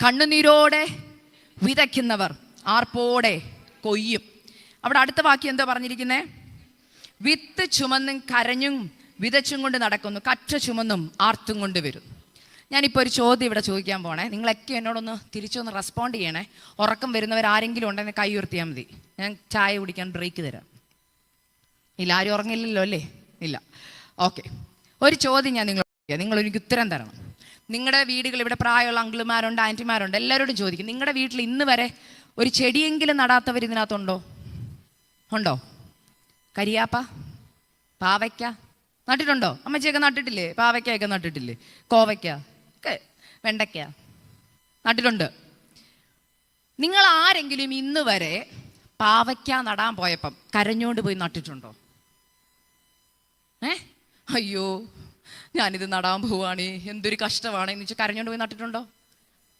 കണ്ണുനീരോടെ വിതയ്ക്കുന്നവർ ആർപ്പോടെ കൊയ്യും. അവിടെ അടുത്ത വാക്യം എന്താ പറഞ്ഞിരിക്കുന്നത്? വിത്ത് ചുമന്നും കരഞ്ഞും വിതച്ചും കൊണ്ട് നടക്കുന്നു, കറ്റ ചുമന്നും ആർത്തും കൊണ്ട് വരും. ഞാനിപ്പോൾ ഒരു ചോദ്യം ഇവിടെ ചോദിക്കാൻ പോണേ. നിങ്ങളൊക്കെ എന്നോടൊന്ന് തിരിച്ചൊന്ന് റെസ്പോണ്ട് ചെയ്യണേ. ഉറക്കം വരുന്നവരാരെങ്കിലും ഉണ്ടെങ്കിൽ കൈ ഉയർത്തിയാൽ മതി. ഞാൻ ചായ കുടിക്കാൻ ബ്രേക്ക് തരാം. ഇല്ല, ആരും ഉറങ്ങില്ലല്ലോ അല്ലേ? ഇല്ല. ഓക്കെ, ഒരു ചോദ്യം ഞാൻ നിങ്ങളൊരു ഉത്തരം തരണം. നിങ്ങളുടെ വീടുകൾ, ഇവിടെ പ്രായമുള്ള അങ്കിളുമാരുണ്ട്, ആൻറ്റിമാരുണ്ട്, എല്ലാവരോടും ചോദിക്കും, നിങ്ങളുടെ വീട്ടിൽ ഇന്ന് വരെ ഒരു ചെടിയെങ്കിലും നടാത്തവർ ഇതിനകത്തുണ്ടോ? ഉണ്ടോ? കരിയാപ്പ, പാവയ്ക്ക നട്ടിട്ടുണ്ടോ? അമ്മച്ചിയൊക്കെ നട്ടിട്ടില്ലേ? പാവയ്ക്കൊക്കെ നട്ടിട്ടില്ലേ? കോവയ്ക്ക ഒക്കെ, വെണ്ടയ്ക്ക നട്ടിട്ടുണ്ട്. നിങ്ങൾ ആരെങ്കിലും ഇന്ന് വരെ പാവയ്ക്ക നടാൻ പോയപ്പം കരഞ്ഞോണ്ട് പോയി നട്ടിട്ടുണ്ടോ? അയ്യോ ഞാനിത് നടാൻ പോവാണ്, എന്തൊരു കഷ്ടമാണ് എന്ന് വെച്ചാൽ കരഞ്ഞോണ്ട് പോയി നട്ടിട്ടുണ്ടോ?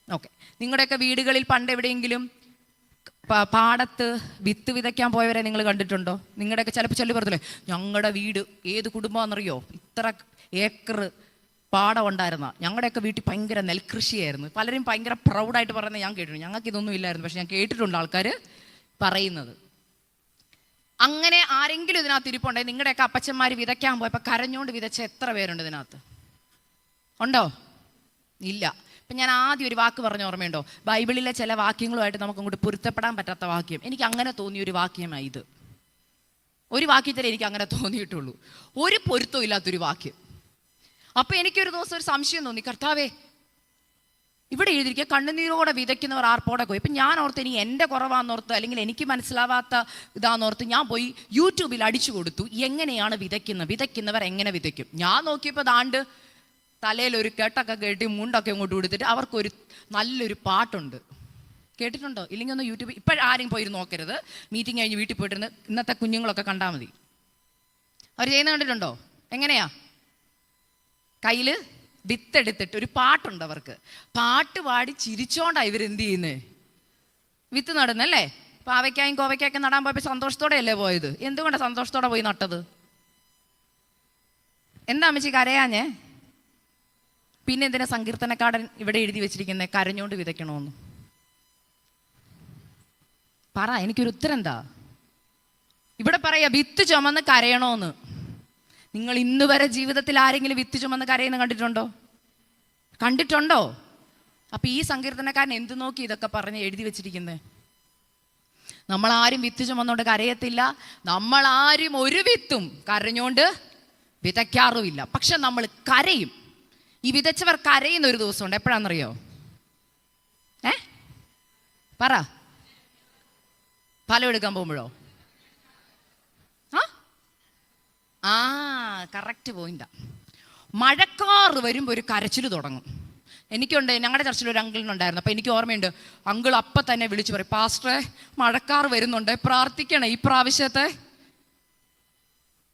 ഓക്കെ. നിങ്ങളുടെയൊക്കെ വീടുകളിൽ പണ്ട് എവിടെയെങ്കിലും പാടത്ത് വിത്ത് വിതയ്ക്കാൻ പോയവരെ നിങ്ങൾ കണ്ടിട്ടുണ്ടോ? നിങ്ങളുടെയൊക്കെ ചിലപ്പോൾ ചൊല്ലി പറഞ്ഞില്ലേ, ഞങ്ങളുടെ വീട് ഏത് കുടുംബമാണെന്നറിയോ, ഇത്ര ഏക്കർ പാടം ഉണ്ടായിരുന്ന, ഞങ്ങളുടെയൊക്കെ വീട്ടിൽ ഭയങ്കര നെൽകൃഷിയായിരുന്നു. പലരും ഭയങ്കര പ്രൗഡായിട്ട് പറയുന്നത് ഞാൻ കേട്ടിട്ടുണ്ട്. ഞങ്ങൾക്ക് ഇതൊന്നും ഇല്ലായിരുന്നു, പക്ഷെ ഞാൻ കേട്ടിട്ടുണ്ട് ആൾക്കാർ പറയുന്നത്. അങ്ങനെ ആരെങ്കിലും ഇതിനകത്ത് ഇരിപ്പുണ്ടെങ്കിൽ നിങ്ങളുടെയൊക്കെ അപ്പച്ചന്മാർ വിതയ്ക്കാൻ പോയപ്പോൾ കരഞ്ഞോണ്ട് വിതച്ച എത്ര പേരുണ്ട് ഇതിനകത്ത്? ഉണ്ടോ? ഇല്ല. ഇപ്പം ഞാൻ ആദ്യം ഒരു വാക്ക് പറഞ്ഞ ഓർമ്മയുണ്ടോ? ബൈബിളിലെ ചില വാക്യങ്ങളുമായിട്ട് നമുക്ക് അങ്ങോട്ട് പൊരുത്തപ്പെടാൻ പറ്റാത്ത വാക്യം. എനിക്ക് അങ്ങനെ തോന്നിയൊരു വാക്യമാണ് ഇത്. ഒരു വാക്യത്തിലേ എനിക്ക് അങ്ങനെ തോന്നിയിട്ടുള്ളൂ, ഒരു പൊരുത്തവും ഇല്ലാത്തൊരു വാക്യം. അപ്പം എനിക്കൊരു ദിവസം ഒരു സംശയം തോന്നി, കർത്താവേ ഇവിടെ എഴുതിയിരിക്കുക കണ്ണുനീരോടെ വിതയ്ക്കുന്നവർ ആർപ്പോടെ പോയി. ഇപ്പം ഞാൻ ഓർത്ത് ഇനി എൻ്റെ കുറവാന്നോർത്ത്, അല്ലെങ്കിൽ എനിക്ക് മനസ്സിലാവാത്ത ഇതാന്നോർത്ത് ഞാൻ പോയി യൂട്യൂബിൽ അടിച്ചു കൊടുത്തു, എങ്ങനെയാണ് വിതയ്ക്കുന്നവർ എങ്ങനെ വിതയ്ക്കും. ഞാൻ നോക്കിയപ്പോൾ ദാണ്ട് തലയിലൊരു കെട്ടൊക്കെ കെട്ടി മുണ്ടൊക്കെ അങ്ങോട്ട് കൊടുത്തിട്ട് അവർക്കൊരു നല്ലൊരു പാട്ടുണ്ട്. കേട്ടിട്ടുണ്ടോ? ഇല്ലെങ്കിൽ ഒന്ന് യൂട്യൂബിൽ ഇപ്പോഴാരും പോയി നോക്കരുത്. മീറ്റിംഗ് കഴിഞ്ഞ് വീട്ടിൽ പോയിട്ടിരുന്ന് ഇന്നത്തെ കുഞ്ഞുങ്ങളൊക്കെ കണ്ടാൽ മതി. അവർ ചെയ്യുന്ന കണ്ടിട്ടുണ്ടോ? എങ്ങനെയാ? കയ്യിൽ വിത്തെടുത്തിട്ട് ഒരു പാട്ടുണ്ട് അവർക്ക്. പാട്ട് പാടി ചിരിച്ചോണ്ടാണ് ഇവരെന്ത് ചെയ്യുന്നത്? വിത്ത് നടുന്നല്ലേ. പാവയ്ക്കായും കോവയ്ക്കൊക്കെ നടാൻ പോയപ്പോൾ സന്തോഷത്തോടെ അല്ലേ പോയത്? എന്തുകൊണ്ടാണ് സന്തോഷത്തോടെ പോയി നട്ടത്? എന്താ അമ്മച്ചി കരയാഞ്ഞേ? പിന്നെ എന്തിനാ സങ്കീർത്തനക്കാരൻ ഇവിടെ എഴുതി വെച്ചിരിക്കുന്നത് കരഞ്ഞോണ്ട് വിതയ്ക്കണമെന്ന്? പറ, എനിക്കൊരു ഉത്തരം എന്താ? ഇവിടെ പറയാ വിത്ത് ചുമന്ന് കരയണോന്ന്. നിങ്ങൾ ഇന്ന് വരെ ജീവിതത്തിൽ ആരെങ്കിലും വിത്ത് ചുമന്ന് കരയുന്ന കണ്ടിട്ടുണ്ടോ? അപ്പൊ ഈ സങ്കീർത്തനക്കാരൻ എന്ത് നോക്കി ഇതൊക്കെ പറഞ്ഞ് എഴുതി വെച്ചിരിക്കുന്നത്? നമ്മളാരും വിത്ത് ചുമന്നുകൊണ്ട് കരയത്തില്ല, നമ്മളാരും ഒരു വിത്തും കരഞ്ഞോണ്ട് വിതയ്ക്കാറുമില്ല. പക്ഷെ നമ്മൾ കരയും. ഈ വിതച്ചവർ കരയുന്ന ഒരു ദിവസമുണ്ട്. എപ്പോഴാണെന്നറിയോ? പറ. ഫലം എടുക്കാൻ പോകുമ്പോഴോ? കറക്റ്റ് പോയിന്റാ. മഴക്കാറ് വരുമ്പോൾ ഒരു കരച്ചിൽ തുടങ്ങും. എനിക്കുണ്ട്, ഞങ്ങളുടെ ചർച്ചിൽ ഒരു അങ്കിളിനുണ്ടായിരുന്നു. അപ്പം എനിക്ക് ഓർമ്മയുണ്ട്, അങ്കിൾ അപ്പം തന്നെ വിളിച്ചു പറയും, പാസ്റ്ററെ മഴക്കാറ് വരുന്നുണ്ട്, പ്രാർത്ഥിക്കണം ഈ പ്രാവശ്യത്തെ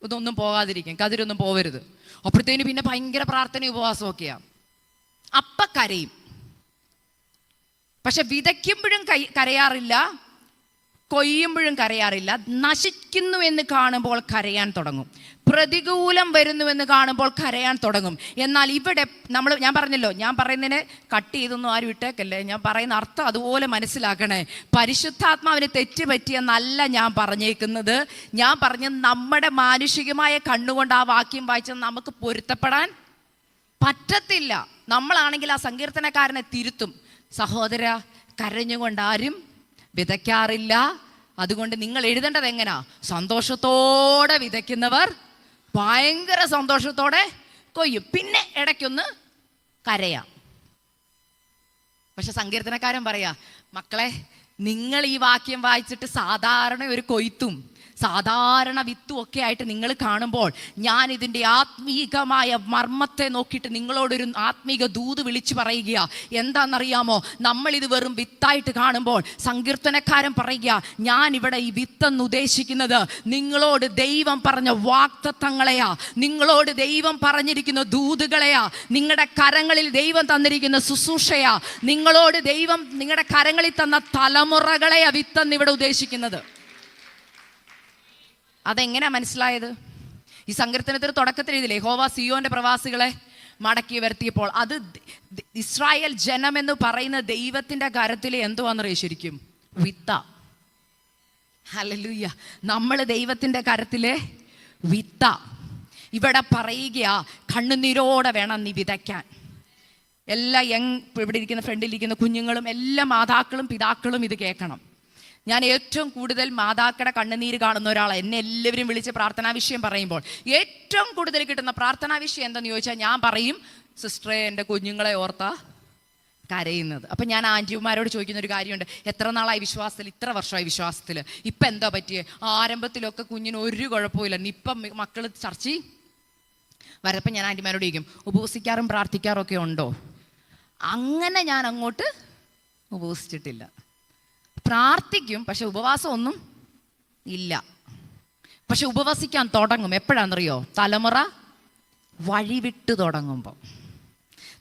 ഇതൊന്നും പോകാതിരിക്കും, കതിരൊന്നും പോവരുത്. അപ്പോഴത്തേന് പിന്നെ ഭയങ്കര പ്രാർത്ഥന ഉപവാസമൊക്കെയാണ്. അപ്പം കരയും. പക്ഷെ വിതയ്ക്കുമ്പോഴും കരയാറില്ല, കൊയ്യുമ്പോഴും കരയാറില്ല. നശിക്കുന്നു എന്ന് കാണുമ്പോൾ കരയാൻ തുടങ്ങും, പ്രതികൂലം വരുന്നുവെന്ന് കാണുമ്പോൾ കരയാൻ തുടങ്ങും. എന്നാൽ ഇവിടെ ഞാൻ പറഞ്ഞല്ലോ, ഞാൻ പറയുന്നതിനെ കട്ട് ചെയ്തൊന്നും ആരും ഇട്ടേക്കല്ലേ, ഞാൻ പറയുന്ന അർത്ഥം അതുപോലെ മനസ്സിലാക്കണേ. പരിശുദ്ധാത്മാവിന് തെറ്റുപറ്റിയെന്നല്ല ഞാൻ പറഞ്ഞേക്കുന്നത്. ഞാൻ പറഞ്ഞത് നമ്മുടെ മാനുഷികമായ കണ്ണുകൊണ്ട് ആ വാക്യം വായിച്ചത് നമുക്ക് പൊരുത്തപ്പെടാൻ പറ്റത്തില്ല. നമ്മളാണെങ്കിൽ ആ സങ്കീർത്തനക്കാരനെ തിരുത്തും, സഹോദര കരഞ്ഞുകൊണ്ടാരും വിതയ്ക്കാറില്ല. അതുകൊണ്ട് നിങ്ങൾ എഴുതേണ്ടത് എങ്ങനാ? സന്തോഷത്തോടെ വിതയ്ക്കുന്നവർ ഭയങ്കര സന്തോഷത്തോടെ കൊയ്യും. പിന്നെ ഇടയ്ക്കൊന്ന് കരയാം. പക്ഷെ സങ്കീർത്തനക്കാരൻ പറയാ, മക്കളെ നിങ്ങൾ ഈ വാക്യം വായിച്ചിട്ട് സാധാരണ ഒരു കൊയ്ത്തും സാധാരണ വിത്തും ഒക്കെ ആയിട്ട് നിങ്ങൾ കാണുമ്പോൾ ഞാൻ ഇതിൻ്റെ ആത്മീകമായ മർമ്മത്തെ നോക്കിയിട്ട് നിങ്ങളോടൊരു ആത്മീക ദൂത് വിളിച്ചു പറയുക. എന്താണെന്നറിയാമോ? നമ്മളിത് വെറും വിത്തായിട്ട് കാണുമ്പോൾ സങ്കീർത്തനക്കാരൻ പറയുക, ഞാൻ ഇവിടെ ഈ വിത്തെന്ന് ഉദ്ദേശിക്കുന്നത് നിങ്ങളോട് ദൈവം പറഞ്ഞ വാഗ്ദത്തങ്ങളെയാ, നിങ്ങളോട് ദൈവം പറഞ്ഞിരിക്കുന്ന ദൂതുകളെയാ, നിങ്ങളുടെ കരങ്ങളിൽ ദൈവം തന്നിരിക്കുന്ന ശുശ്രൂഷയാ, നിങ്ങളോട് ദൈവം നിങ്ങളുടെ കരങ്ങളിൽ തന്ന തലമുറകളെയാ വിത്തെന്ന് ഇവിടെ ഉദ്ദേശിക്കുന്നത്. അതെങ്ങനെയാ മനസ്സിലായത്? ഈ സങ്കീർത്തനത്തിന് തുടക്കത്തിൽ എഴുതില്ലേ, യഹോവ സിയോന്റെ പ്രവാസികളെ മടക്കി വരുത്തിയപ്പോൾ അത് ഇസ്രായേൽ ജനമെന്ന് പറയുന്ന ദൈവത്തിൻ്റെ കരത്തിൽ എന്തുവാണെന്നറിയോ? ശരിക്കും വിത്ത. ഹല്ലേലൂയ. നമ്മൾ ദൈവത്തിൻ്റെ കരത്തിലെ വിത്ത. ഇവിടെ പറയുക, കണ്ണുനീരോടെ വേണം നീ വിതയ്ക്കാൻ. എല്ലാ ഇവിടെ ഇരിക്കുന്ന ഫ്രണ്ടിലിരിക്കുന്ന കുഞ്ഞുങ്ങളും എല്ലാ മാതാക്കളും പിതാക്കളും ഇത് കേൾക്കണം. ഞാൻ ഏറ്റവും കൂടുതൽ മാതാക്കളുടെ കണ്ണുനീര് കാണുന്ന ഒരാളാണ്. എന്നെ എല്ലാവരും വിളിച്ച് പ്രാർത്ഥനാ വിഷയം പറയുമ്പോൾ ഏറ്റവും കൂടുതൽ കിട്ടുന്ന പ്രാർത്ഥനാ വിഷയം എന്തെന്ന് ചോദിച്ചാൽ ഞാൻ പറയും, സിസ്റ്ററെ എൻ്റെ കുഞ്ഞുങ്ങളെ ഓർത്താ കരയുന്നത്. അപ്പം ഞാൻ ആൻറ്റിമാരോട് ചോദിക്കുന്ന ഒരു കാര്യമുണ്ട്, എത്ര നാളായി വിശ്വാസത്തിൽ? ഇത്ര വർഷമായി വിശ്വാസത്തിൽ. ഇപ്പം എന്താ പറ്റിയേ? ആരംഭത്തിലൊക്കെ കുഞ്ഞിന് ഒരു കുഴപ്പമില്ല, ഇപ്പം മക്കൾ ചർച്ച വരപ്പം ഞാൻ ആൻറ്റിമാരോട് ചോദിക്കും, ഉപവസിക്കാറും പ്രാർത്ഥിക്കാറും ഒക്കെ ഉണ്ടോ? അങ്ങനെ ഞാൻ അങ്ങോട്ട് ഉപവസിച്ചിട്ടില്ല. പ്രാർത്ഥിക്കും, പക്ഷെ ഉപവാസം ഒന്നും ഇല്ല. പക്ഷെ ഉപവസിക്കാൻ തുടങ്ങും എപ്പോഴാണെന്നറിയോ? തലമുറ വഴിവിട്ട് തുടങ്ങുമ്പോൾ.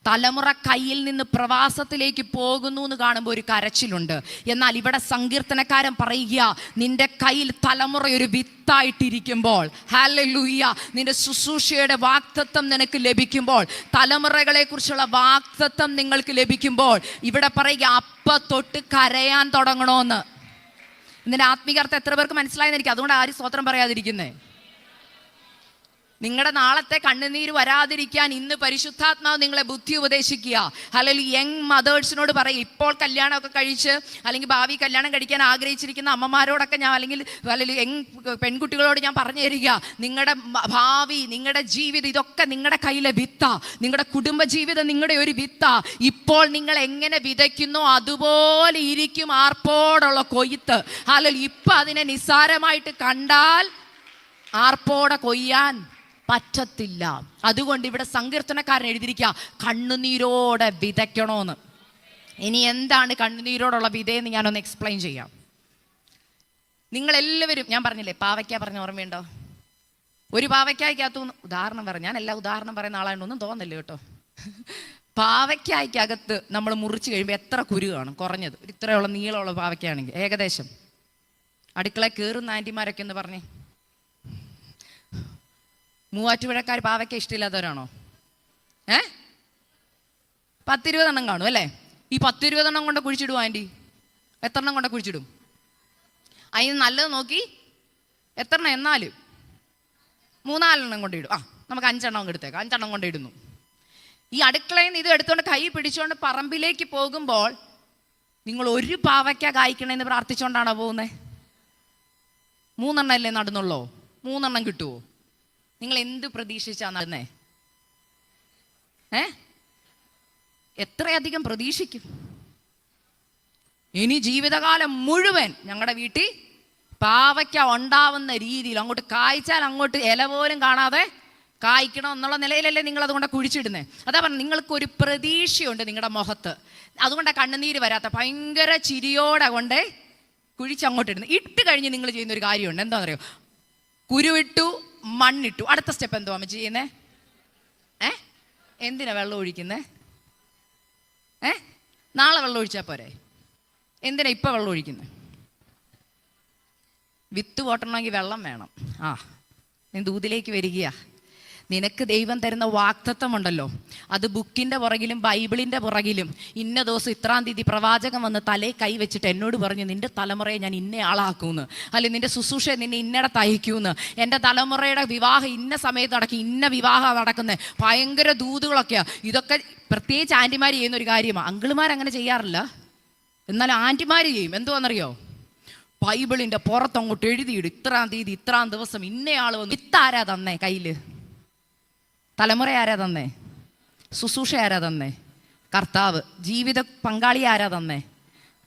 തലമുറ കയ്യിൽ നിന്ന് പ്രവാസത്തിലേക്ക് പോകുന്നു എന്ന് കാണുമ്പോൾ ഒരു കരച്ചിലുണ്ട്. എന്നാൽ ഇവിടെ സങ്കീർത്തനക്കാരൻ പറയുക, നിന്റെ കയ്യിൽ തലമുറ ഒരു വിത്തായിട്ടിരിക്കുമ്പോൾ, ഹല്ലേലൂയ, നിന്റെ ശുശ്രൂഷയുടെ വാഗ്ദത്തം നിനക്ക് ലഭിക്കുമ്പോൾ, തലമുറകളെ കുറിച്ചുള്ള വാഗ്ദത്തം നിങ്ങൾക്ക് ലഭിക്കുമ്പോൾ, ഇവിടെ പറയുക അപ്പ തൊട്ട് കരയാൻ തുടങ്ങണമെന്ന്. ഇതിൻ്റെ ആത്മീകാർത്ഥം എത്ര പേർക്ക് മനസ്സിലായെന്ന് എനിക്ക്. അതുകൊണ്ട് ആരും സ്തോത്രം പറയാതിരിക്കുന്നേ. നിങ്ങളുടെ നാളത്തെ കണ്ണുനീര് വരാതിരിക്കാൻ ഇന്ന് പരിശുദ്ധാത്മാവ് നിങ്ങളെ ബുദ്ധി ഉപദേശിക്കുക. അല്ലെങ്കിൽ യങ് മദേഴ്സിനോട് പറയും, ഇപ്പോൾ കല്യാണമൊക്കെ കഴിച്ച് അല്ലെങ്കിൽ ഭാവി കല്യാണം കഴിക്കാൻ ആഗ്രഹിച്ചിരിക്കുന്ന അമ്മമാരോടൊക്കെ ഞാൻ അല്ലെങ്കിൽ യങ് പെൺകുട്ടികളോട് ഞാൻ പറഞ്ഞു തരിക, നിങ്ങളുടെ ഭാവി, നിങ്ങളുടെ ജീവിതം ഇതൊക്കെ നിങ്ങളുടെ കയ്യിലെ വിത്ത. നിങ്ങളുടെ കുടുംബജീവിതം നിങ്ങളുടെ ഒരു വിത്ത. ഇപ്പോൾ നിങ്ങൾ എങ്ങനെ വിതയ്ക്കുന്നോ അതുപോലെ ഇരിക്കും ആർപ്പോടുള്ള കൊയ്ത്ത്. അല്ലെങ്കിൽ ഇപ്പം അതിനെ നിസ്സാരമായിട്ട് കണ്ടാൽ ആർപ്പോടെ കൊയ്യാൻ പറ്റത്തില്ല. അതുകൊണ്ട് ഇവിടെ സങ്കീർത്തനക്കാരൻ എഴുതിയിരിക്കുക, കണ്ണുനീരോടെ വിതയ്ക്കണമെന്ന്. ഇനി എന്താണ് കണ്ണുനീരോടുള്ള വിതയെന്ന് ഞാനൊന്ന് എക്സ്പ്ലെയിൻ ചെയ്യാം. നിങ്ങളെല്ലാവരും, ഞാൻ പറഞ്ഞില്ലേ പാവയ്ക്ക പറഞ്ഞ ഓർമ്മയുണ്ടോ? ഒരു പാവയ്ക്കായ്ക്കകത്തു ഉദാഹരണം പറയാം, ഞാൻ എല്ലാ ഉദാഹരണം പറയുന്ന ആളായിട്ടൊന്നും തോന്നില്ല കേട്ടോ. പാവയ്ക്കായ്ക്കകത്ത് നമ്മൾ മുറിച്ച് കഴിയുമ്പോൾ എത്ര കുരു കാണും? കുറഞ്ഞത് ഇത്രയുള്ള നീളമുള്ള പാവയ്ക്കാണെങ്കിൽ ഏകദേശം. അടുക്കളയിൽ കയറുന്ന ആൻറ്റിമാരൊക്കെ എന്ന് പറഞ്ഞേ, മൂവാറ്റുപുഴക്കാർ പാവയ്ക്ക ഇഷ്ടമില്ലാത്തവരാണോ? 10-20 എണ്ണം കാണും അല്ലേ? ഈ 10-20 എണ്ണം കൊണ്ട് കുഴിച്ചിടും ആൻറ്റി? എത്ര എണ്ണം കൊണ്ട് കുഴിച്ചിടും? അതിന് നല്ലത് നോക്കി എത്ര എണ്ണം? എന്നാലും 3-4 എണ്ണം കൊണ്ടിടും. നമുക്ക് 5 എണ്ണം എടുത്തേക്കാം. 5 എണ്ണം കൊണ്ടിടുന്നു. ഈ അടുക്കളയിൽ നിന്ന് ഇത് എടുത്തുകൊണ്ട് കൈ പിടിച്ചുകൊണ്ട് പറമ്പിലേക്ക് പോകുമ്പോൾ നിങ്ങൾ ഒരു പാവയ്ക്ക കായ്ക്കണമെന്ന് പ്രാർത്ഥിച്ചുകൊണ്ടാണോ പോകുന്നത്? 3 എണ്ണം അല്ലേ നടന്നുള്ളോ? 3 എണ്ണം കിട്ടുമോ? നിങ്ങൾ എന്ത് പ്രതീക്ഷിച്ചാ നടന്നേ? എത്രയധികം പ്രതീക്ഷിക്കും? ഇനി ജീവിതകാലം മുഴുവൻ ഞങ്ങളുടെ വീട്ടിൽ പാവയ്ക്ക ഉണ്ടാവുന്ന രീതിയിൽ അങ്ങോട്ട് കായ്ച്ചാൽ അങ്ങോട്ട് ഇല പോലും കാണാതെ കായ്ക്കണം എന്നുള്ള നിലയിലല്ലേ നിങ്ങൾ അതുകൊണ്ട് കുഴിച്ചിടുന്നേ? അതാ പറഞ്ഞു, നിങ്ങൾക്കൊരു പ്രതീക്ഷയുണ്ട് നിങ്ങളുടെ മുഖത്ത്. അതുകൊണ്ടാണ് കണ്ണുനീര് വരാത്ത. ഭയങ്കര ചിരിയോടെ കൊണ്ട് കുഴിച്ചങ്ങോട്ട് ഇടുന്നത്. ഇട്ട് കഴിഞ്ഞ് നിങ്ങൾ ചെയ്യുന്ന ഒരു കാര്യമുണ്ട്. എന്താണെന്നറിയോ? കുരുവിട്ടു, മണ്ണിട്ടു. അടുത്ത സ്റ്റെപ്പ് എന്തുവാ അമ്മ ചെയ്യുന്നേ? എന്തിനാ വെള്ളം ഒഴിക്കുന്നേ? നാളെ വെള്ളം ഒഴിച്ചാൽ പോരെ? എന്തിനാ ഇപ്പം വെള്ളം ഒഴിക്കുന്നത്? വിത്ത് പൊട്ടണമെങ്കിൽ വെള്ളം വേണം. നീ ദൂതിലേക്ക് വരികയാ. നിനക്ക് ദൈവം തരുന്ന വാഗ്ദത്തമുണ്ടല്ലോ, അത് ബുക്കിൻ്റെ പുറകിലും ബൈബിളിൻ്റെ പുറകിലും ഇന്ന ദിവസം ഇത്രാം തീയതി പ്രവാചകൻ വന്ന് തലേ കൈ വെച്ചിട്ട് എന്നോട് പറഞ്ഞു, നിൻ്റെ തലമുറയെ ഞാൻ ഇന്ന ആളാക്കുമെന്ന്, അല്ലെങ്കിൽ നിൻ്റെ ശുശ്രൂഷയെ നിന്നെ ഇന്നടത്ത് അയക്കുമെന്ന്, എൻ്റെ തലമുറയുടെ വിവാഹം ഇന്ന സമയത്ത് നടക്കും, ഇന്ന വിവാഹം നടക്കുന്നത്, ഭയങ്കര ദൂതുകളൊക്കെയാണ്. ഇതൊക്കെ പ്രത്യേകിച്ച് ആൻറ്റിമാർ ചെയ്യുന്ന ഒരു കാര്യമാണ്. അങ്കിളുമാരങ്ങനെ ചെയ്യാറില്ല, എന്നാലും ആൻറ്റിമാർ ചെയ്യും. എന്തുവാണെന്നറിയോ? ബൈബിളിൻ്റെ പുറത്തങ്ങോട്ട് എഴുതിയിടും, ഇത്രാം തീയതി ഇത്രാം ദിവസം ഇന്നയാൾ വന്നു. ഇത്താരാ തന്നേ കയ്യിൽ? തലമുറ ആരാ തന്നേ? ശുശ്രൂഷ ആരാ തന്നേ? കർത്താവ്. ജീവിത പങ്കാളി ആരാ തന്നേ?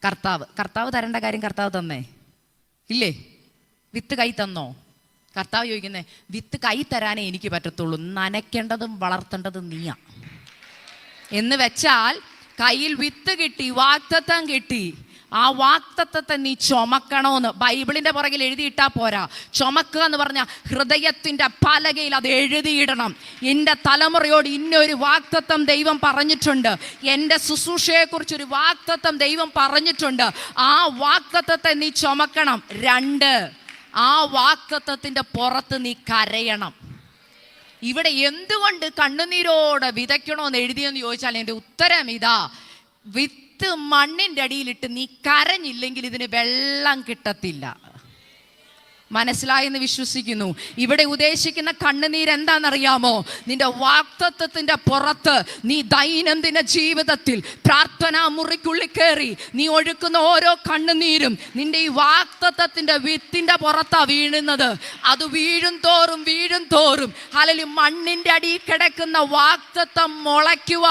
കർത്താവ്. കർത്താവ് തരേണ്ട കാര്യം കർത്താവ് തന്നേ ഇല്ലേ? വിത്ത് കൈ തന്നോ? കർത്താവ് ചോദിക്കുന്നേ, വിത്ത് കൈ തരാനേ എനിക്ക് പറ്റത്തുള്ളൂ, നനയ്ക്കേണ്ടതും വളർത്തേണ്ടതും നീയാ എന്ന് വെച്ചാൽ, കയ്യിൽ വിത്ത് കിട്ടി, വാഗ്ദത്തം കിട്ടി, ആ വാഗ്ദത്തത്തെ നീ ചുമക്കണമെന്ന് ബൈബിളിൻ്റെ പുറകിൽ എഴുതിയിട്ടാ പോരാ. ചുമക്കുക എന്ന് പറഞ്ഞാൽ ഹൃദയത്തിൻ്റെ പലകയിൽ അത് എഴുതിയിടണം. എൻ്റെ തലമുറയോട് ഇന്നൊരു വാഗ്ദത്തം ദൈവം പറഞ്ഞിട്ടുണ്ട്, എൻ്റെ ശുശ്രൂഷയെക്കുറിച്ചൊരു വാഗ്ദത്തം ദൈവം പറഞ്ഞിട്ടുണ്ട്, ആ വാഗ്ദത്തത്തെ നീ ചുമക്കണം. 2, ആ വാഗ്ദത്തത്തിൻ്റെ പുറത്ത് നീ കരയണം. ഇവിടെ എന്തുകൊണ്ട് കണ്ണുനീരോടെ വിതയ്ക്കണോന്ന് എഴുതിയെന്ന് ചോദിച്ചാൽ എൻ്റെ ഉത്തരം ഇതാ: വിത്ത് മണ്ണിൻ്റെ അടിയിലിട്ട് നീ കരഞ്ഞില്ലെങ്കിൽ ഇതിന് വെള്ളം കിട്ടത്തില്ല. മനസ്സിലായെന്ന് വിശ്വസിക്കുന്നു. ഇവിടെ ഉദ്ദേശിക്കുന്ന കണ്ണുനീര് എന്താണെന്നറിയാമോ? നിന്റെ വാഗ്ദത്തത്തിന്റെ പുറത്ത് നീ ദൈനംദിന ജീവിതത്തിൽ പ്രാർത്ഥനാ മുറിക്കുള്ളിൽ കയറി നീ ഒഴുക്കുന്ന ഓരോ കണ്ണുനീരും നിന്റെ ഈ വാഗ്ദത്തത്തിന്റെ വിത്തിന്റെ പുറത്താ വീഴുന്നത്. അത് വീഴും തോറും ഹല്ലേലൂയ മണ്ണിന്റെ അടിയിൽ കിടക്കുന്ന വാഗ്ദത്തം മുളയ്ക്കുക.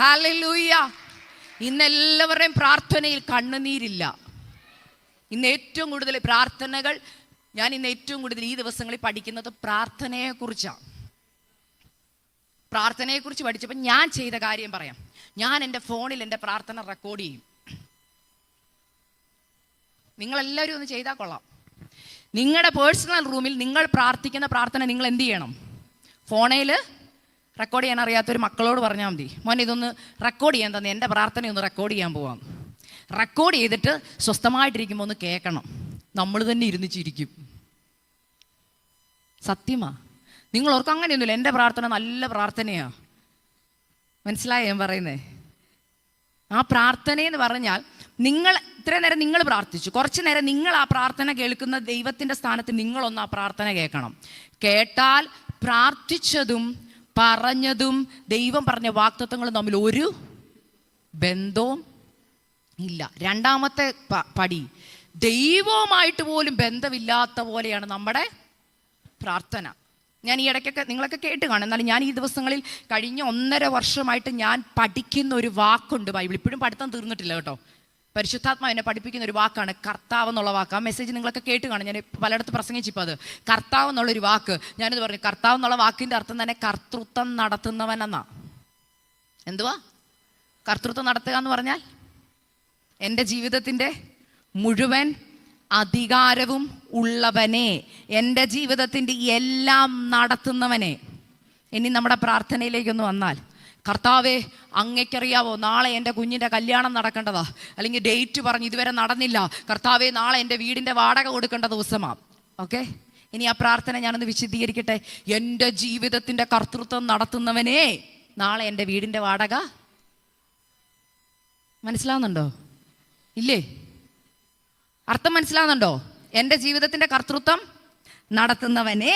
ഹല്ലേലൂയ. ഇന്നെല്ലാവരുടെയും പ്രാർത്ഥനയിൽ കണ്ണുനീരില്ല. ഇന്ന് ഏറ്റവും കൂടുതൽ പ്രാർത്ഥനകൾ, ഞാൻ ഇന്ന് ഏറ്റവും കൂടുതൽ ഈ ദിവസങ്ങളിൽ പഠിക്കുന്നത് പ്രാർത്ഥനയെക്കുറിച്ചാണ്. പ്രാർത്ഥനയെക്കുറിച്ച് പഠിച്ചപ്പോൾ ഞാൻ ചെയ്ത കാര്യം പറയാം. ഞാൻ എൻ്റെ ഫോണിൽ എൻ്റെ പ്രാർത്ഥന റെക്കോർഡ് ചെയ്യും. നിങ്ങളെല്ലാവരും ഒന്ന് ചെയ്താൽ കൊള്ളാം. നിങ്ങളുടെ പേഴ്സണൽ റൂമിൽ നിങ്ങൾ പ്രാർത്ഥിക്കുന്ന പ്രാർത്ഥന നിങ്ങൾ എന്ത് ചെയ്യണം? ഫോണിൽ റെക്കോർഡ് ചെയ്യാൻ അറിയാത്തൊരു മക്കളോട് പറഞ്ഞാൽ മതി, മോനെ ഇതൊന്ന് റെക്കോർഡ് ചെയ്യാൻ തന്നെ, എൻ്റെ പ്രാർത്ഥന ഒന്ന് റെക്കോർഡ് ചെയ്യാൻ പോവാം. റെക്കോർഡ് ചെയ്തിട്ട് സ്വസ്ഥമായിട്ടിരിക്കുമ്പോൾ ഒന്ന് കേൾക്കണം. നമ്മൾ തന്നെ ഇരുന്ന് ചിരിക്കും. സത്യമാ. നിങ്ങൾ ഓർക്കും അങ്ങനെയൊന്നുമില്ല, എൻ്റെ പ്രാർത്ഥന നല്ല പ്രാർത്ഥനയാ. മനസ്സിലായോ ഞാൻ പറയുന്നേ? ആ പ്രാർത്ഥനയെന്ന് പറഞ്ഞാൽ നിങ്ങൾ ഇത്രയും നേരം നിങ്ങൾ പ്രാർത്ഥിച്ചു, കുറച്ച് നേരം നിങ്ങൾ ആ പ്രാർത്ഥന കേൾക്കുന്ന ദൈവത്തിൻ്റെ സ്ഥാനത്ത് നിങ്ങളൊന്ന് ആ പ്രാർത്ഥന കേൾക്കണം. കേട്ടാൽ പ്രാർത്ഥിച്ചതും പറഞ്ഞതും ദൈവം പറഞ്ഞ വാഗ്ദത്തങ്ങളും തമ്മിൽ ഒരു ബന്ധവും ഇല്ല. രണ്ടാമത്തെ പടി, ദൈവവുമായിട്ട് പോലും ബന്ധമില്ലാത്ത പോലെയാണ് നമ്മുടെ പ്രാർത്ഥന. ഞാൻ ഈ ഇടയ്ക്കൊക്കെ നിങ്ങളൊക്കെ കേട്ട് കാണും. എന്നാലും ഞാൻ ഈ ദിവസങ്ങളിൽ കഴിഞ്ഞ 1.5 വർഷമായിട്ട് ഞാൻ പഠിക്കുന്ന ഒരു വാക്കുണ്ട് ബൈബിൾ. ഇപ്പോഴും പഠിത്തം തീർന്നിട്ടില്ല കേട്ടോ. പരിശുദ്ധാത്മാവ് എന്നെ പഠിപ്പിക്കുന്ന ഒരു വാക്കാണ് കർത്താവ് എന്നുള്ള വാക്ക്. ആ മെസ്സേജ് നിങ്ങളൊക്കെ കേട്ട് കാണും. ഞാൻ പലയിടത്ത് പ്രസംഗിച്ചിപ്പോൾ അത് കർത്താവ് എന്നുള്ളൊരു വാക്ക് ഞാനിത് പറഞ്ഞു. കർത്താവ് എന്നുള്ള വാക്കിൻ്റെ അർത്ഥം തന്നെ കർത്തൃത്വം നടത്തുന്നവനെന്നാ. എന്തുവാ കർത്തൃത്വം നടത്തുക എന്ന് പറഞ്ഞാൽ? എൻ്റെ ജീവിതത്തിൻ്റെ മുഴുവൻ അധികാരവും ഉള്ളവനെ, എൻ്റെ ജീവിതത്തിൻ്റെ എല്ലാം നടത്തുന്നവനെ. ഇനി നമ്മുടെ പ്രാർത്ഥനയിലേക്കൊന്ന് വന്നാൽ, കർത്താവേ അങ്ങയ്ക്കറിയാവോ നാളെ എൻ്റെ കുഞ്ഞിൻ്റെ കല്യാണം നടക്കേണ്ടതാ, അല്ലെങ്കിൽ ഡേറ്റ് പറഞ്ഞ് ഇതുവരെ നടന്നില്ല. കർത്താവേ നാളെ എൻ്റെ വീടിൻ്റെ വാടക കൊടുക്കേണ്ട ദിവസമാണ്. ഓക്കെ, ഇനി ആ പ്രാർത്ഥന ഞാനൊന്ന് വിശദീകരിക്കട്ടെ. എൻ്റെ ജീവിതത്തിൻ്റെ കർത്തൃത്വം നടത്തുന്നവനെ, നാളെ എൻ്റെ വീടിൻ്റെ വാടക മനസ്സിലാവുന്നുണ്ടോ? ഇല്ലേ? അർത്ഥം മനസ്സിലാവുന്നുണ്ടോ? എൻ്റെ ജീവിതത്തിൻ്റെ കർത്തൃത്വം നടത്തുന്നവനെ,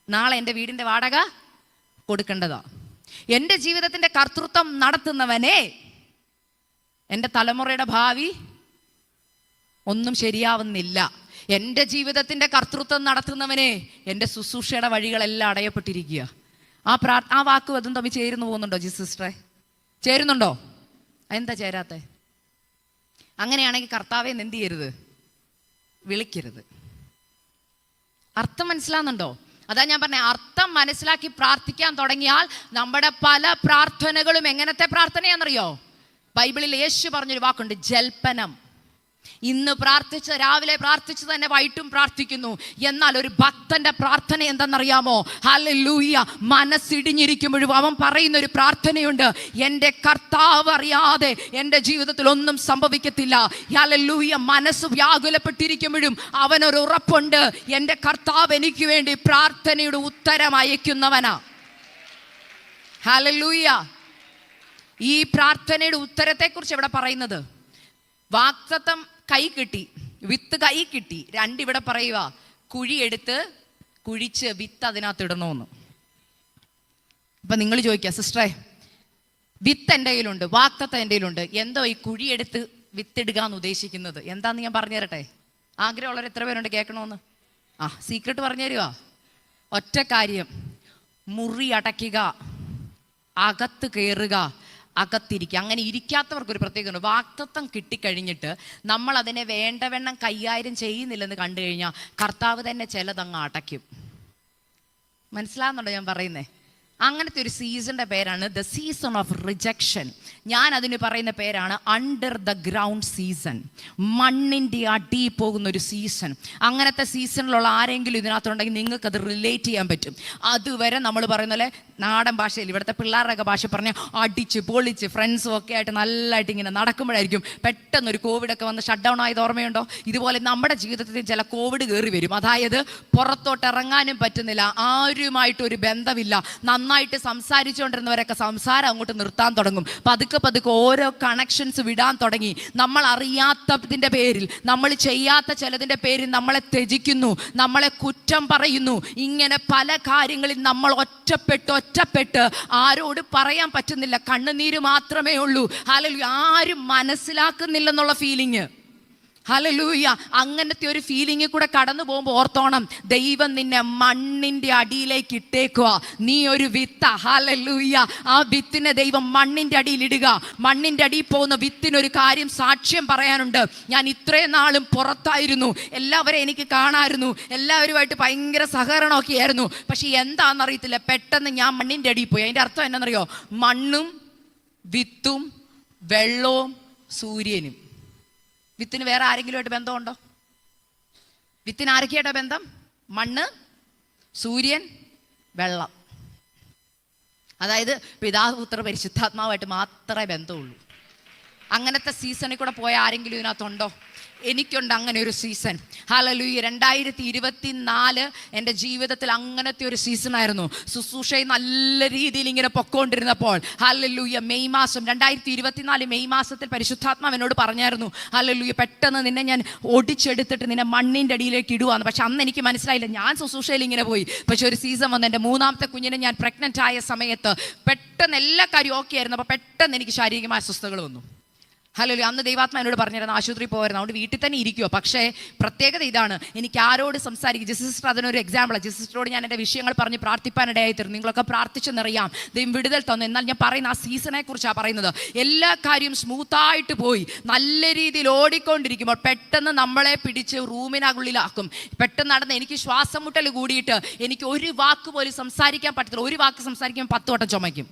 നാളെ എൻ്റെ വീടിൻ്റെ വാടക കൊടുക്കേണ്ടതാ. എൻ്റെ ജീവിതത്തിൻ്റെ കർത്തൃത്വം നടത്തുന്നവനെ, എൻ്റെ തലമുറയുടെ ഭാവി ഒന്നും ശരിയാവുന്നില്ല. എൻ്റെ ജീവിതത്തിൻ്റെ കർത്തൃത്വം നടത്തുന്നവനെ, എൻ്റെ ശുശ്രൂഷയുടെ വഴികളെല്ലാം അടയപ്പെട്ടിരിക്കുക. ആ വാക്കും അതും തമ്മിൽ ചേരുന്നു പോകുന്നുണ്ടോ സിസ്റ്ററെ? ചേരുന്നുണ്ടോ? എന്താ ചേരാത്തെ? അങ്ങനെയാണെങ്കിൽ കർത്താവെ എന്ത് ചെയ്യരുത്? വിളിക്കരുത്. അർത്ഥം മനസ്സിലാവുന്നുണ്ടോ? അതാ ഞാൻ പറഞ്ഞ, അർത്ഥം മനസ്സിലാക്കി പ്രാർത്ഥിക്കാൻ തുടങ്ങിയാൽ നമ്മുടെ പല പ്രാർത്ഥനകളും എങ്ങനത്തെ പ്രാർത്ഥനയാണെന്നറിയോ? ബൈബിളിൽ യേശു പറഞ്ഞൊരു വാക്കുണ്ട്, ജൽപ്പനം. ഇന്ന് രാവിലെ പ്രാർത്ഥിച്ച് തന്നെ വൈകിട്ടും പ്രാർത്ഥിക്കുന്നു. എന്നാൽ ഒരു ഭക്തന്റെ പ്രാർത്ഥന എന്തെന്നറിയാമോ? ഹല്ലേലൂയ. മനസ്സിടിഞ്ഞിരിക്കുമ്പോഴും അവൻ പറയുന്ന ഒരു പ്രാർത്ഥനയുണ്ട്, എൻ്റെ കർത്താവ് അറിയാതെ എൻ്റെ ജീവിതത്തിൽ ഒന്നും സംഭവിക്കത്തില്ല. ഹല്ലേലൂയ. മനസ്സ് വ്യാകുലപ്പെട്ടിരിക്കുമ്പോഴും അവനൊരു ഉറപ്പുണ്ട്, എൻ്റെ കർത്താവ് എനിക്ക് വേണ്ടി പ്രാർത്ഥനയുടെ ഉത്തരം അയക്കുന്നവനാ. ഹല്ലേലൂയ. ഈ പ്രാർത്ഥനയുടെ ഉത്തരത്തെക്കുറിച്ച് ഇവിടെ പറയുന്നത്, വാഗ്ദത്തം കൈ കിട്ടി, വിത്ത് കൈ കിട്ടി. രണ്ടിവിടെ പറയുക, കുഴിയെടുത്ത് കുഴിച്ച് വിത്ത് അതിനകത്ത് ഇടണമെന്ന്. അപ്പൊ നിങ്ങൾ ചോദിക്കുക, സിസ്റ്ററെ വിത്ത് എൻ്റെ കയ്യിലുണ്ട്, വാഗ്ദത്തം എൻ്റെ കയ്യിലുണ്ട്, എന്തോ ഈ കുഴിയെടുത്ത് വിത്തിടുക എന്ന് ഉദ്ദേശിക്കുന്നത് എന്താന്ന് ഞാൻ പറഞ്ഞു തരട്ടെ? ആഗ്രഹമുള്ളവർ എത്ര പേരുണ്ട് കേൾക്കണമെന്ന്? സീക്രട്ട് പറഞ്ഞു തരുക. ഒറ്റ കാര്യം, മുറി അടയ്ക്കുക, അകത്ത് കയറുക, അകത്തിരിക്കുക. അങ്ങനെ ഇരിക്കാത്തവർക്കൊരു പ്രത്യേകത. വാഗ്ദത്തം കിട്ടിക്കഴിഞ്ഞിട്ട് നമ്മൾ അതിനെ വേണ്ടവണ്ണം കൈകാര്യം ചെയ്യുന്നില്ലെന്ന് കണ്ടു കഴിഞ്ഞാൽ കർത്താവ് തന്നെ ചിലതങ്ങ് അടയ്ക്കും. മനസ്സിലാകുന്നുണ്ടോ ഞാൻ പറയുന്നേ? അങ്ങനത്തെ ഒരു സീസണിൻ്റെ പേരാണ് ദ സീസൺ ഓഫ് റിജക്ഷൻ. ഞാൻ അതിന് പറയുന്ന പേരാണ് അണ്ടർ ദ ഗ്രൗണ്ട് സീസൺ. മണ്ണിൻ്റെ അടി പോകുന്ന ഒരു സീസൺ. അങ്ങനത്തെ സീസണിലുള്ള ആരെങ്കിലും ഇതിനകത്തുണ്ടെങ്കിൽ നിങ്ങൾക്കത് റിലേറ്റ് ചെയ്യാൻ പറ്റും. അതുവരെ നമ്മൾ പറയുന്ന പോലെ നാടൻ ഭാഷയിൽ, ഇവിടുത്തെ പിള്ളേരുടെയൊക്കെ ഭാഷ പറഞ്ഞാൽ അടിച്ച് പൊളിച്ച് ഫ്രണ്ട്സും ഒക്കെ ആയിട്ട് നല്ലതായിട്ട് ഇങ്ങനെ നടക്കുമ്പോഴായിരിക്കും പെട്ടെന്നൊരു കോവിഡൊക്കെ വന്ന് ഷട്ട് ഡൗൺ ആയത് ഓർമ്മയുണ്ടോ? ഇതുപോലെ നമ്മുടെ ജീവിതത്തിൽ ചില കോവിഡ് കയറി വരും. അതായത് പുറത്തോട്ട് ഇറങ്ങാനും പറ്റുന്നില്ല, ആരുമായിട്ടൊരു ബന്ധമില്ല, നന്നായിട്ട് സംസാരിച്ചുകൊണ്ടിരുന്നവരൊക്കെ സംസാരം അങ്ങോട്ട് നിർത്താൻ തുടങ്ങും. പതുക്കെ ഓരോ കണക്ഷൻസ് വിടാൻ തുടങ്ങി. നമ്മൾ അറിയാത്തതിൻ്റെ പേരിൽ, നമ്മൾ ചെയ്യാത്ത ചിലതിൻ്റെ പേരിൽ നമ്മളെ ത്യജിക്കുന്നു, നമ്മളെ കുറ്റം പറയുന്നു. ഇങ്ങനെ പല കാര്യങ്ങളിൽ നമ്മൾ ഒറ്റപ്പെട്ട് ആരോട് പറയാൻ പറ്റുന്നില്ല, കണ്ണുനീര് മാത്രമേ ഉള്ളൂ. ഹല്ലേലൂയ. ആരും മനസ്സിലാക്കുന്നില്ലെന്നുള്ള ഫീലിങ്. ഹല്ലേലൂയ. അങ്ങനത്തെ ഒരു ഫീലിംഗ് കൂടെ കടന്നു പോകുമ്പോൾ ഓർത്തോണം, ദൈവം നിന്നെ മണ്ണിൻ്റെ അടിയിലേക്ക് ഇട്ടേക്കുക. നീ ഒരു വിത്ത. ഹല്ലേലൂയ. ആ വിത്തിനെ ദൈവം മണ്ണിൻ്റെ അടിയിൽ ഇടുക. മണ്ണിൻ്റെ അടിയിൽ പോകുന്ന വിത്തിനൊരു കാര്യം സാക്ഷ്യം പറയാനുണ്ട്. ഞാൻ ഇത്രയും നാളും പുറത്തായിരുന്നു, എല്ലാവരെയും എനിക്ക് കാണാമായിരുന്നു, എല്ലാവരുമായിട്ട് ഭയങ്കര സഹകരണമൊക്കെ ആയിരുന്നു. പക്ഷെ എന്താണെന്നറിയത്തില്ല, പെട്ടെന്ന് ഞാൻ മണ്ണിൻ്റെ അടിയിൽ പോയി. അതിൻ്റെ അർത്ഥം എന്നാണെന്നറിയോ? മണ്ണും വിത്തും വെള്ളവും സൂര്യനും. വിത്തിന് വേറെ ആരെങ്കിലുമായിട്ട് ബന്ധമുണ്ടോ? വിത്തിന് ആരൊക്കെയായിട്ടാ ബന്ധം? മണ്ണ്, സൂര്യൻ, വെള്ളം. അതായത് പിതാവ്, പുത്ര, പരിശുദ്ധാത്മാവായിട്ട് മാത്രമേ ബന്ധമുള്ളൂ. അങ്ങനത്തെ സീസണിൽ കൂടെ പോയ ആരെങ്കിലും ഇതിനകത്തുണ്ടോ? എനിക്കുണ്ട് അങ്ങനെ ഒരു സീസൺ. ഹല്ലേലൂയ. 2024 എൻ്റെ ജീവിതത്തിൽ അങ്ങനത്തെ ഒരു സീസണായിരുന്നു. ശുശ്രൂഷയിൽ നല്ല രീതിയിൽ ഇങ്ങനെ പൊക്കോണ്ടിരുന്നപ്പോൾ, ഹല്ലേലൂയ, മെയ് മാസം 2024 മെയ് മാസത്തിൽ പരിശുദ്ധാത്മാവ് എന്നോട് പറഞ്ഞായിരുന്നു, ഹല്ലേലൂയ, പെട്ടെന്ന് നിന്നെ ഞാൻ ഓടിച്ചെടുത്തിട്ട് നിന്നെ മണ്ണിൻ്റെ അടിയിലേക്ക് ഇടുവാന്ന്. പക്ഷെ അന്ന് എനിക്ക് മനസ്സിലായില്ല, ഞാൻ ശുശ്രൂഷയിൽ ഇങ്ങനെ പോയി. പക്ഷെ ഒരു സീസൺ വന്ന് എൻ്റെ 3ാമത്തെ കുഞ്ഞിനെ ഞാൻ പ്രഗ്നൻ്റ് ആയ സമയത്ത് പെട്ടെന്ന് എല്ലാ കാര്യവും ഓക്കെ ആയിരുന്നു. അപ്പോൾ പെട്ടെന്ന് എനിക്ക് ശാരീരികമായ അസ്വസ്ഥതകൾ വന്നു. ഹല്ലേലൂയ. അന്ന് ദൈവാത്മാ എന്നോട് പറഞ്ഞിരുന്നു ആശുപത്രി പോകായിരുന്നു, അതുകൊണ്ട് വീട്ടിൽ തന്നെ ഇരിക്കുമോ. പക്ഷേ പ്രത്യേകത ഇതാണ്, എനിക്ക് ആരോട് സംസാരിക്കും. ജിസിസ്റ്റർ അതിനൊരു എക്സാമ്പിളാണ്. ജിസിസ്റ്ററോട് ഞാൻ എൻ്റെ വിഷയങ്ങൾ പറഞ്ഞ് പ്രാർത്ഥിപ്പാനിടയായി തീർന്നു. നിങ്ങളൊക്കെ പ്രാർത്ഥിച്ചെന്നറിയാം, ദൈവം വിടുതൽ തന്നു. എന്നാൽ ഞാൻ പറയുന്ന ആ സീസണെ കുറിച്ചാണ് പറയുന്നത്. എല്ലാ കാര്യവും സ്മൂത്തായിട്ട് പോയി നല്ല രീതിയിൽ ഓടിക്കൊണ്ടിരിക്കുമ്പോൾ പെട്ടെന്ന് നമ്മളെ പിടിച്ച് റൂമിനുള്ളിലാക്കും. പെട്ടെന്ന് നടന്ന് എനിക്ക് ശ്വാസം മുട്ടൽ കൂടിയിട്ട് എനിക്ക് ഒരു വാക്ക് പോലും സംസാരിക്കാൻ പറ്റത്തില്ല. ഒരു വാക്ക് സംസാരിക്കുമ്പോൾ 10 വട്ടം ചുമയ്ക്കും.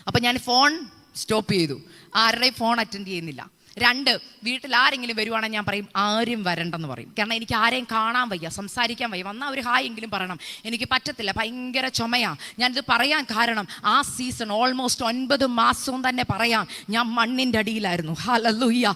അപ്പം ഞാൻ ഫോൺ സ്റ്റോപ്പ് ചെയ്തു. ആരുടെയും ഫോൺ അറ്റൻഡ് ചെയ്യുന്നില്ല. 2, വീട്ടിൽ ആരെങ്കിലും വരുവാണെങ്കിൽ ഞാൻ പറയും ആരും വരണ്ടെന്ന് പറയും. കാരണം എനിക്ക് ആരെയും കാണാൻ വയ്യ, സംസാരിക്കാൻ വയ്യ. വന്നാൽ ഒരു ഹായ് എങ്കിലും പറയണം. എനിക്ക് പറ്റത്തില്ല, ഭയങ്കര ചുമയാണ്. ഞാനിത് പറയാൻ കാരണം ആ സീസൺ ഓൾമോസ്റ്റ് 9 മാസവും തന്നെ പറയാം ഞാൻ മണ്ണിൻ്റെ അടിയിലായിരുന്നു. ഹല്ലേലൂയ.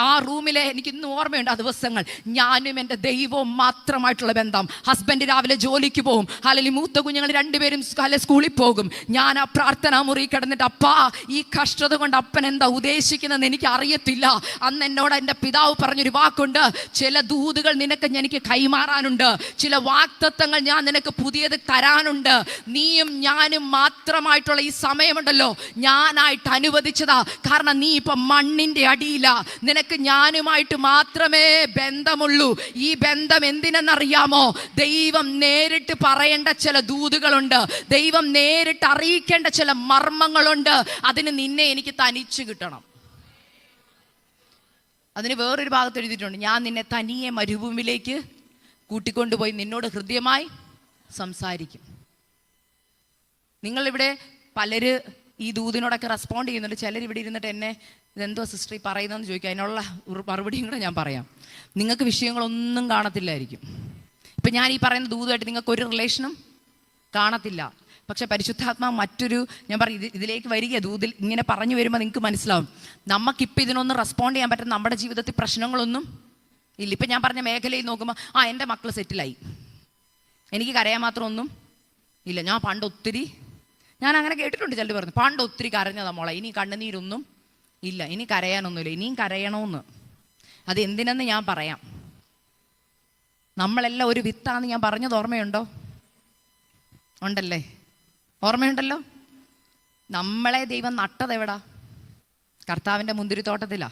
ആ റൂമിലെ എനിക്ക് ഇന്നും ഓർമ്മയുണ്ട് ആ ദിവസങ്ങൾ. ഞാനും എൻ്റെ ദൈവവും മാത്രമായിട്ടുള്ള ബന്ധം. ഹസ്ബൻഡ് രാവിലെ ജോലിക്ക് പോകും, അല്ലെങ്കിൽ മൂത്ത കുഞ്ഞുങ്ങൾ 2 പേരും സ്കൂളിൽ പോകും. ഞാൻ ആ പ്രാർത്ഥനാ മുറി കിടന്നിട്ട്, അപ്പാ ഈ കഷ്ടത കൊണ്ട് അപ്പൻ എന്താ ഉദ്ദേശിക്കുന്നതെന്ന് എനിക്ക് അറിയത്തില്ല. അന്ന് എന്നോട് എൻ്റെ പിതാവ് പറഞ്ഞൊരു വാക്കുണ്ട്, ചില ദൂതുകൾ നിനക്ക് എനിക്ക് കൈമാറാനുണ്ട്, ചില വാഗ്ദത്തങ്ങൾ ഞാൻ നിനക്ക് പുതിയത് തരാനുണ്ട്. നീയും ഞാനും മാത്രമായിട്ടുള്ള ഈ സമയമുണ്ടല്ലോ, ഞാനായിട്ട് അനുവദിച്ചതാ. കാരണം നീ ഇപ്പം മണ്ണിൻ്റെ അടിയില. നിനക്ക് ഞാനുമായിട്ട് മാത്രമേ ബന്ധമുള്ളൂ. ഈ ബന്ധം എന്തിനെന്നറിയാമോ? ദൈവം നേരിട്ട് പറയേണ്ട ചില ദൂതുകളുണ്ട്, ദൈവം നേരിട്ട് അറിയിക്കേണ്ട ചില മർമ്മങ്ങളുണ്ട്. അതിന് നിന്നെ എനിക്ക് തനിച്ച് കിട്ടണം. അതിന് വേറൊരു ഭാഗത്ത് എഴുതിയിട്ടുണ്ട്, ഞാൻ നിന്നെ തനിയെ മരുഭൂമിയിലേക്ക് കൂട്ടിക്കൊണ്ടുപോയി നിന്നോട് ഹൃദ്യമായി സംസാരിക്കും. നിങ്ങളിവിടെ പലര് ഈ ദൂതിനോടൊക്കെ റെസ്പോണ്ട് ചെയ്യുന്നുണ്ട്. ചിലരിവിടെ ഇരുന്നിട്ട് എന്നെ ഇതെന്തോ സിസ്റ്റർ പറയുന്നതെന്ന് ചോദിക്കുക. അതിനുള്ള മറുപടിയും കൂടെ ഞാൻ പറയാം. നിങ്ങൾക്ക് വിഷയങ്ങളൊന്നും കാണത്തില്ലായിരിക്കും. ഇപ്പം ഞാൻ ഈ പറയുന്ന ദൂതുമായിട്ട് നിങ്ങൾക്കൊരു റിലേഷനും കാണത്തില്ല. പക്ഷെ പരിശുദ്ധാത്മാവ് മറ്റൊരു, ഞാൻ പറയും ഇതിലേക്ക് വരിക, ദൂതിൽ ഇങ്ങനെ പറഞ്ഞു വരുമ്പോൾ നിങ്ങൾക്ക് മനസ്സിലാവും നമുക്കിപ്പോൾ ഇതിനൊന്നും റെസ്പോണ്ട് ചെയ്യാൻ പറ്റുന്ന നമ്മുടെ ജീവിതത്തിൽ പ്രശ്നങ്ങളൊന്നും ഇല്ല. ഇപ്പം ഞാൻ പറഞ്ഞ മേഖലയിൽ നോക്കുമ്പോൾ എൻ്റെ മക്കൾ സെറ്റിലായി, എനിക്ക് കരയാൻ മാത്രം ഒന്നും ഇല്ല. ഞാൻ പണ്ട് ഒത്തിരി, ഞാൻ അങ്ങനെ കേട്ടിട്ടുണ്ട് ചിലർ പറഞ്ഞു, പണ്ട് ഒത്തിരി കരഞ്ഞതാ മോളെ, ഇനി കണ്ണുനീരൊന്നും ഇല്ല, ഇനി കരയാനൊന്നുമില്ല, ഇനിയും കരയണമെന്ന്. അത് എന്തിനെന്ന് ഞാൻ പറയാം. നമ്മളെല്ലാം ഒരു വിത്താന്ന് ഞാൻ പറഞ്ഞത് ഓർമ്മയുണ്ടോ? ഉണ്ടല്ലേ? ഓർമ്മയുണ്ടല്ലോ. നമ്മളെ ദൈവം നട്ടതെവിടാ? കർത്താവിൻ്റെ മുന്തിരിത്തോട്ടത്തിലാ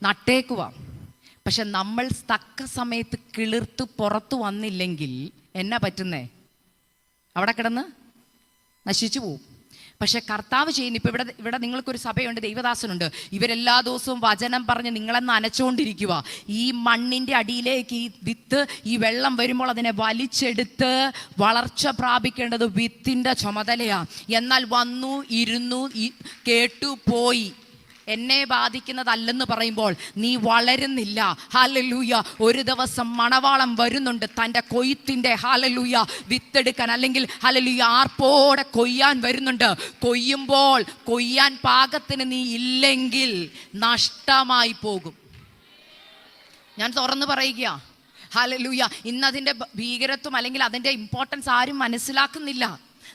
നട്ടേക്കുവാ. പക്ഷെ നമ്മൾ തക്ക സമയത്ത് കിളിർത്ത് പുറത്തു വന്നില്ലെങ്കിൽ എന്നാ പറ്റുന്നേ? അവിടെ കിടന്ന് നശിച്ചു പോവും. പക്ഷെ കർത്താവ് ചെയ്യുന്നു. ഇപ്പം ഇവിടെ നിങ്ങൾക്കൊരു സഭയുണ്ട്, ദൈവദാസനുണ്ട്, ഇവരെല്ലാ ദിവസവും വചനം പറഞ്ഞ് നിങ്ങളെന്ന് നനച്ചുകൊണ്ടിരിക്കുക. ഈ മണ്ണിൻ്റെ അടിയിലേക്ക് ഈ വിത്ത്, ഈ വെള്ളം വരുമ്പോൾ അതിനെ വലിച്ചെടുത്ത് വളർച്ച പ്രാപിക്കേണ്ടത് വിത്തിൻ്റെ ചുമതലയാണ്. എന്നാൽ വന്നു ഇരുന്നു കേട്ടു പോയി, എന്നെ ബാധിക്കുന്നതല്ലെന്ന് പറയുമ്പോൾ നീ വളരുന്നില്ല. ഹല്ലേലൂയ. ഒരു ദിവസം മണവാളം വരുന്നുണ്ട് തൻ്റെ കൊയ്ത്തിൻ്റെ ഹല്ലേലൂയ വിത്തെടുക്കാൻ, അല്ലെങ്കിൽ ഹല്ലേലൂയ ആർപ്പോടെ കൊയ്യാൻ വരുന്നുണ്ട്. കൊയ്യുമ്പോൾ കൊയ്യാൻ പാകത്തിന് നീ ഇല്ലെങ്കിൽ നഷ്ടമായി പോകും. ഞാൻ തുറന്നു പറയുക. ഹല്ലേലൂയ. ഇന്നതിൻ്റെ ഭീകരത്വം അല്ലെങ്കിൽ അതിൻ്റെ ഇമ്പോർട്ടൻസ് ആരും മനസ്സിലാക്കുന്നില്ല.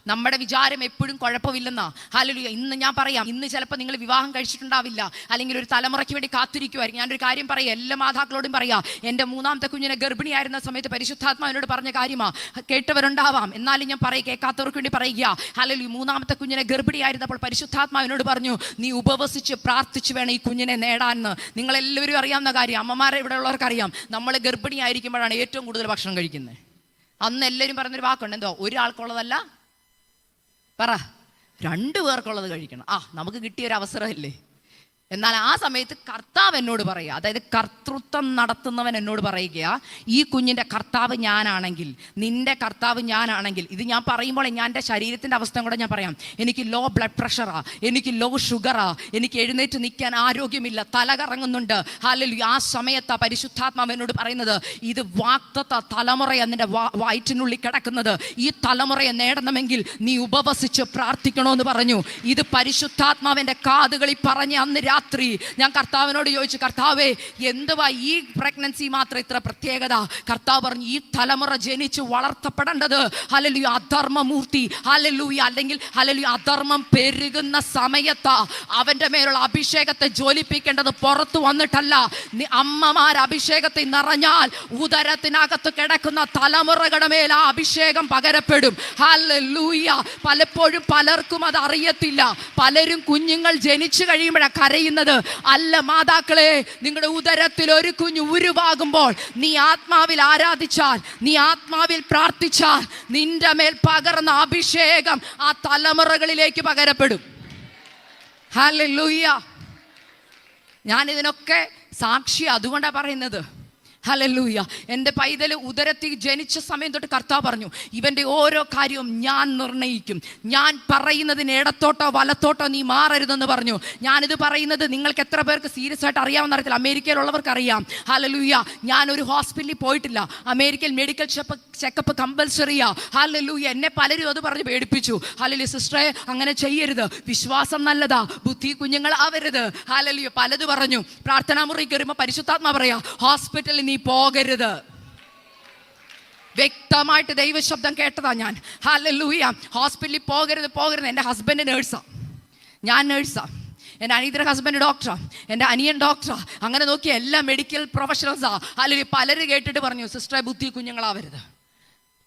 നമ്മുടെ വിചാരം എപ്പോഴും കുഴപ്പമില്ലെന്നാ. ഹല്ലേലൂയ. ഇന്ന് ഞാൻ പറയാം, ഇന്ന് ചിലപ്പോൾ നിങ്ങൾ വിവാഹം കഴിച്ചിട്ടുണ്ടാവില്ല, അല്ലെങ്കിൽ ഒരു തലമുറയ്ക്ക് വേണ്ടി കാത്തിരിക്കുമായിരിക്കും. ഞാനൊരു കാര്യം പറയാം, എല്ലാ മാതാക്കളോടും പറയാം. എൻ്റെ മൂന്നാമത്തെ കുഞ്ഞിനെ ഗർഭിണിയായിരുന്ന സമയത്ത് പരിശുദ്ധാത്മാവിനോട് പറഞ്ഞ കാര്യമാ. കേട്ടവരുണ്ടാവാം, എന്നാലും ഞാൻ പറയും, കേൾക്കാത്തവർക്ക് വേണ്ടി പറയുക. ഹല്ലേലൂയ. മൂന്നാമത്തെ കുഞ്ഞിനെ ഗർഭിണിയായിരുന്നപ്പോൾ പരിശുദ്ധാത്മാവിനോട് പറഞ്ഞു, നീ ഉപവസിച്ച് പ്രാർത്ഥിച്ച് വേണം ഈ കുഞ്ഞിനെ നേടാമെന്ന്. നിങ്ങളെല്ലാവരും അറിയാവുന്ന കാര്യം, അമ്മമാരെ ഇവിടെ ഉള്ളവർക്കറിയാം, നമ്മൾ ഗർഭിണിയായിരിക്കുമ്പോഴാണ് ഏറ്റവും കൂടുതൽ ഭക്ഷണം കഴിക്കുന്നത്. അന്ന് എല്ലാവരും പറഞ്ഞൊരു വാക്കുണ്ട്, എന്തോ ഒരാൾക്കുള്ളതല്ല, പറ 2 പേർക്കുള്ളത് കഴിക്കണം. നമുക്ക് കിട്ടിയൊരു അവസരമല്ലേ. എന്നാൽ ആ സമയത്ത് കർത്താവ് എന്നോട് പറയുക, അതായത് കർത്തൃത്വം നടത്തുന്നവൻ എന്നോട് പറയുക, ഈ കുഞ്ഞിൻ്റെ കർത്താവ് ഞാനാണെങ്കിൽ, നിൻ്റെ കർത്താവ് ഞാനാണെങ്കിൽ, ഇത് ഞാൻ പറയുമ്പോൾ ഞാൻ എൻ്റെ ശരീരത്തിൻ്റെ അവസ്ഥ കൂടെ ഞാൻ പറയാം. എനിക്ക് ലോ ബ്ലഡ് പ്രഷറാ, എനിക്ക് ലോ ഷുഗറാ, എനിക്ക് എഴുന്നേറ്റ് നിൽക്കാൻ ആരോഗ്യമില്ല, തല കറങ്ങുന്നുണ്ട്. ഹല്ലേലൂയ. ആ സമയത്താ പരിശുദ്ധാത്മാവ് എന്നോട് പറയുന്നത്, ഇത് വാഗ്ദത്ത തലമുറയാണ് നിൻ്റെ വയറ്റിനുള്ളിൽ കിടക്കുന്നത്. ഈ തലമുറയെ നേടണമെങ്കിൽ നീ ഉപവസിച്ച് പ്രാർത്ഥിക്കണമെന്ന് പറഞ്ഞു. ഇത് പരിശുദ്ധാത്മാവിൻ്റെ കാതുകളിൽ പറഞ്ഞ് അന്ന് രാത്രി ഞാൻ കർത്താവിനോട് ചോദിച്ചു, കർത്താവേ എന്തുവാ ഈ പ്രഗ്നൻസി മാത്രം ഇത്ര പ്രത്യേകത? കർത്താവ് പറഞ്ഞു, ഈ തലമുറ ജനിച്ച് വളർത്തപ്പെടേണ്ടത് ഹല്ലേലൂയ അധർമ്മമൂർത്തി, ഹല്ലേലൂയ അല്ലെങ്കിൽ ഹല്ലേലൂയ അധർമ്മം പെരുകുന്ന സമയത്താ. അവൻ്റെ മേലുള്ള അഭിഷേകത്തെ ജ്വലിപ്പിക്കേണ്ടത് പുറത്തു വന്നിട്ടല്ല. അമ്മമാർ അഭിഷേകത്തെ നിറഞ്ഞാൽ ഉദരത്തിനകത്ത് കിടക്കുന്ന തലമുറകളുടെ മേൽ ആ അഭിഷേകം പകരപ്പെടും. ഹല്ലേലൂയ. പലപ്പോഴും പലർക്കും അത് അറിയത്തില്ല. പലരും കുഞ്ഞുങ്ങൾ ജനിച്ചു കഴിയുമ്പോഴാണ് കരയുന്നത്. അല്ല മാതാക്കളെ, നിങ്ങളുടെ ഉദരത്തിൽ ഒരു കുഞ്ഞ് ഉരുവാകുമ്പോൾ നീ ആത്മാവിൽ ആരാധിച്ചാൽ, നീ ആത്മാവിൽ പ്രാർത്ഥിച്ചാൽ, നിന്റെ മേൽ പകർന്ന അഭിഷേകം ആ തലമുറകളിലേക്ക് പകരപ്പെടും. ഹല്ലേലൂയ. ഞാനിതിനൊക്കെ സാക്ഷി, അതുകൊണ്ടാണ് പറയുന്നത്. ഹല്ലേലൂയ. എൻ്റെ പൈതൽ ഉദരത്തിൽ ജനിച്ച സമയം തൊട്ട് കർത്താവ് പറഞ്ഞു, ഇവൻ്റെ ഓരോ കാര്യവും ഞാൻ നിർണയിക്കും. ഞാൻ പറയുന്നതിന് ഇടത്തോട്ടോ വലത്തോട്ടോ നീ മാറരുതെന്ന് പറഞ്ഞു. ഞാനിത് പറയുന്നത് നിങ്ങൾക്ക് എത്ര പേർക്ക് സീരിയസ് ആയിട്ട് അറിയാവുന്ന അറിയത്തില്ല. അമേരിക്കയിലുള്ളവർക്ക് അറിയാം. ഹല്ലേലൂയ. ഞാനൊരു ഹോസ്പിറ്റലിൽ പോയിട്ടില്ല. അമേരിക്കയിൽ മെഡിക്കൽ ചെക്കപ്പ് കമ്പൽസറിയാ. ഹല്ലേലൂയ. എന്നെ പലരും അത് പറഞ്ഞ് പേടിപ്പിച്ചു. ഹല്ലേലൂയ. സിസ്റ്ററെ അങ്ങനെ ചെയ്യരുത്, വിശ്വാസം നല്ലതാ, ബുദ്ധി കുഞ്ഞുങ്ങളാവരുത്. ഹല്ലേലൂയ. പലത് പറഞ്ഞു. പ്രാർത്ഥനാ മുറി കയറുമ്പോൾ പരിശുദ്ധാത്മാ പറയാ, ഹോസ്പിറ്റലിൽ നീ പോകരുത്. വ്യക്തമായിട്ട് ദൈവശബ്ദം കേട്ടതാ ഞാൻ. ഹല്ലേലൂയ. ഹോസ്പിറ്റലിൽ പോകരുത്. എൻ്റെ ഹസ്ബൻഡ് നേഴ്സാ, ഞാൻ നേഴ്സാ, എൻ്റെ അനിയത്തിൻ്റെ ഹസ്ബൻഡ് ഡോക്ടറാ, എൻ്റെ അനിയൻ ഡോക്ടറാ. അങ്ങനെ നോക്കി എല്ലാ മെഡിക്കൽ പ്രൊഫഷണൽസാ. അല്ലെങ്കിൽ പലരും കേട്ടിട്ട് പറഞ്ഞു, സിസ്റ്ററെ ബുദ്ധി കുഞ്ഞുങ്ങളാവരുത്,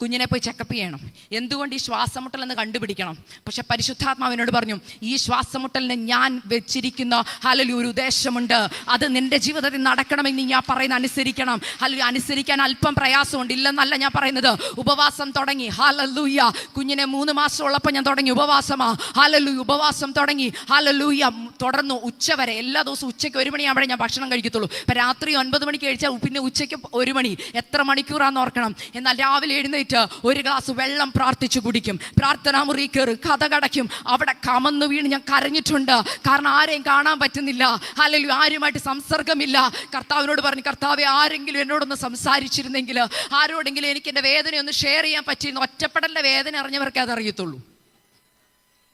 കുഞ്ഞിനെ പോയി ചെക്കപ്പ് ചെയ്യണം. എന്തുകൊണ്ട് ഈ ശ്വാസമുട്ടൽ എന്ന് കണ്ടുപിടിക്കണം. പക്ഷെ പരിശുദ്ധാത്മാവിനോട് പറഞ്ഞു, ഈ ശ്വാസമുട്ടലിന് ഞാൻ വെച്ചിരിക്കുന്ന ഹല്ലേലൂയ ഒരു ഉദ്ദേശമുണ്ട്. അത് നിന്റെ ജീവിതത്തിൽ നടക്കണമെങ്കിൽ ഞാൻ പറയുന്ന അനുസരിക്കണം. ഹല്ലേലൂയ. അനുസരിക്കാൻ അല്പം പ്രയാസമുണ്ട്, ഇല്ലെന്നല്ല ഞാൻ പറയുന്നത്. ഉപവാസം തുടങ്ങി. ഹല്ലേലൂയ. കുഞ്ഞിനെ 3 മാസം ഉള്ളപ്പോൾ ഞാൻ തുടങ്ങി ഉപവാസമാ. ഹല്ലേലൂയ. ഉപവാസം തുടങ്ങി. ഹല്ലേലൂയ. തുടർന്നു ഉച്ചവരെ. എല്ലാ ദിവസവും ഉച്ചയ്ക്ക് 1 മണിയാകുമ്പോഴേ ഞാൻ ഭക്ഷണം കഴിക്കത്തുള്ളൂ. ഇപ്പം രാത്രി 9 മണിക്ക് കഴിച്ചാൽ പിന്നെ ഉച്ചയ്ക്ക് 1 മണി. എത്ര മണിക്കൂറാന്ന് ഓർക്കണം. എന്നാൽ രാവിലെ എഴുന്നേറ്റ് 1 ഗ്ലാസ് വെള്ളം പ്രാർത്ഥിച്ചു കുടിക്കും. പ്രാർത്ഥനാ മുറി കയറി കഥ കടയ്ക്കും. അവിടെ കമന്നു വീണ് ഞാൻ കരഞ്ഞിട്ടുണ്ട്. കാരണം ആരെയും കാണാൻ പറ്റുന്നില്ല. ഹല്ലേലൂയ. ആരുമായിട്ട് സംസർഗമില്ല. കർത്താവിനോട് പറഞ്ഞു, കർത്താവെ ആരെങ്കിലും എന്നോടൊന്ന് സംസാരിച്ചിരുന്നെങ്കിൽ, ആരോടെങ്കിലും എനിക്ക് എൻ്റെ വേദനയൊന്ന് ഷെയർ ചെയ്യാൻ പറ്റിയിരുന്നു. ഒറ്റപ്പെടലിൻ്റെ വേദന അറിഞ്ഞവർക്കേ അതറിയത്തുള്ളൂ.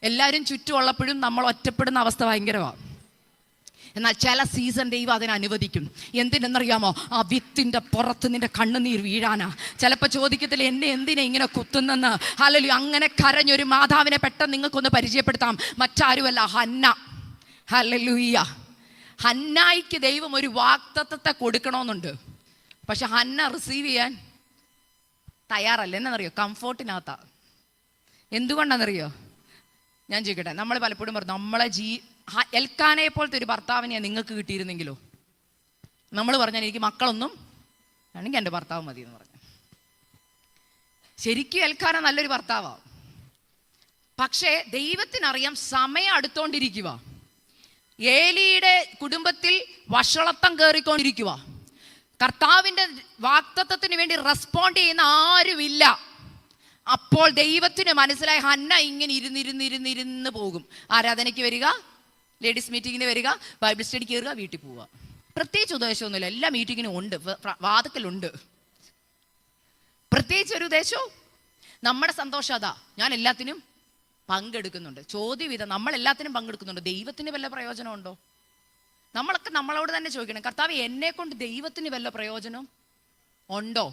എല്ലാവരും ചുറ്റുമുള്ളപ്പോഴും നമ്മൾ ഒറ്റപ്പെടുന്ന അവസ്ഥ ഭയങ്കരമാണ്. എന്നാൽ ചില സീസൺ ദൈവം അതിനെ അനുവദിക്കും. എന്തിനെന്നറിയാമോ? ആ വിത്തിൻ്റെ പുറത്ത് നിന്റെ കണ്ണുനീർ വീഴാനാ. ചിലപ്പോൾ ചോദിക്കത്തില്ല, എന്നെ എന്തിനാ ഇങ്ങനെ കുത്തുന്നെന്ന്. ഹല്ലേലൂയ. അങ്ങനെ കരഞ്ഞൊരു മാതാവിനെ പെട്ടെന്ന് നിങ്ങൾക്കൊന്ന് പരിചയപ്പെടുത്താം. മറ്റാരുമല്ല, ഹന്ന. ഹല്ലേലൂയ. ഹന്നായിക്ക് ദൈവം ഒരു വാഗ്ദത്തത്തെ കൊടുക്കണമെന്നുണ്ട്. പക്ഷെ ഹന്ന റിസീവ് ചെയ്യാൻ തയ്യാറല്ല. എന്നറിയോ? കംഫോർട്ടിനകത്താ. എന്തുകൊണ്ടാണെന്നറിയോ? ഞാൻ ചോദിക്കട്ടെ, നമ്മൾ പലപ്പോഴും പറഞ്ഞു, നമ്മളെ എൽക്കാനയെ പോലത്തെ ഒരു ഭർത്താവിനെ നിങ്ങൾക്ക് കിട്ടിയിരുന്നെങ്കിലോ? നമ്മൾ പറഞ്ഞാൽ എനിക്ക് മക്കളൊന്നും ആണെങ്കിൽ എൻ്റെ ഭർത്താവ് മതി എന്ന് പറഞ്ഞു. ശരിക്കും എൽക്കാന നല്ലൊരു ഭർത്താവാണ്. പക്ഷേ ദൈവത്തിനറിയാം സമയം അടുത്തോണ്ടിരിക്കുക. ഏലിയുടെ കുടുംബത്തിൽ വഷളത്തം കയറിക്കൊണ്ടിരിക്കുക. കർത്താവിൻ്റെ വാഗ്ദത്തത്തിന് വേണ്ടി റെസ്പോണ്ട് ചെയ്യുന്ന ആരുമില്ല. അപ്പോൾ ദൈവത്തിന് മനസ്സിലായി ഹന്ന ഇങ്ങനെ ഇരുന്നിരുന്ന് പോകും. ആരാധനയ്ക്ക് വരിക, ലേഡീസ് മീറ്റിങ്ങിന് വരിക, ബൈബിൾ സ്റ്റഡിക്ക് കയറുക, വീട്ടിൽ പോവുക. പ്രത്യേകിച്ച് ഉദ്ദേശമൊന്നുമില്ല, എല്ലാ മീറ്റിങ്ങിനും ഉണ്ട്, വാതിക്കലുണ്ട്. പ്രത്യേകിച്ച് ഒരു ഉദ്ദേശവും. നമ്മുടെ സന്തോഷം അതാ, ഞാൻ എല്ലാത്തിനും പങ്കെടുക്കുന്നുണ്ട്. ചോദ്യം ഇതാ, നമ്മൾ എല്ലാത്തിനും പങ്കെടുക്കുന്നുണ്ട്, ദൈവത്തിന് വല്ല പ്രയോജനമുണ്ടോ? നമ്മളൊക്കെ നമ്മളോട് തന്നെ ചോദിക്കണം, കർത്താവ് എന്നെ കൊണ്ട് ദൈവത്തിന് വല്ല പ്രയോജനം ഉണ്ടോ?